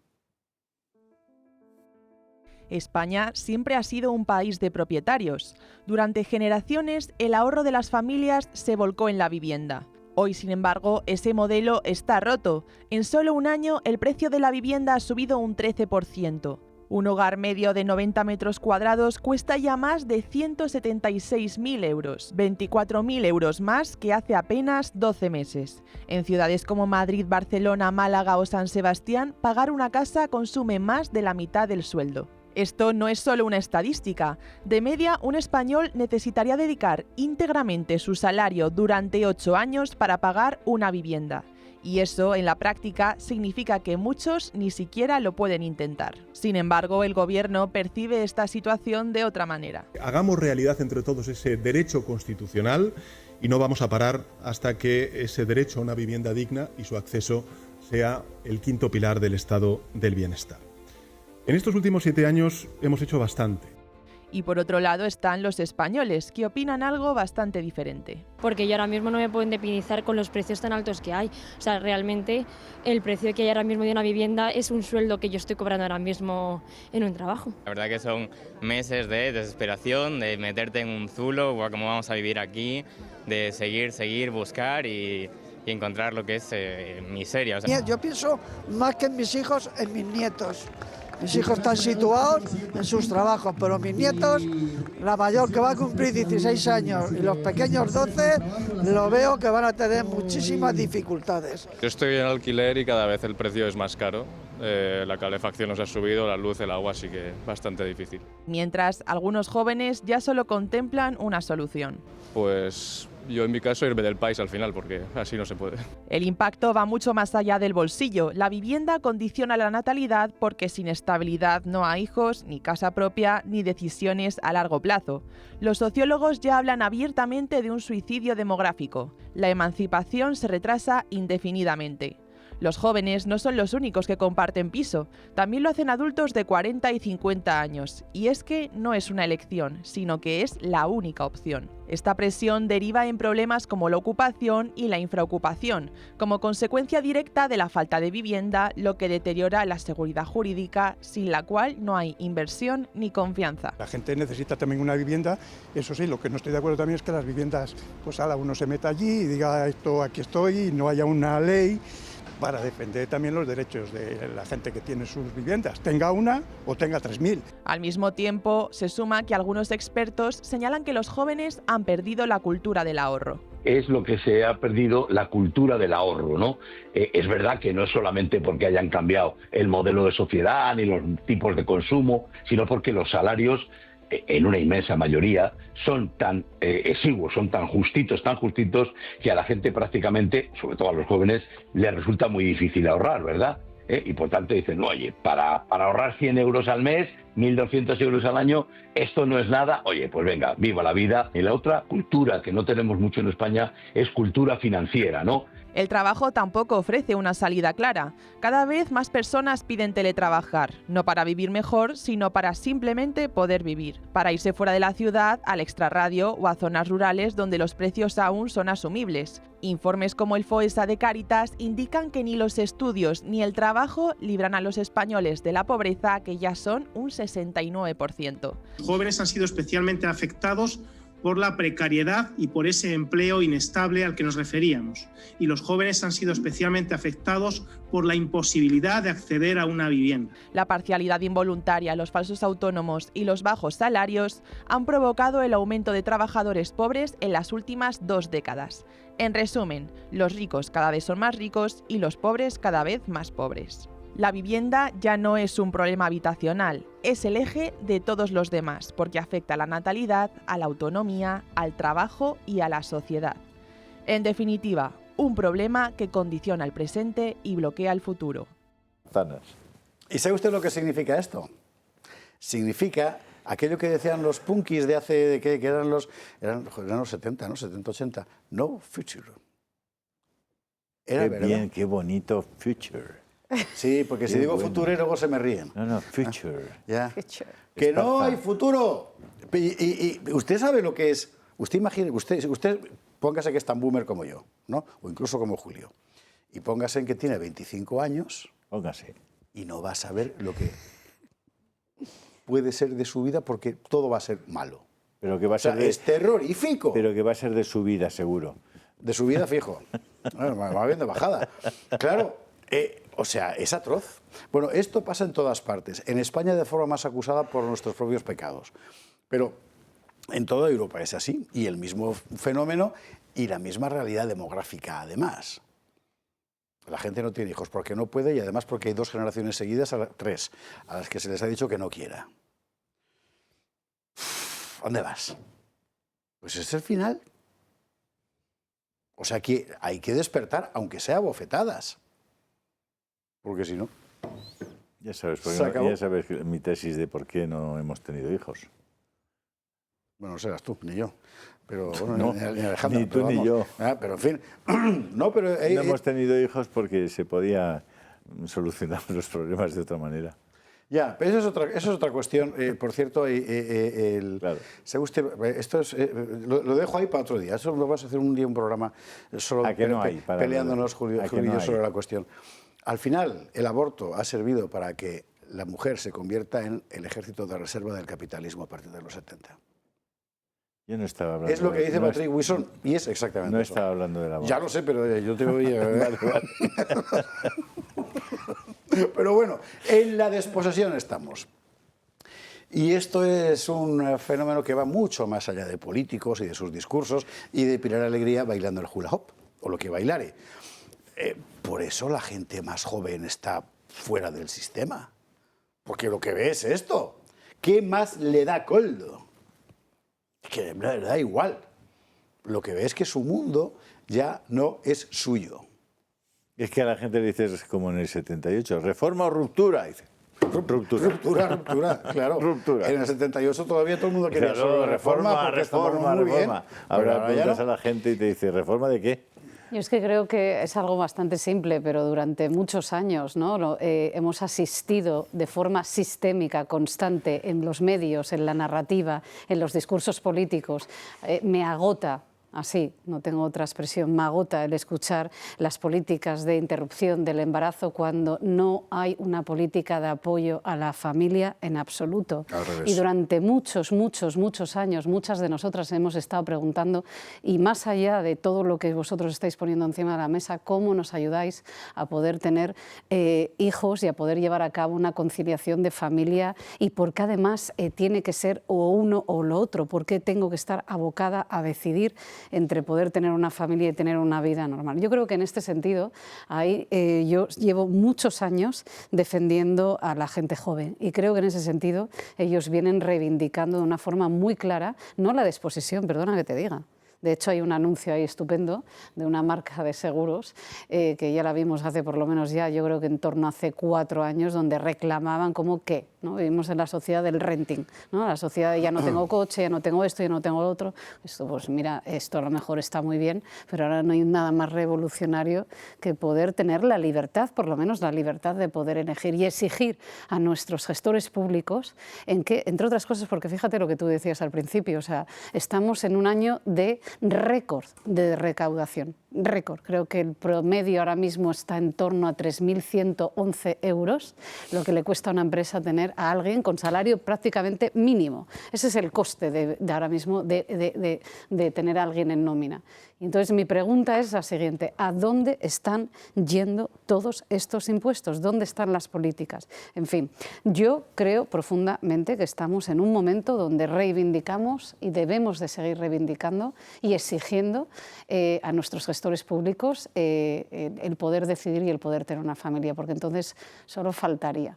España siempre ha sido un país de propietarios. Durante generaciones, el ahorro de las familias se volcó en la vivienda. Hoy, sin embargo, ese modelo está roto. En solo un año, el precio de la vivienda ha subido un 13%. Un hogar medio de 90 metros cuadrados cuesta ya más de 176.000 euros, 24.000 euros más que hace apenas 12 meses. En ciudades como Madrid, Barcelona, Málaga o San Sebastián, pagar una casa consume más de la mitad del sueldo. Esto no es solo una estadística. De media, un español necesitaría dedicar íntegramente su salario durante 8 años para pagar una vivienda. Y eso, en la práctica, significa que muchos ni siquiera lo pueden intentar. Sin embargo, el Gobierno percibe esta situación de otra manera. Hagamos realidad entre todos ese derecho constitucional y no vamos a parar hasta que ese derecho a una vivienda digna y su acceso sea el quinto pilar del estado del bienestar. En estos últimos 7 años hemos hecho bastante. Y por otro lado están los españoles, que opinan algo bastante diferente. Porque yo ahora mismo no me puedo independizar con los precios tan altos que hay. O sea, realmente el precio que hay ahora mismo de una vivienda es un sueldo que yo estoy cobrando ahora mismo en un trabajo. La verdad que son meses de desesperación, de meterte en un zulo, o cómo vamos a vivir aquí, de seguir, buscar y encontrar lo que es miseria. O sea, yo pienso más que en mis hijos, en mis nietos. Mis hijos están situados en sus trabajos, pero mis nietos, la mayor que va a cumplir 16 años y los pequeños 12, lo veo que van a tener muchísimas dificultades. Yo estoy en alquiler y cada vez el precio es más caro. La calefacción nos ha subido, la luz, el agua, así que bastante difícil. Mientras, algunos jóvenes ya solo contemplan una solución. Pues yo en mi caso irme del país al final, porque así no se puede. El impacto va mucho más allá del bolsillo. La vivienda condiciona la natalidad porque sin estabilidad no hay hijos, ni casa propia, ni decisiones a largo plazo. Los sociólogos ya hablan abiertamente de un suicidio demográfico. La emancipación se retrasa indefinidamente. Los jóvenes no son los únicos que comparten piso, también lo hacen adultos de 40 y 50 años. Y es que no es una elección, sino que es la única opción. Esta presión deriva en problemas como la ocupación y la infraocupación, como consecuencia directa de la falta de vivienda, lo que deteriora la seguridad jurídica, sin la cual no hay inversión ni confianza. La gente necesita también una vivienda, eso sí, lo que no estoy de acuerdo también es que las viviendas, pues uno se meta allí y diga esto, aquí estoy, y no haya una ley para defender también los derechos de la gente que tiene sus viviendas, tenga una o tenga 3.000. Al mismo tiempo, se suma que algunos expertos señalan que los jóvenes han perdido la cultura del ahorro. Es lo que se ha perdido, la cultura del ahorro, ¿no? Es verdad que no es solamente porque hayan cambiado el modelo de sociedad ni los tipos de consumo, sino porque los salarios, en una inmensa mayoría, son tan exiguos, son tan justitos, que a la gente prácticamente, sobre todo a los jóvenes, les resulta muy difícil ahorrar, ¿verdad? Y por tanto dicen, no, oye, para ahorrar 100 euros al mes, 1.200 euros al año, esto no es nada, oye, pues venga, viva la vida. Y la otra cultura que no tenemos mucho en España es cultura financiera, ¿no? El trabajo tampoco ofrece una salida clara. Cada vez más personas piden teletrabajar, no para vivir mejor, sino para simplemente poder vivir, para irse fuera de la ciudad, al extrarradio o a zonas rurales donde los precios aún son asumibles. Informes como el FOESA de Cáritas indican que ni los estudios ni el trabajo libran a los españoles de la pobreza, que ya son un 69%. Los jóvenes han sido especialmente afectados por la precariedad y por ese empleo inestable al que nos referíamos. Y los jóvenes han sido especialmente afectados por la imposibilidad de acceder a una vivienda. La parcialidad involuntaria, los falsos autónomos y los bajos salarios han provocado el aumento de trabajadores pobres en las últimas 2 décadas. En resumen, los ricos cada vez son más ricos y los pobres cada vez más pobres. La vivienda ya no es un problema habitacional, es el eje de todos los demás, porque afecta a la natalidad, a la autonomía, al trabajo y a la sociedad. En definitiva, un problema que condiciona el presente y bloquea el futuro. ¿Y sabe usted lo que significa esto? Significa aquello que decían los punkis de hace, que eran los 70, ¿no? 70, 80. No future. Qué bien, qué bonito future. Sí, porque si digo futuro y luego se me ríen. No, future. Ya. Future. Que no hay futuro. Y usted sabe lo que es. Usted imagine, usted póngase que es tan boomer como yo, ¿no? O incluso como Julio. y póngase en que tiene 25 años. Póngase. Y no va a saber lo que puede ser de su vida porque todo va a ser malo. Pero que va a ser es terrorífico. Pero que va a ser de su vida, seguro. De su vida, fijo. Bueno, va bien de bajada. Claro, o sea, es atroz. Bueno, esto pasa en todas partes. En España de forma más acusada por nuestros propios pecados. Pero en toda Europa es así. Y el mismo fenómeno y la misma realidad demográfica, además. La gente no tiene hijos porque no puede y además porque hay 2 generaciones seguidas, 3, a las que se les ha dicho que no quiera. ¿A dónde vas? Pues es el final. O sea que hay que despertar, aunque sea bofetadas. Porque si no... Ya sabes mi tesis de por qué no hemos tenido hijos. Bueno, no serás tú, ni yo. Pero bueno, no, ni Alejandra, ni tú pero ni yo. Pero en fin, no, pero... no hemos tenido hijos porque se podía solucionar los problemas de otra manera. Ya, pero eso es otra cuestión. Por cierto, claro. ¿sabe usted? Esto es, lo dejo ahí para otro día. Eso lo vamos a hacer un día un programa solo peleándonos, Julio y yo, sobre la cuestión. Al final, el aborto ha servido para que la mujer se convierta en el ejército de reserva del capitalismo a partir de los 70. Yo no estaba hablando. Es lo que dice Patrick Wilson y es exactamente eso. No estaba hablando del aborto. Ya lo sé, pero yo te voy a... Pero bueno, en la desposesión estamos. Y esto es un fenómeno que va mucho más allá de políticos y de sus discursos y de Pilar Alegría bailando el hula hop, o lo que bailare. Por eso la gente más joven está fuera del sistema. Porque lo que ve es esto. ¿Qué más le da Coldo? Que le da igual. Lo que ve es que su mundo ya no es suyo. Es que a la gente le dices como en el 78, ¿reforma o ruptura? Dice, ruptura, claro. Ruptura. En el 78 todavía todo el mundo quería solo reforma, porque reforma. Ahora preguntas a la gente y te dice, ¿reforma de qué? Yo es que creo que es algo bastante simple, pero durante muchos años, ¿no? Hemos asistido de forma sistémica, constante, en los medios, en la narrativa, en los discursos políticos. Me agota. Así, no tengo otra expresión, me agota el escuchar las políticas de interrupción del embarazo cuando no hay una política de apoyo a la familia en absoluto. Y durante muchos años, muchas de nosotras hemos estado preguntando, y más allá de todo lo que vosotros estáis poniendo encima de la mesa, ¿cómo nos ayudáis a poder tener hijos y a poder llevar a cabo una conciliación de familia? Y por qué además tiene que ser o uno o lo otro, ¿por qué tengo que estar abocada a decidir entre poder tener una familia y tener una vida normal? Yo creo que en este sentido yo llevo muchos años defendiendo a la gente joven y creo que en ese sentido ellos vienen reivindicando de una forma muy clara, no la desposesión, perdona que te diga. De hecho, hay un anuncio ahí estupendo de una marca de seguros que ya la vimos hace por lo menos ya, yo creo que en torno a hace 4 años, donde reclamaban como que, ¿no? Vivimos en la sociedad del renting, ¿no? La sociedad de ya no tengo coche, ya no tengo esto, ya no tengo lo otro. Esto, pues mira, esto a lo mejor está muy bien, pero ahora no hay nada más revolucionario que poder tener la libertad, por lo menos la libertad de poder elegir y exigir a nuestros gestores públicos en que, entre otras cosas, porque fíjate lo que tú decías al principio, o sea, estamos en un año de récord de recaudación, récord. Creo que el promedio ahora mismo está en torno a 3.111 euros, lo que le cuesta a una empresa tener a alguien con salario prácticamente mínimo. Ese es el coste de ahora mismo de tener a alguien en nómina. Y entonces mi pregunta es la siguiente: ¿a dónde están yendo todos estos impuestos? ¿Dónde están las políticas? En fin, yo creo profundamente que estamos en un momento donde reivindicamos y debemos de seguir reivindicando y exigiendo a nuestros gestores públicos el poder decidir y el poder tener una familia, porque entonces solo faltaría.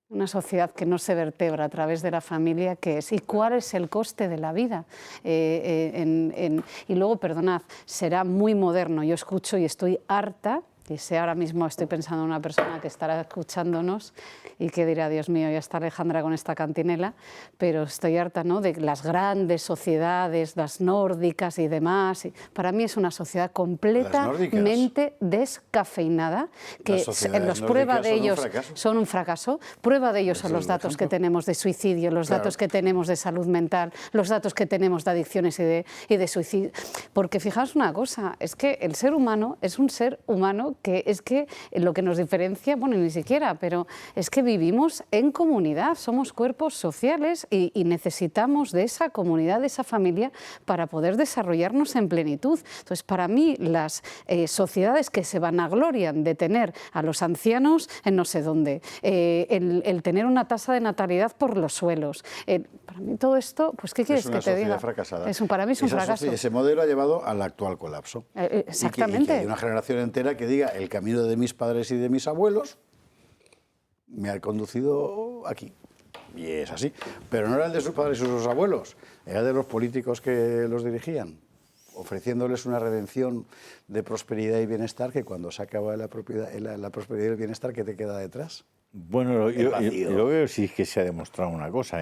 Una sociedad que no se vertebra a través de la familia, ¿qué es? ¿Y cuál es el coste de la vida? Y luego, perdonad, será muy moderno. Yo escucho y estoy harta, y sé ahora mismo, estoy pensando en una persona que estará escuchándonos y que dirá, Dios mío, ya está Alejandra con esta cantinela, pero estoy harta, ¿no?, de las grandes sociedades, las nórdicas y demás. Y para mí es una sociedad completamente descafeinada, que los prueba de ellos son un fracaso. Prueba de ellos son los datos que tenemos de suicidio, los datos que tenemos de salud mental, los datos que tenemos de adicciones y de suicidio. Porque fijaos una cosa, es que el ser humano es un ser humano que es que lo que nos diferencia, bueno, ni siquiera, pero es que vivimos en comunidad, somos cuerpos sociales y necesitamos de esa comunidad, de esa familia, para poder desarrollarnos en plenitud. Entonces, para mí, las sociedades que se vanaglorian de tener a los ancianos en no sé dónde, el tener una tasa de natalidad por los suelos, para mí todo esto, pues ¿qué quieres que te diga? Fracasada. Para mí es un fracaso. Ese modelo ha llevado al actual colapso. Exactamente. Y que hay una generación entera que diga el camino de mis padres y de mis abuelos me ha conducido aquí. Y es así. Pero no era el de sus padres y sus abuelos, era el de los políticos que los dirigían, ofreciéndoles una redención de prosperidad y bienestar que cuando se acaba la prosperidad y el bienestar, ¿qué te queda detrás? Bueno, yo veo sí que se ha demostrado una cosa,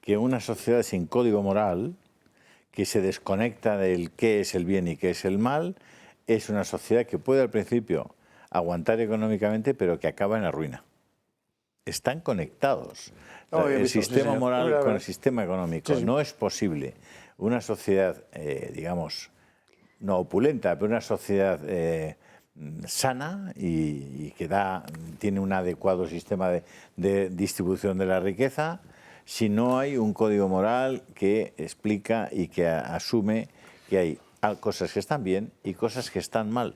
que una sociedad sin código moral, que se desconecta del qué es el bien y qué es el mal, es una sociedad que puede al principio aguantar económicamente, pero que acaba en la ruina. Están conectados. El sistema moral con el sistema económico. Sí. No es posible una sociedad, digamos, no opulenta, pero una sociedad sana y que tiene un adecuado sistema de distribución de la riqueza, si no hay un código moral que explica y que asume que hay cosas que están bien y cosas que están mal.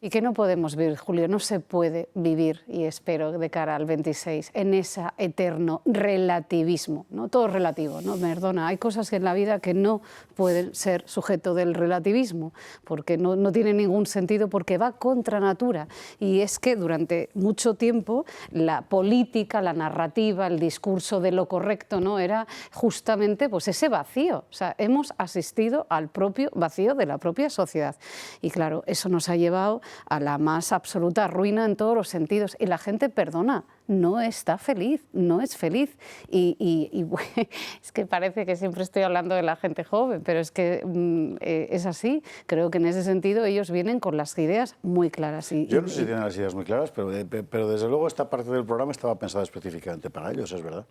Y que no podemos vivir, Julio, no se puede vivir, y espero de cara al 26, en ese eterno relativismo, ¿no? Todo es relativo, ¿no? Perdona, hay cosas en la vida que no pueden ser sujeto del relativismo, porque no tiene ningún sentido, porque va contra natura. Y es que durante mucho tiempo la política, la narrativa, el discurso de lo correcto, ¿no? Era justamente pues ese vacío. O sea, hemos asistido al propio vacío de la propia sociedad. Y claro, eso nos ha llevado a la más absoluta ruina en todos los sentidos. Y la gente, perdona, no está feliz, no es feliz. Y es que parece que siempre estoy hablando de la gente joven, pero es que es así. Creo que en ese sentido ellos vienen con las ideas muy claras. Yo no sé si tienen las ideas muy claras, pero desde luego esta parte del programa estaba pensada específicamente para ellos, es verdad.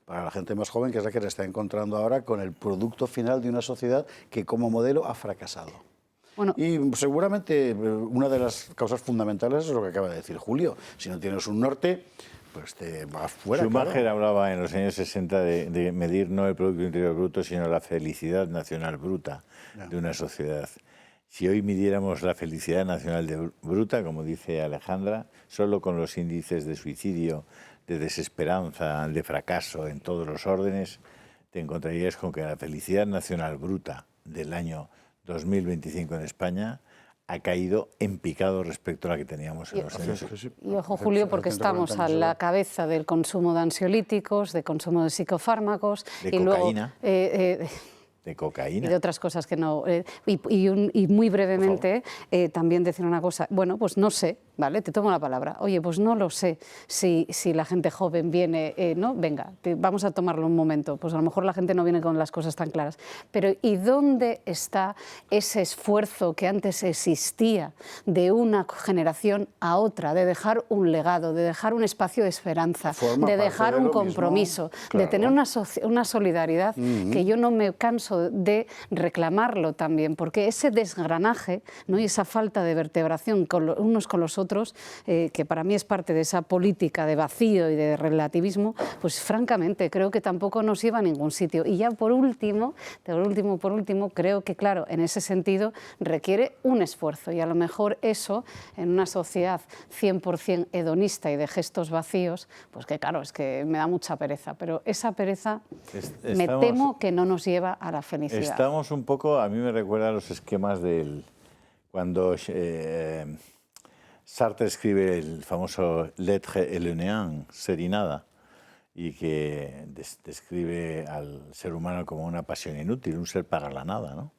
Para la gente más joven, que es la que se está encontrando ahora con el producto final de una sociedad que como modelo ha fracasado. Bueno, y seguramente una de las causas fundamentales es lo que acaba de decir Julio. Si no tienes un norte, pues te vas fuera. Schumacher hablaba en los años 60 de medir no el Producto Interior Bruto, sino la felicidad nacional bruta de una sociedad. Si hoy midiéramos la felicidad nacional bruta, como dice Alejandra, solo con los índices de suicidio, de desesperanza, de fracaso en todos los órdenes, te encontrarías con que la felicidad nacional bruta del año 2025 en España ha caído en picado respecto a la que teníamos en los años. Y ojo, Julio, porque estamos a la cabeza del consumo de ansiolíticos, de consumo de psicofármacos. De cocaína. De cocaína. Y de otras cosas que no... y muy brevemente, también decir una cosa. Bueno, pues no sé, ¿vale? Te tomo la palabra. Oye, pues no lo sé si la gente joven viene... ¿no? Venga, vamos a tomarlo un momento. Pues a lo mejor la gente no viene con las cosas tan claras. Pero ¿y dónde está ese esfuerzo que antes existía de una generación a otra, de dejar un legado, de dejar un espacio de esperanza, de dejar un compromiso, de tener una solidaridad que yo no me canso de reclamarlo también, porque ese desgranaje, ¿no? Y esa falta de vertebración unos con los otros, que para mí es parte de esa política de vacío y de relativismo, pues francamente creo que tampoco nos lleva a ningún sitio. Y ya por último, creo que claro, en ese sentido requiere un esfuerzo, y a lo mejor eso en una sociedad 100% hedonista y de gestos vacíos, pues que claro, es que me da mucha pereza, pero esa pereza me temo que no nos lleva a la felicidad. Estamos un poco, a mí me recuerda a los esquemas cuando Sartre escribe el famoso L'être et le néant, ser y nada, y que describe al ser humano como una pasión inútil, un ser para la nada, ¿no?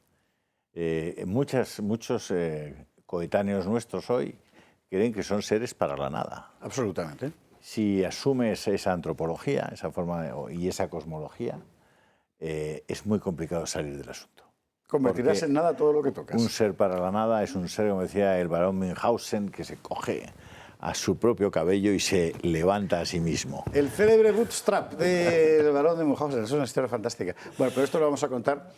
Muchos coetáneos nuestros hoy creen que son seres para la nada. Absolutamente. Si asumes esa antropología, esa forma y esa cosmología, es muy complicado salir del asunto. Convertirás en nada todo lo que tocas. Un ser para la nada es un ser, como decía el barón Münchhausen, que se coge a su propio cabello y se levanta a sí mismo. El célebre bootstrap del barón de Münchhausen, es una historia fantástica. Bueno, pero esto lo vamos a contar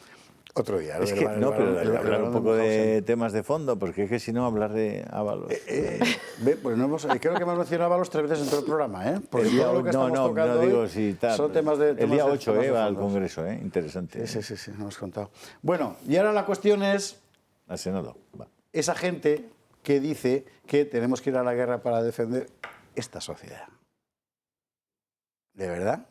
Otro día. Es que, no, pero hablar un poco de temas de fondo, porque es que si no, hablar de Ábalos. Pues no hemos, creo que hemos mencionado Ábalos 3 veces en todo el programa, ¿eh? Porque todo lo que estamos tocando digo si tal. Son temas de... El día 8 va al Congreso, interesante. Sí, no hemos contado. Bueno, y ahora la cuestión es... Al Senado, va. Esa gente que dice que tenemos que ir a la guerra para defender esta sociedad. ¿De verdad?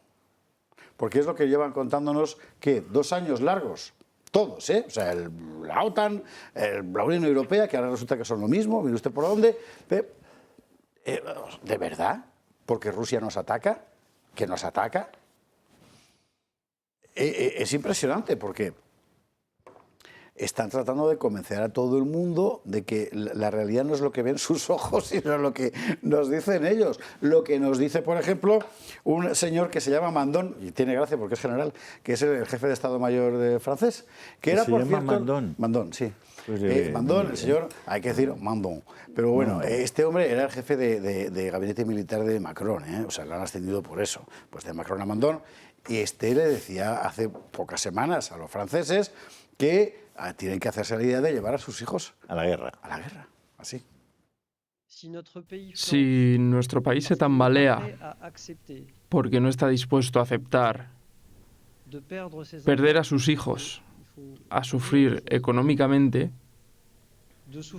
Porque es lo que llevan contándonos, ¿qué? 2 años largos. Todos, ¿eh? O sea, la OTAN, la Unión Europea, que ahora resulta que son lo mismo, mire usted por dónde. ¿De verdad? ¿Porque Rusia nos ataca? ¿Que nos ataca? Es impresionante porque están tratando de convencer a todo el mundo de que la realidad no es lo que ven sus ojos, sino lo que nos dicen ellos. Lo que nos dice, por ejemplo, un señor que se llama Mandon, y tiene gracia porque es general, que es el jefe de Estado Mayor de francés, que era, por cierto... Mandon. Mandon, sí. Mandon, el señor, hay que decir Mandon. Pero bueno, este hombre era el jefe de gabinete militar de Macron, ¿eh? O sea, lo han ascendido por eso. Pues de Macron a Mandon. Y este le decía hace pocas semanas a los franceses que tienen que hacerse la idea de llevar a sus hijos a la guerra. A la guerra, así. Si nuestro país se tambalea porque no está dispuesto a aceptar perder a sus hijos, a sufrir económicamente,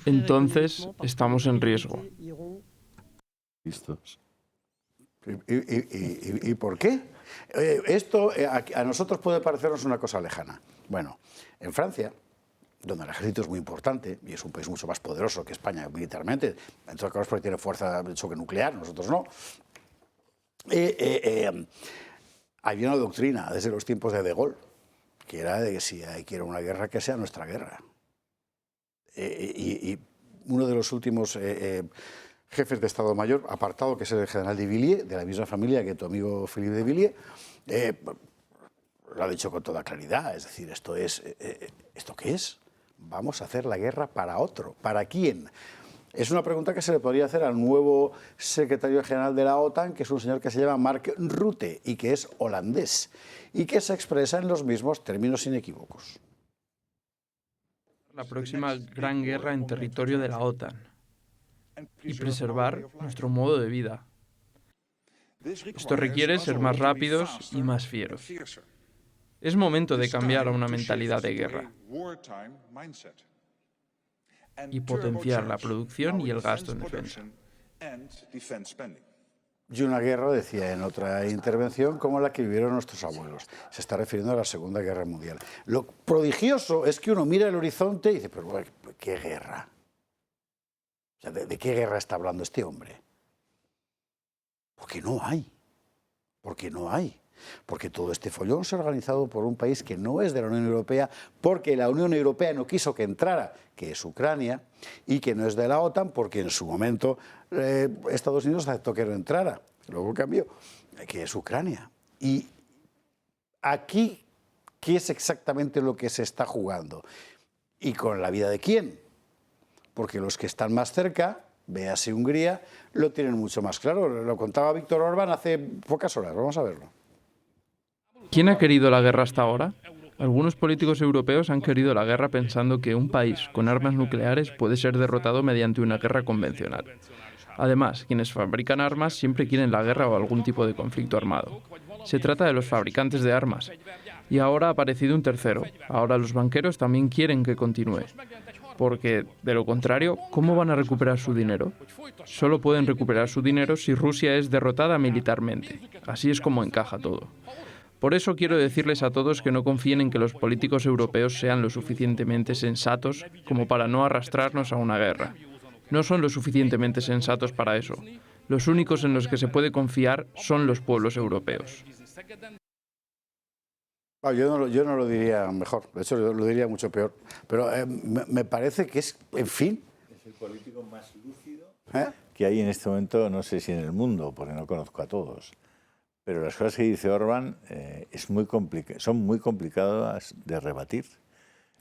entonces estamos en riesgo. Listos. ¿Y por qué? Esto a nosotros puede parecernos una cosa lejana. Bueno, en Francia, donde el ejército es muy importante y es un país mucho más poderoso que España militarmente, en todo caso porque tiene fuerza de choque nuclear, nosotros no, había una doctrina desde los tiempos de Gaulle, que era de que si hay que ir a una guerra, que sea nuestra guerra. Y uno de los últimos jefes de Estado Mayor, apartado, que es el general de Villiers, de la misma familia que tu amigo Philippe de Villiers, lo ha dicho con toda claridad. Es decir, ¿esto qué es? Vamos a hacer la guerra para otro. ¿Para quién? Es una pregunta que se le podría hacer al nuevo secretario general de la OTAN, que es un señor que se llama Mark Rutte y que es holandés y que se expresa en los mismos términos inequívocos. La próxima gran guerra en territorio de la OTAN y preservar nuestro modo de vida. Esto requiere ser más rápidos y más fieros. Es momento de cambiar a una mentalidad de guerra y potenciar la producción y el gasto en defensa. Y una guerra, decía en otra intervención, como la que vivieron nuestros abuelos. Se está refiriendo a la Segunda Guerra Mundial. Lo prodigioso es que uno mira el horizonte y dice, pero ¿qué guerra? O sea, ¿de qué guerra está hablando este hombre? Porque no hay. Porque no hay. Porque todo este follón se ha organizado por un país que no es de la Unión Europea, porque la Unión Europea no quiso que entrara, que es Ucrania, y que no es de la OTAN, porque en su momento Estados Unidos aceptó que no entrara, luego cambió, que es Ucrania. Y aquí, ¿qué es exactamente lo que se está jugando? ¿Y con la vida de quién? Porque los que están más cerca, véase Hungría, lo tienen mucho más claro. Lo contaba Víctor Orbán hace pocas horas, vamos a verlo. ¿Quién ha querido la guerra hasta ahora? Algunos políticos europeos han querido la guerra pensando que un país con armas nucleares puede ser derrotado mediante una guerra convencional. Además, quienes fabrican armas siempre quieren la guerra o algún tipo de conflicto armado. Se trata de los fabricantes de armas. Y ahora ha aparecido un tercero. Ahora los banqueros también quieren que continúe. Porque, de lo contrario, ¿cómo van a recuperar su dinero? Solo pueden recuperar su dinero si Rusia es derrotada militarmente. Así es como encaja todo. Por eso quiero decirles a todos que no confíen en que los políticos europeos sean lo suficientemente sensatos como para no arrastrarnos a una guerra. No son lo suficientemente sensatos para eso. Los únicos en los que se puede confiar son los pueblos europeos. Yo no lo diría mejor, de hecho lo diría mucho peor. Pero me parece que es, en fin... Es el político más lúcido que hay en este momento, no sé si en el mundo, porque no conozco a todos. Pero las cosas que dice Orbán son muy complicadas de rebatir.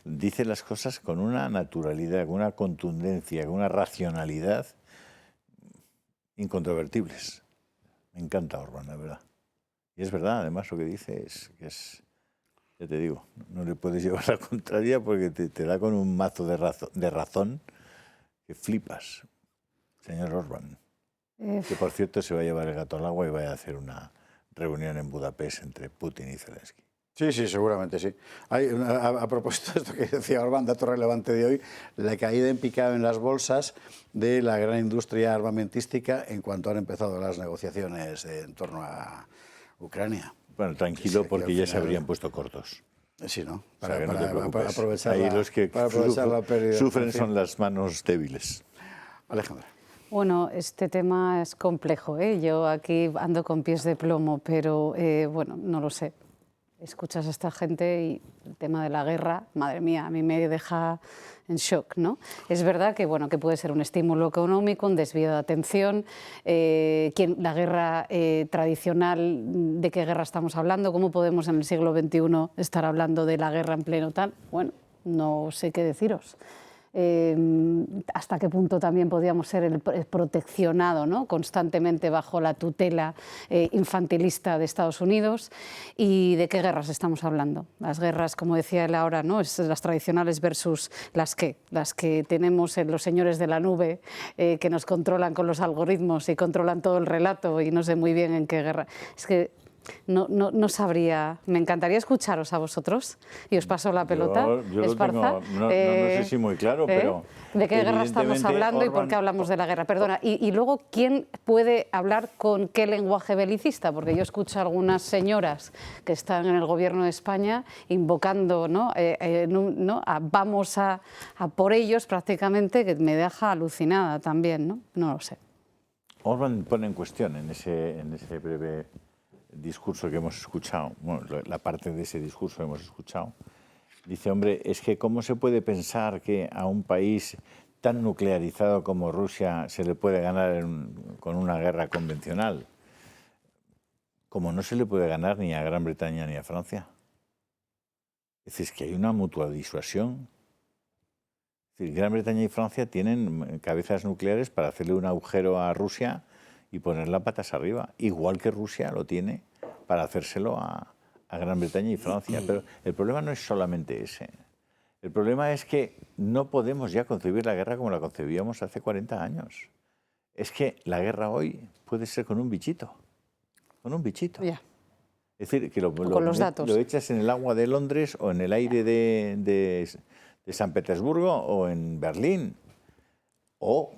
Dice las cosas con una naturalidad, con una contundencia, con una racionalidad incontrovertibles. Me encanta Orbán, la verdad. Y es verdad, además, lo que dice es Ya te digo, no le puedes llevar la contraria porque te da con un mazo de razón que flipas, señor Orbán. Que, por cierto, se va a llevar el gato al agua y va a hacer una reunión en Budapest entre Putin y Zelensky. Sí, sí, seguramente sí. A propósito de esto que decía Orbán, dato relevante de hoy, la caída en picado en las bolsas de la gran industria armamentística en cuanto han empezado las negociaciones en torno a Ucrania. Bueno, tranquilo, porque ya se habrían puesto cortos. Sí, ¿no? Para aprovechar ahí los que la pérdida. Sufren son las manos débiles. Alejandra. Bueno, este tema es complejo, ¿eh? Yo aquí ando con pies de plomo, pero bueno, no lo sé. Escuchas a esta gente y el tema de la guerra, madre mía, a mí me deja en shock, ¿no? Es verdad que, bueno, que puede ser un estímulo económico, un desvío de atención. La guerra tradicional, ¿de qué guerra estamos hablando? ¿Cómo podemos en el siglo XXI estar hablando de la guerra en pleno tal? Bueno, no sé qué deciros. Hasta qué punto también podíamos ser el proteccionado, ¿no? Constantemente bajo la tutela infantilista de Estados Unidos. ¿Y de qué guerras estamos hablando? Las guerras, como decía él ahora, ¿no? Las tradicionales versus las que tenemos en los señores de la nube, que nos controlan con los algoritmos y controlan todo el relato y no sé muy bien en qué guerra. Es que no sabría. Me encantaría escucharos a vosotros y os paso la pelota. Yo lo tengo, no sé si muy claro, pero... ¿De qué guerra estamos hablando y por qué hablamos de la guerra? Perdona, y luego, ¿quién puede hablar con qué lenguaje belicista? Porque yo escucho a algunas señoras que están en el gobierno de España invocando, ¿no? Vamos a por ellos prácticamente, que me deja alucinada también, ¿no? No lo sé. Orbán pone en cuestión en ese breve discurso que hemos escuchado, bueno, la parte de ese discurso que hemos escuchado, dice, hombre, es que ¿cómo se puede pensar que a un país tan nuclearizado como Rusia se le puede ganar con una guerra convencional? Como no se le puede ganar ni a Gran Bretaña ni a Francia. Es decir, es que hay una mutua disuasión. Es decir, Gran Bretaña y Francia tienen cabezas nucleares para hacerle un agujero a Rusia y ponerla patas arriba, igual que Rusia lo tiene para hacérselo a Gran Bretaña y Francia. Pero el problema no es solamente ese. El problema es que no podemos ya concebir la guerra como la concebíamos hace 40 años. Es que la guerra hoy puede ser con un bichito. Con un bichito. Yeah. Es decir, que lo echas en el agua de Londres o en el aire de San Petersburgo o en Berlín. O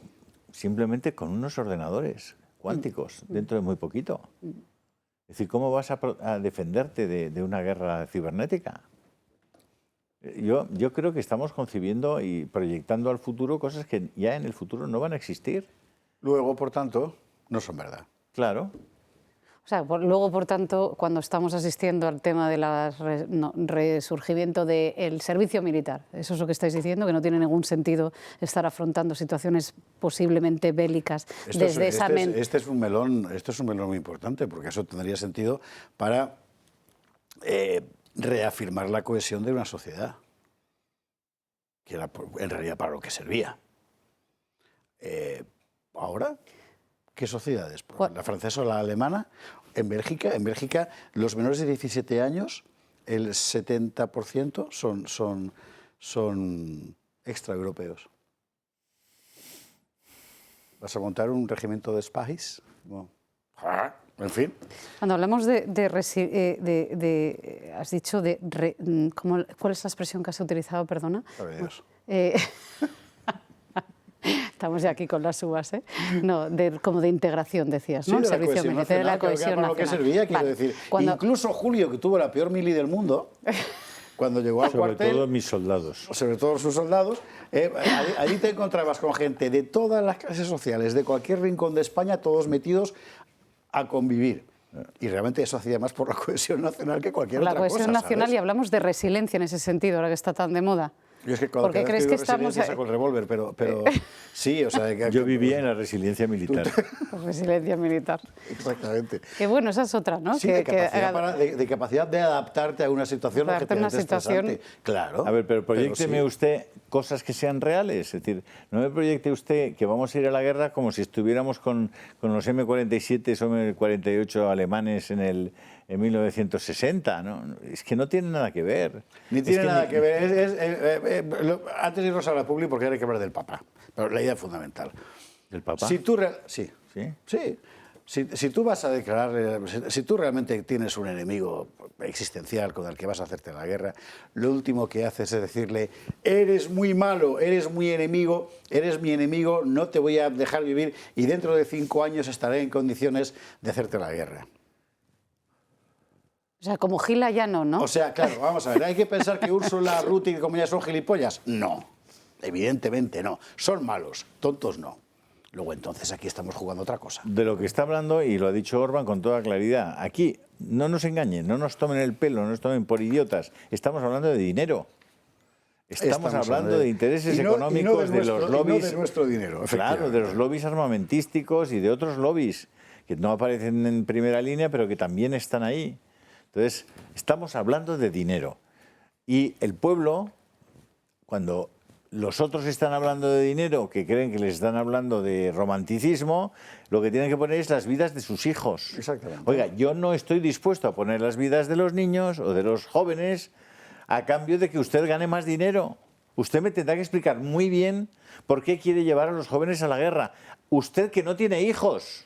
simplemente con unos ordenadores cuánticos dentro de muy poquito. Es decir, ¿cómo vas a defenderte de una guerra cibernética? Yo creo que estamos concibiendo y proyectando al futuro cosas que ya en el futuro no van a existir. Luego, por tanto, no son verdad. Claro. O sea, luego, por tanto, cuando estamos asistiendo al tema del resurgimiento del servicio militar, eso es lo que estáis diciendo, que no tiene ningún sentido estar afrontando situaciones posiblemente bélicas desde esa mente. Este es un melón muy importante, porque eso tendría sentido para reafirmar la cohesión de una sociedad, que era en realidad para lo que servía. Ahora, ¿qué sociedades? ¿La francesa o la alemana? En Bélgica, los menores de 17 años, el 70% son extraeuropeos. ¿Vas a montar un regimiento de spies? Bueno, en fin. Cuando hablamos has dicho ¿cuál es la expresión que has utilizado? Perdona. Estamos ya aquí con las uvas, ¿eh? No, como de integración, decías, ¿no? Sí, el servicio militar, de la cohesión nacional. Lo que servía, quiero decir. Incluso Julio, que tuvo la peor mili del mundo, cuando llegó al cuartel... Sobre todo mis soldados. Sobre todo sus soldados. Allí te encontrabas con gente de todas las clases sociales, de cualquier rincón de España, todos metidos a convivir. Y realmente eso hacía más por la cohesión nacional que cualquier otra cosa. La cohesión nacional, y hablamos de resiliencia en ese sentido, ahora que está tan de moda. Yo es que cuando crees que estamos saco el revólver, pero sí, o sea... Yo vivía en la resiliencia militar. Resiliencia militar. Exactamente. Que bueno, esa es otra, ¿no? Sí, de capacidad de adaptarte a una situación estresante. Claro. A ver, pero proyécteme usted cosas que sean reales. Es decir, no me proyecte usted que vamos a ir a la guerra como si estuviéramos con los M-47 o M-48 alemanes en en 1960, ¿no? Es que no tiene nada que ver. Ni tiene nada que ver. Antes de irnos a la publi, porque ahora hay que hablar del Papa, pero la idea es fundamental. ¿Del Papa? Si tú Si tú vas a declarar, si tú realmente tienes un enemigo existencial con el que vas a hacerte la guerra, lo último que haces es decirle: eres muy malo, eres mi enemigo, no te voy a dejar vivir y dentro de 5 años estaré en condiciones de hacerte la guerra. O sea, como Gila ya no, ¿no? O sea, claro, vamos a ver, ¿hay que pensar que Úrsula, Ruth y compañía son gilipollas? No, evidentemente no. Son malos, tontos no. Luego entonces aquí estamos jugando otra cosa. De lo que está hablando, y lo ha dicho Orbán con toda claridad, aquí no nos engañen, no nos tomen el pelo, no nos tomen por idiotas. Estamos hablando de dinero. Estamos hablando de intereses económicos de los lobbies. No de nuestro dinero, claro, de los lobbies armamentísticos y de otros lobbies que no aparecen en primera línea, pero que también están ahí. Entonces, estamos hablando de dinero. Y el pueblo, cuando los otros están hablando de dinero, que creen que les están hablando de romanticismo, lo que tienen que poner es las vidas de sus hijos. Exactamente. Oiga, yo no estoy dispuesto a poner las vidas de los niños o de los jóvenes a cambio de que usted gane más dinero. Usted me tendrá que explicar muy bien por qué quiere llevar a los jóvenes a la guerra. Usted que no tiene hijos.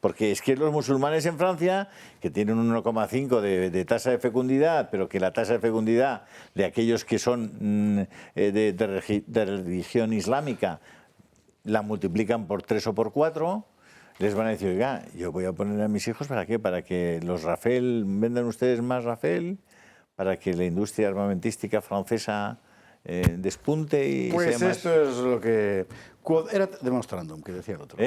Porque es que los musulmanes en Francia, que tienen un 1,5 de tasa de fecundidad, pero que la tasa de fecundidad de aquellos que son de religión islámica la multiplican por 3 o por 4, les van a decir: oiga, yo voy a poner a mis hijos ¿para qué? Para que los Rafale vendan ustedes más Rafale, para que la industria armamentística francesa despunte y pues sea esto es lo que era demonstrandum, que decía el otro.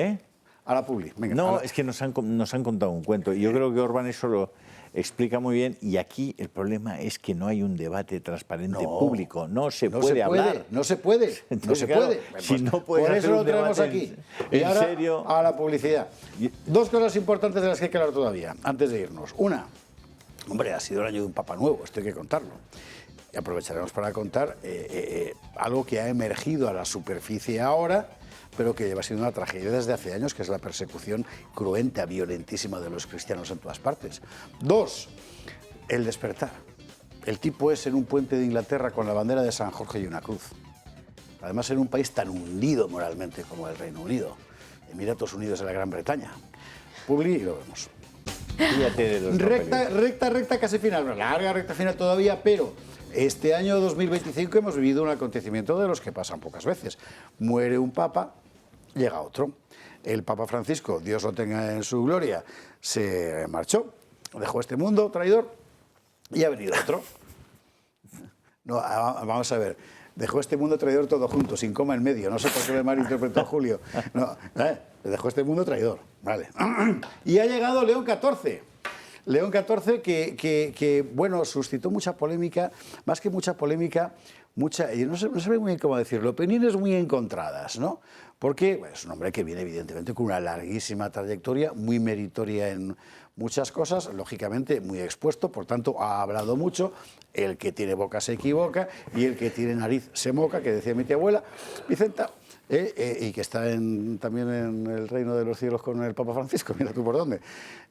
A la publi. Venga, no, es que nos han contado un cuento. Y yo creo que Orbán eso lo explica muy bien. Y aquí el problema es que no hay un debate transparente público. No se puede hablar. No se puede. Entonces, claro, si no puedes por hacer eso lo un tenemos debate aquí. En Y ahora, serio. a la publicidad. 2 cosas importantes de las que hay que hablar todavía, antes de irnos. Una, hombre, ha sido el año de un Papa nuevo, esto hay que contarlo. Y aprovecharemos para contar algo que ha emergido a la superficie ahora, pero que lleva siendo una tragedia desde hace años, que es la persecución cruenta, violentísima de los cristianos en todas partes. 2, el despertar. El tipo es en un puente de Inglaterra con la bandera de San Jorge y una cruz. Además, en un país tan hundido moralmente como el Reino Unido, Emiratos Unidos de la Gran Bretaña. Publi y lo vemos. Fíjate de los recta casi final, una larga recta final todavía, pero este año 2025 hemos vivido un acontecimiento de los que pasan pocas veces. Muere un papa, llega otro. El Papa Francisco, Dios lo tenga en su gloria, se marchó, dejó este mundo traidor y ha venido otro. No, vamos a ver. Dejó este mundo traidor todo junto, sin coma en medio. No sé por qué me malinterpretó Julio. No, dejó este mundo traidor. Vale. Y ha llegado León XIV. León XIV que bueno, suscitó mucha polémica, más que mucha polémica, y no sé muy bien cómo decirlo, opiniones muy encontradas, ¿no? Porque bueno, es un hombre que viene evidentemente con una larguísima trayectoria, muy meritoria en muchas cosas, lógicamente muy expuesto, por tanto ha hablado mucho. El que tiene boca se equivoca y el que tiene nariz se moca, que decía mi tía abuela, Vicenta. Y que está también en el reino de los cielos con el Papa Francisco, mira tú por dónde.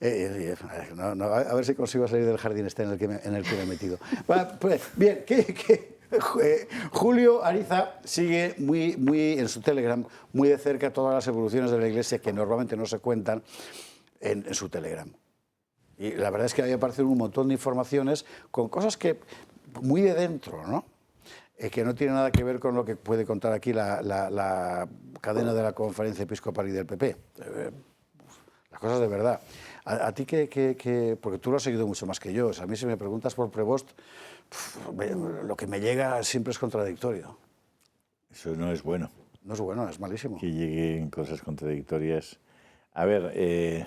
A ver si consigo salir del jardín este en el que me he metido. Pues, bien, Julio Ariza sigue muy en su Telegram, muy de cerca todas las evoluciones de la Iglesia que normalmente no se cuentan en su Telegram. Y la verdad es que ahí aparecen un montón de informaciones con cosas que muy de dentro, ¿no? Que no tiene nada que ver con lo que puede contar aquí la cadena de la Conferencia Episcopal y del PP. Las cosas de verdad. A ti porque tú lo has seguido mucho más que yo. O sea, a mí si me preguntas por Prevost, lo que me llega siempre es contradictorio. Eso no es bueno. No es bueno, es malísimo. Que lleguen cosas contradictorias. A ver,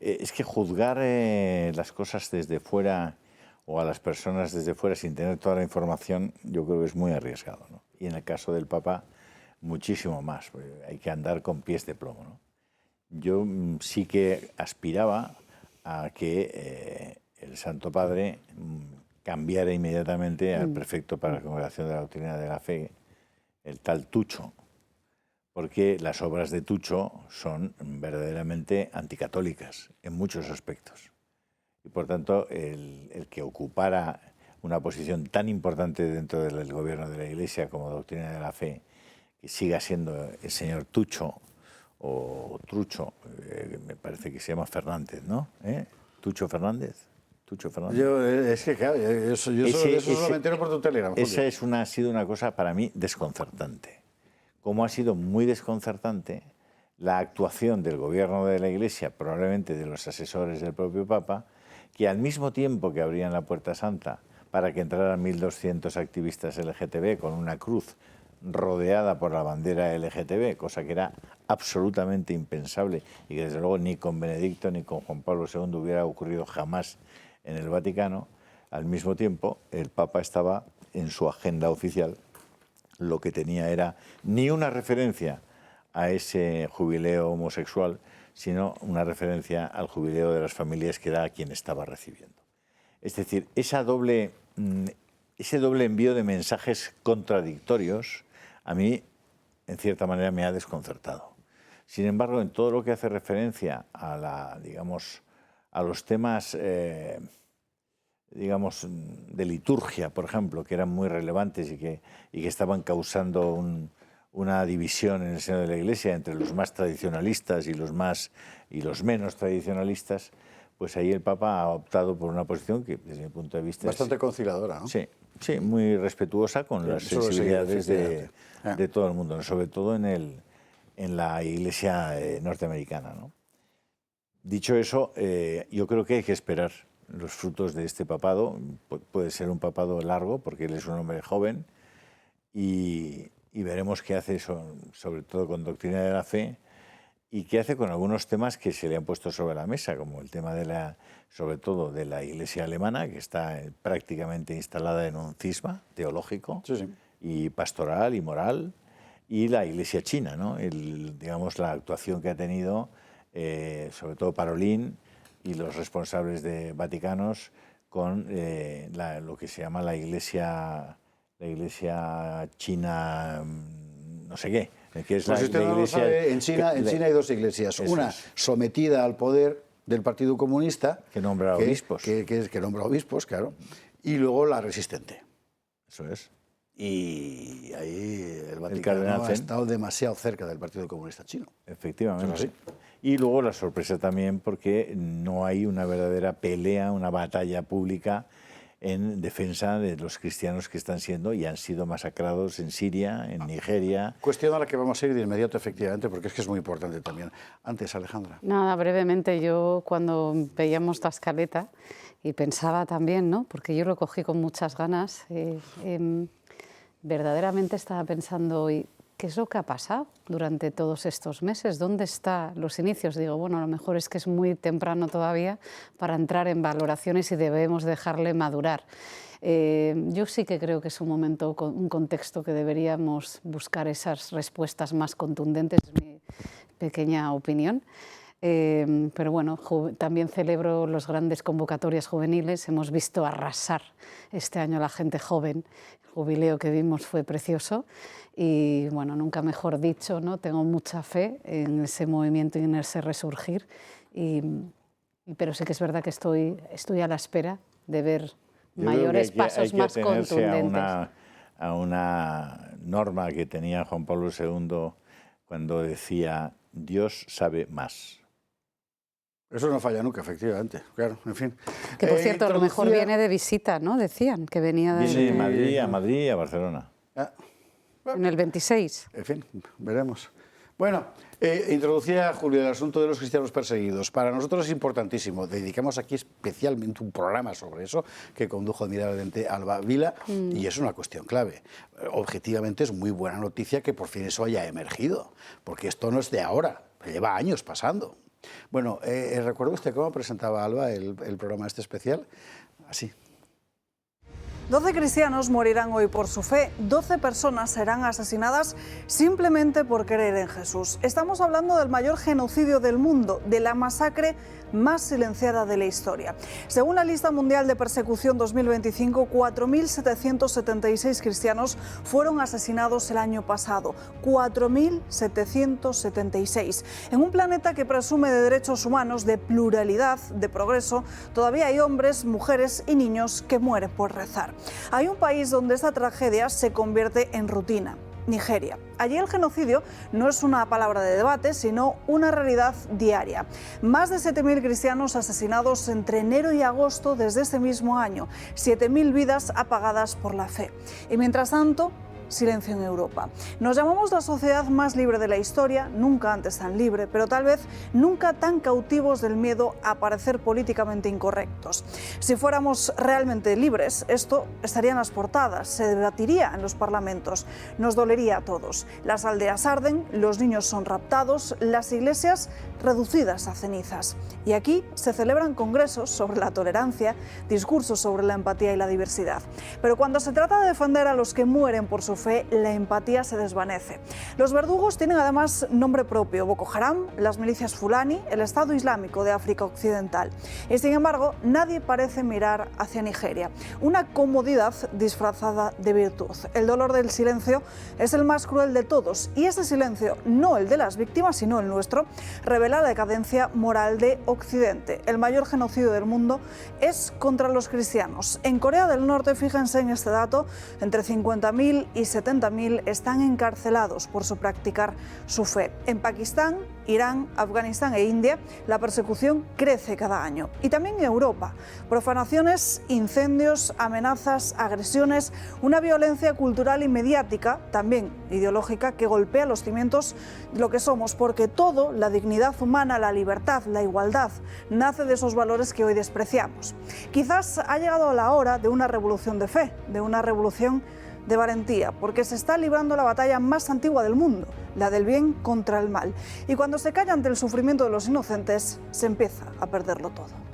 es que juzgar las cosas desde fuera o a las personas desde fuera sin tener toda la información, yo creo que es muy arriesgado, ¿no? Y en el caso del Papa, muchísimo más. Hay que andar con pies de plomo, ¿no? Yo sí que aspiraba a que el Santo Padre cambiara inmediatamente al prefecto para la Congregación de la Doctrina de la Fe, el tal Tucho, porque las obras de Tucho son verdaderamente anticatólicas en muchos aspectos. Y por tanto, el que ocupara una posición tan importante dentro del gobierno de la Iglesia como doctrina de la fe, que siga siendo el señor Tucho o Trucho, me parece que se llama Fernández, ¿no? Tucho Fernández. Tucho Fernández. Es que claro, yo solo me entero por tu Telegram. Esa ha sido una cosa para mí desconcertante. Como ha sido muy desconcertante la actuación del gobierno de la Iglesia, probablemente de los asesores del propio Papa, que al mismo tiempo que abrían la Puerta Santa para que entraran 1.200 activistas LGTB con una cruz rodeada por la bandera LGTB, cosa que era absolutamente impensable y que desde luego ni con Benedicto ni con Juan Pablo II hubiera ocurrido jamás en el Vaticano, al mismo tiempo el Papa estaba en su agenda oficial, lo que tenía era ni una referencia a ese jubileo homosexual, sino una referencia al jubileo de las familias, que era a quien estaba recibiendo. Es decir, ese doble envío de mensajes contradictorios a mí, en cierta manera, me ha desconcertado. Sin embargo, en todo lo que hace referencia a los temas, de liturgia, por ejemplo, que eran muy relevantes y que estaban causando una división en el seno de la Iglesia entre los más tradicionalistas y los menos tradicionalistas, pues ahí el Papa ha optado por una posición que, desde mi punto de vista, bastante conciliadora, ¿no? Sí, muy respetuosa con las sensibilidades de todo el mundo, sobre todo en la Iglesia norteamericana, ¿no? Dicho eso, yo creo que hay que esperar los frutos de este papado. Puede ser un papado largo, porque él es un hombre joven, y veremos qué hace, sobre todo con doctrina de la fe, y qué hace con algunos temas que se le han puesto sobre la mesa, como el tema sobre todo de la Iglesia alemana, que está prácticamente instalada en un cisma teológico y pastoral y moral, y la Iglesia china, ¿no? La actuación que ha tenido, sobre todo Parolin y los responsables vaticanos, con lo que se llama la Iglesia china, no sé qué. Que es pues usted no lo sabe, en China hay dos iglesias. Una sometida al poder del Partido Comunista, que nombra obispos. Que nombra obispos, claro. Y luego la resistente. Eso es. Y ahí el Vaticano ha estado demasiado cerca del Partido Comunista chino. Efectivamente. Y luego la sorpresa también, porque no hay una verdadera pelea, una batalla pública en defensa de los cristianos que están siendo y han sido masacrados en Siria, en Nigeria. Cuestión a la que vamos a ir de inmediato, efectivamente, porque es que es muy importante también. Antes, Alejandra. Nada, brevemente, yo cuando veíamos la escaleta y pensaba también, ¿no? Porque yo lo cogí con muchas ganas, verdaderamente estaba pensando hoy, ¿qué es lo que ha pasado durante todos estos meses? ¿Dónde están los inicios? Digo, bueno, a lo mejor es que es muy temprano todavía para entrar en valoraciones y debemos dejarle madurar. Yo sí que creo que es un momento, un contexto que deberíamos buscar esas respuestas más contundentes, es mi pequeña opinión. Pero bueno, también celebro las grandes convocatorias juveniles. Hemos visto arrasar este año a la gente joven. El jubileo que vimos fue precioso y, bueno, nunca mejor dicho, ¿no? Tengo mucha fe en ese movimiento y en ese resurgir. Pero sí que es verdad que estoy a la espera de ver mayores pasos más contundentes. A una norma que tenía Juan Pablo II cuando decía: Dios sabe más. Eso no falla nunca, efectivamente. Claro, en fin. Que, por cierto, a lo mejor viene de visita, ¿no? Decían que venía de... Viene a Madrid y a Barcelona. En el 26. En fin, veremos. Bueno, introducía, Julio, el asunto de los cristianos perseguidos. Para nosotros es importantísimo. Dedicamos aquí especialmente un programa sobre eso que condujo admirablemente Alba Vila y es una cuestión clave. Objetivamente es muy buena noticia que por fin eso haya emergido, porque esto no es de ahora, lleva años pasando. Bueno, ¿recuerda usted cómo presentaba Alba el programa este especial? Así. 12 cristianos morirán hoy por su fe, 12 personas serán asesinadas simplemente por creer en Jesús. Estamos hablando del mayor genocidio del mundo, de la masacre más silenciada de la historia. Según la lista mundial de persecución 2025, 4.776 cristianos fueron asesinados el año pasado. 4.776. En un planeta que presume de derechos humanos, de pluralidad, de progreso, todavía hay hombres, mujeres y niños que mueren por rezar. Hay un país donde esta tragedia se convierte en rutina: Nigeria. Allí el genocidio no es una palabra de debate, sino una realidad diaria. Más de 7.000 cristianos asesinados entre enero y agosto desde ese mismo año. 7.000 vidas apagadas por la fe. Y mientras tanto, silencio en Europa. Nos llamamos la sociedad más libre de la historia, nunca antes tan libre, pero tal vez nunca tan cautivos del miedo a parecer políticamente incorrectos. Si fuéramos realmente libres, esto estaría en las portadas, se debatiría en los parlamentos, nos dolería a todos. Las aldeas arden, los niños son raptados, las iglesias reducidas a cenizas. Y aquí se celebran congresos sobre la tolerancia, discursos sobre la empatía y la diversidad. Pero cuando se trata de defender a los que mueren por su fe, la empatía se desvanece. Los verdugos tienen además nombre propio: Boko Haram, las milicias Fulani, el Estado Islámico de África Occidental. Y sin embargo, nadie parece mirar hacia Nigeria. Una comodidad disfrazada de virtud. El dolor del silencio es el más cruel de todos, y ese silencio, no el de las víctimas, sino el nuestro, revela la decadencia moral de Occidente. El mayor genocidio del mundo es contra los cristianos. En Corea del Norte, fíjense en este dato, entre 50.000 y 70.000 están encarcelados por practicar su fe. En Pakistán, Irán, Afganistán e India, la persecución crece cada año. Y también en Europa. Profanaciones, incendios, amenazas, agresiones, una violencia cultural y mediática, también ideológica, que golpea los cimientos de lo que somos, porque todo, la dignidad humana, la libertad, la igualdad, nace de esos valores que hoy despreciamos. Quizás ha llegado la hora de una revolución de fe, de una revolución de valentía, porque se está librando la batalla más antigua del mundo, la del bien contra el mal. Y cuando se calla ante el sufrimiento de los inocentes, se empieza a perderlo todo.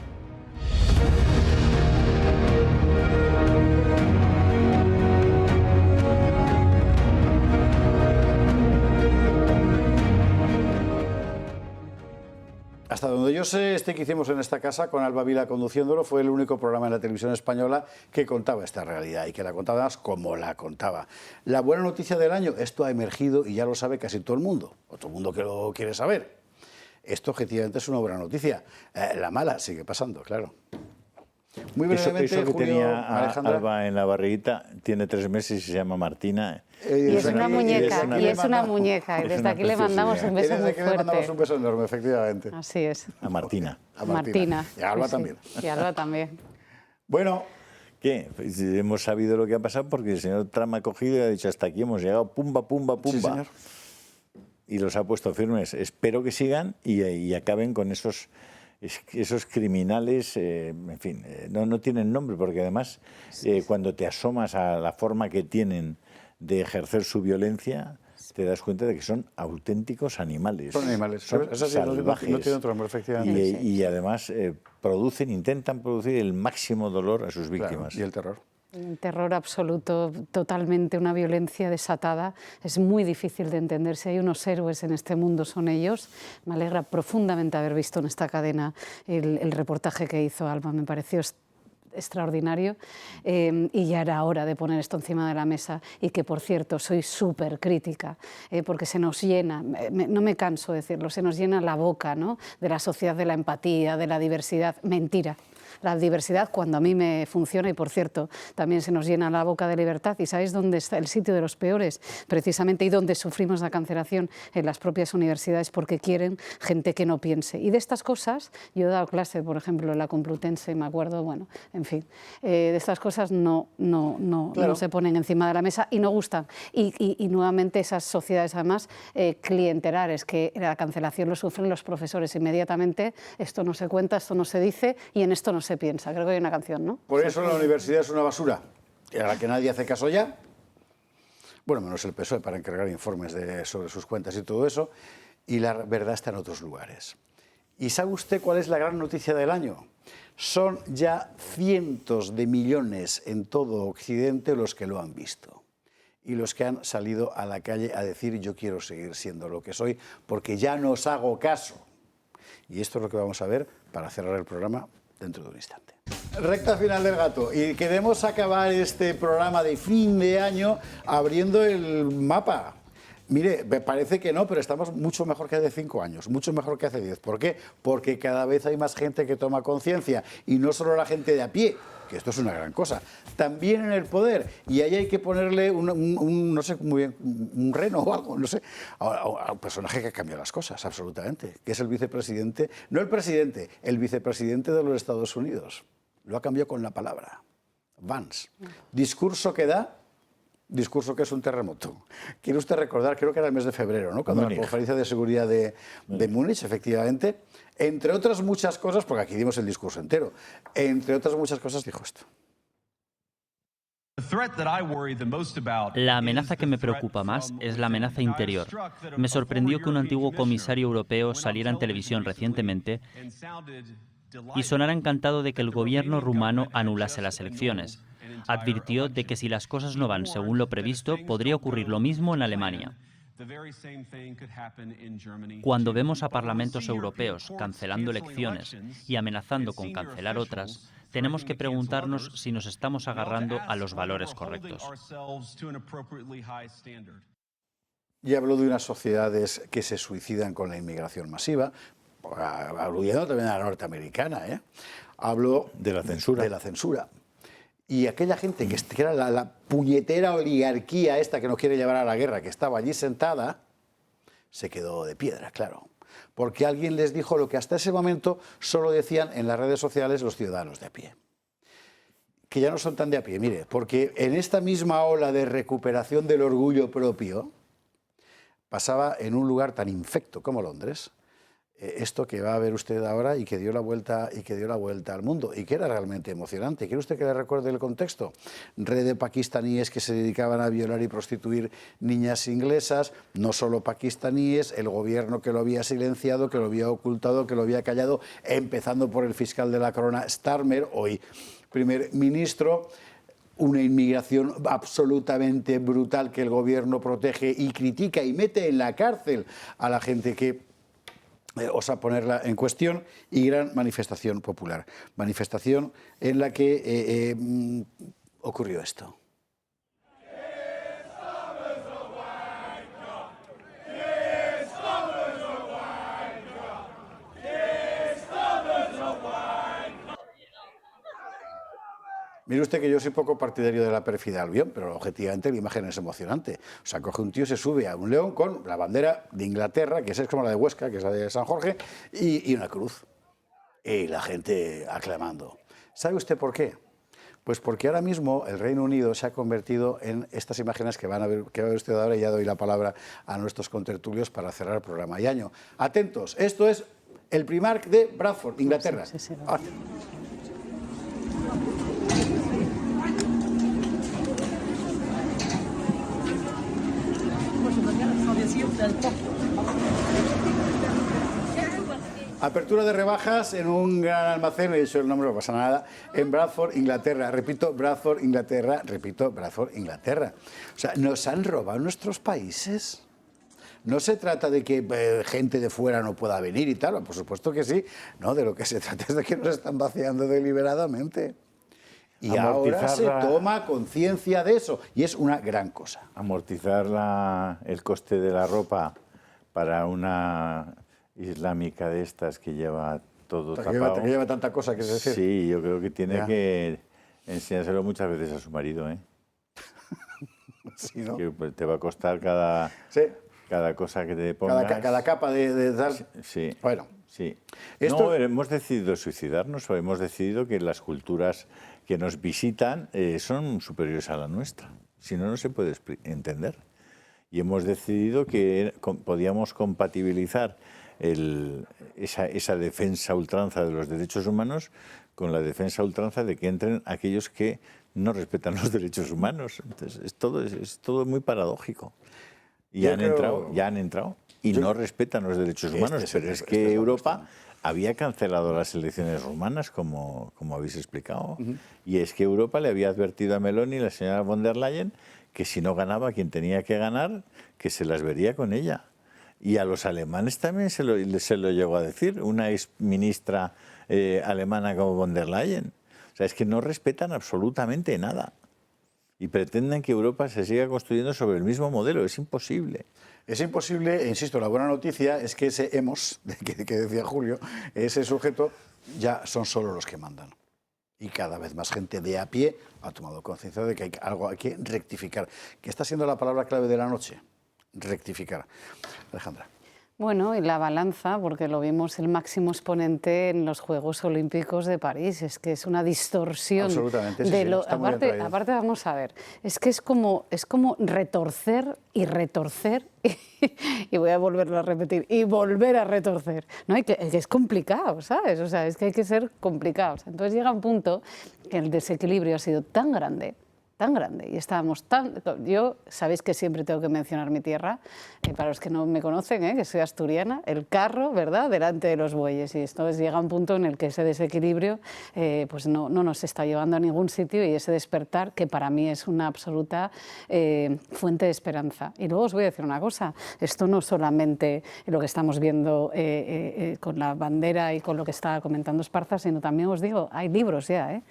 Hasta donde yo sé, este que hicimos en esta casa, con Alba Vila conduciéndolo, fue el único programa en la televisión española que contaba esta realidad y que la contaba más como la contaba. La buena noticia del año: esto ha emergido y ya lo sabe casi todo el mundo, o todo el mundo que lo quiere saber. Esto objetivamente es una buena noticia. La mala sigue pasando, claro. Muy brevemente, eso que Julio, tenía Alejandra. Alba en la barriguita tiene 3 meses y se llama Martina. Y es una muñeca, y desde aquí le mandamos un beso muy fuerte. Le mandamos un beso enorme, efectivamente. Así es. A Martina. A Martina. Y a Alba también. Y a Alba también. Bueno. ¿Qué? Pues hemos sabido lo que ha pasado porque el señor Trump ha cogido y ha dicho: hasta aquí hemos llegado, pumba, pumba, pumba. Sí, señor. Y los ha puesto firmes. Espero que sigan y acaben con esos criminales, en fin, no tienen nombre, porque además cuando te asomas a la forma que tienen de ejercer su violencia, te das cuenta de que son auténticos animales. Son animales, son salvajes. No tiene otro nombre, efectivamente. Y además intentan producir el máximo dolor a sus víctimas. Claro, y el terror. Un terror absoluto, totalmente una violencia desatada. Es muy difícil de entender. Si hay unos héroes en este mundo, son ellos. Me alegra profundamente haber visto en esta cadena el reportaje que hizo Alba. Me pareció extraordinario y ya era hora de poner esto encima de la mesa. Y que, por cierto, soy súper crítica porque se nos llena, no me canso de decirlo, se nos llena la boca, ¿no?, de la sociedad de la empatía, de la diversidad. Mentira. La diversidad, cuando a mí me funciona, y por cierto, también se nos llena la boca de libertad. ¿Y sabéis dónde está el sitio de los peores? Precisamente, y donde sufrimos la cancelación, en las propias universidades, porque quieren gente que no piense. Y de estas cosas, yo he dado clase, por ejemplo, en la Complutense, y me acuerdo, bueno, en fin, de estas cosas no se ponen encima de la mesa y no gustan. Y nuevamente esas sociedades, además, clientelares, que la cancelación lo sufren los profesores inmediatamente. Esto no se cuenta, esto no se dice, y en esto no se piensa. Creo que hay una canción, ¿no? Por eso la universidad es una basura, a la que nadie hace caso ya. Bueno, menos el PSOE para encargar informes sobre sus cuentas y todo eso. Y la verdad está en otros lugares. ¿Y sabe usted cuál es la gran noticia del año? Son ya cientos de millones en todo Occidente los que lo han visto. Y los que han salido a la calle a decir: yo quiero seguir siendo lo que soy porque ya no os hago caso. Y esto es lo que vamos a ver para cerrar el programa dentro de un instante. Recta final del gato, y queremos acabar este programa de fin de año abriendo el mapa. Mire, me parece que no, pero estamos mucho mejor que hace 5 años, mucho mejor que hace 10. ¿Por qué? Porque cada vez hay más gente que toma conciencia, y no solo la gente de a pie, que esto es una gran cosa, también en el poder, y ahí hay que ponerle no sé muy bien, un reno o algo, no sé, a un personaje que cambia las cosas, absolutamente, que es el vicepresidente, no el presidente, el vicepresidente de los Estados Unidos. Lo ha cambiado con la palabra, Vance. Discurso que da, discurso que es un terremoto. Quiere usted recordar, creo que era el mes de febrero, ¿no? Cuando la conferencia de seguridad de Múnich, efectivamente, entre otras muchas cosas, porque aquí dimos el discurso entero, entre otras muchas cosas dijo esto. La amenaza que me preocupa más es la amenaza interior. Me sorprendió que un antiguo comisario europeo saliera en televisión recientemente y sonara encantado de que el gobierno rumano anulase las elecciones. Advirtió de que si las cosas no van según lo previsto, podría ocurrir lo mismo en Alemania. Cuando vemos a parlamentos europeos cancelando elecciones y amenazando con cancelar otras, tenemos que preguntarnos si nos estamos agarrando a los valores correctos. Y habló de unas sociedades que se suicidan con la inmigración masiva, aludiendo también a la norteamericana, ¿eh? Habló de la censura. De la censura. Y aquella gente que era la puñetera oligarquía esta que nos quiere llevar a la guerra, que estaba allí sentada, se quedó de piedra, claro. Porque alguien les dijo lo que hasta ese momento solo decían en las redes sociales los ciudadanos de a pie. Que ya no son tan de a pie, mire, porque en esta misma ola de recuperación del orgullo propio, pasaba en un lugar tan infecto como Londres, esto que va a ver usted ahora y que dio la vuelta al mundo y que era realmente emocionante. ¿Quiere usted que le recuerde el contexto? Red de pakistaníes que se dedicaban a violar y prostituir niñas inglesas, no solo pakistaníes, el gobierno que lo había silenciado, que lo había ocultado, que lo había callado, empezando por el fiscal de la corona, Starmer, hoy primer ministro. Una inmigración absolutamente brutal que el gobierno protege y critica y mete en la cárcel a la gente que osa ponerla en cuestión, y gran manifestación popular. Manifestación en la que ocurrió esto. Mire usted que yo soy poco partidario de la pérfida Albión, pero objetivamente la imagen es emocionante. O sea, coge un tío, se sube a un león con la bandera de Inglaterra, que es como la de Huesca, que es la de San Jorge, y una cruz. Y la gente aclamando. ¿Sabe usted por qué? Pues porque ahora mismo el Reino Unido se ha convertido en estas imágenes que va a ver usted ahora, y ya doy la palabra a nuestros contertulios para cerrar el programa y año. Atentos, esto es el Primark de Bradford, Inglaterra. Apertura de rebajas en un gran almacén, he dicho el nombre, no pasa nada, en Bradford, Inglaterra. Repito, Bradford, Inglaterra, repito, Bradford, Inglaterra. O sea, ¿nos han robado nuestros países? No se trata de que gente de fuera no pueda venir y tal, por supuesto que sí. No, de lo que se trata es de que nos están vaciando deliberadamente. Y ahora se toma conciencia de eso, y es una gran cosa. Amortizar el coste de la ropa para una islámica de estas que lleva todo tapado. Que lleva tanta cosa, que es decir. Sí, yo creo que tiene que enseñárselo muchas veces a su marido, ¿eh? Sí, ¿no? Que te va a costar cada cosa que te pongas. Cada capa de tal. Sí. Bueno. Sí. No, hemos decidido suicidarnos, o hemos decidido que las culturas que nos visitan son superiores a la nuestra. Si no, no se puede entender. Y hemos decidido que podíamos compatibilizar esa defensa ultranza de los derechos humanos con la defensa ultranza de que entren aquellos que no respetan los derechos humanos. Entonces, es todo muy paradójico. Y han entrado y no respetan los derechos humanos. Pero es que Europa había cancelado las elecciones rumanas, como habéis explicado. Y es que Europa le había advertido a Meloni y la señora von der Leyen que si no ganaba quien tenía que ganar, que se las vería con ella. Y a los alemanes también se lo llegó a decir, una exministra alemana como von der Leyen. O sea, es que no respetan absolutamente nada. Y pretenden que Europa se siga construyendo sobre el mismo modelo. Es imposible. Es imposible, e insisto, la buena noticia es que ese hemos, que decía Julio, ese sujeto, ya son solo los que mandan. Y cada vez más gente de a pie ha tomado conciencia de que hay algo hay que rectificar. ¿Qué está siendo la palabra clave de la noche? Rectificar. Alejandra. Bueno, y la balanza, porque lo vimos el máximo exponente en los Juegos Olímpicos de París, es que es una distorsión. Absolutamente, de sí, lo, está muy bien traído. aparte, vamos a ver, es que es como retorcer y retorcer, y voy a volverlo a repetir, y volver a retorcer. ¿No? Que es complicado, ¿sabes? O sea, es que hay que ser complicados. Entonces llega un punto que el desequilibrio ha sido tan grande, y estábamos yo, sabéis que siempre tengo que mencionar mi tierra, para los que no me conocen, que soy asturiana, el carro, ¿verdad?, delante de los bueyes, y entonces llega un punto en el que ese desequilibrio pues no nos está llevando a ningún sitio, y ese despertar, que para mí es una absoluta fuente de esperanza. Y luego os voy a decir una cosa, esto no solamente lo que estamos viendo con la bandera y con lo que estaba comentando Esparza, sino también os digo, hay libros ya,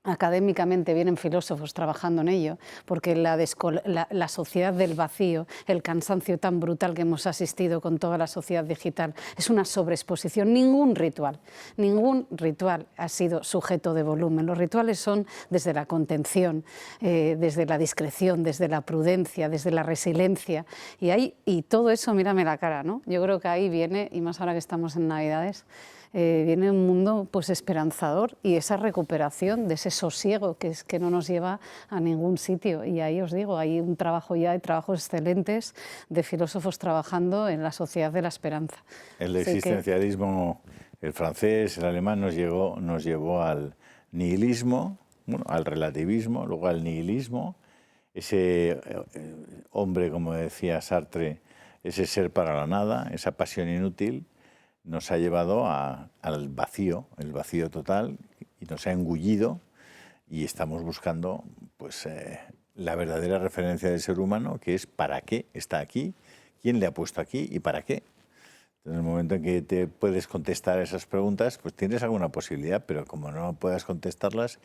académicamente vienen filósofos trabajando en ello, porque la sociedad del vacío, el cansancio tan brutal que hemos asistido con toda la sociedad digital, es una sobreexposición. Ningún ritual ha sido sujeto de volumen. Los rituales son desde la contención, desde la discreción, desde la prudencia, desde la resiliencia. Y todo eso, mírame la cara, ¿no? Yo creo que ahí viene, y más ahora que estamos en Navidades, viene un mundo pues esperanzador, y esa recuperación de ese sosiego que no nos lleva a ningún sitio. Y ahí os digo, hay un trabajo ya, hay trabajos excelentes de filósofos trabajando en la sociedad de la esperanza. El existencialismo, el francés, el alemán nos llevó al nihilismo, bueno, al relativismo, luego al nihilismo. Ese hombre, como decía Sartre, ese ser para la nada, esa pasión inútil, nos ha llevado al vacío, el vacío total, y nos ha engullido, y estamos buscando pues, la verdadera referencia del ser humano, que es para qué está aquí, quién le ha puesto aquí y para qué. En el momento en que te puedes contestar esas preguntas, pues tienes alguna posibilidad, pero como no puedas contestarlas,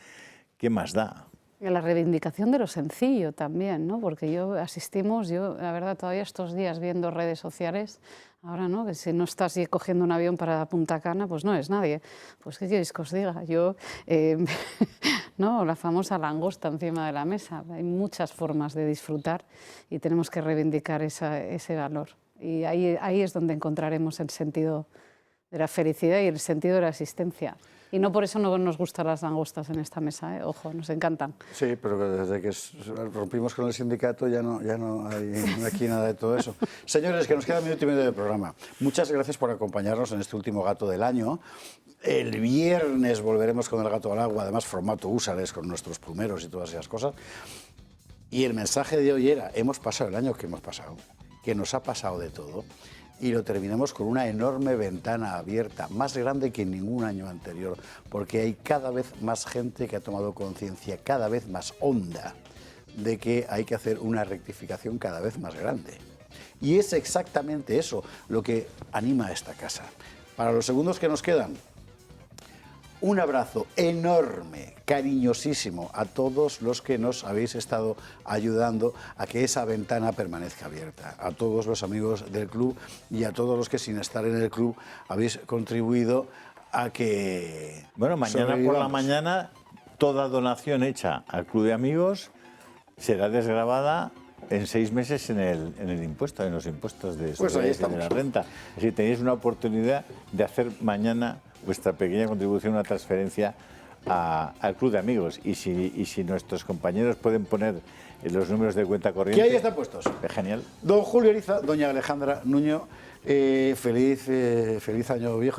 ¿qué más da? La reivindicación de lo sencillo también, ¿no? Porque asistimos, la verdad, todavía estos días viendo redes sociales, ahora, ¿no?, que si no estás cogiendo un avión para Punta Cana, pues no es nadie. Pues ¿qué queréis que os diga? ¿No? La famosa langosta encima de la mesa. Hay muchas formas de disfrutar y tenemos que reivindicar ese valor. Y ahí es donde encontraremos el sentido de la felicidad y el sentido de la existencia. Y no por eso no nos gustan las langostas en esta mesa, ojo, nos encantan. Sí, pero desde que rompimos con el sindicato ya no hay aquí nada de todo eso. Señores, que nos queda 1 minuto y medio de programa. Muchas gracias por acompañarnos en este último Gato del año. El viernes volveremos con el Gato al agua, además formato húsares con nuestros plumeros y todas esas cosas. Y el mensaje de hoy era, hemos pasado el año que hemos pasado, que nos ha pasado de todo, y lo terminamos con una enorme ventana abierta, más grande que en ningún año anterior, porque hay cada vez más gente que ha tomado conciencia, cada vez más honda, de que hay que hacer una rectificación cada vez más grande. Y es exactamente eso lo que anima a esta casa. Para los segundos que nos quedan, un abrazo enorme, cariñosísimo a todos los que nos habéis estado ayudando a que esa ventana permanezca abierta. A todos los amigos del club y a todos los que sin estar en el club habéis contribuido a que... Bueno, mañana por la mañana toda donación hecha al club de amigos será desgravada en 6 meses en el impuesto, en los impuestos de la renta. Es decir, tenéis una oportunidad de hacer mañana vuestra pequeña contribución, una transferencia al club de amigos. Y si nuestros compañeros pueden poner los números de cuenta corriente... Que ahí están puestos. Genial. Don Julio Eriza, doña Alejandra Nuño, feliz año viejo.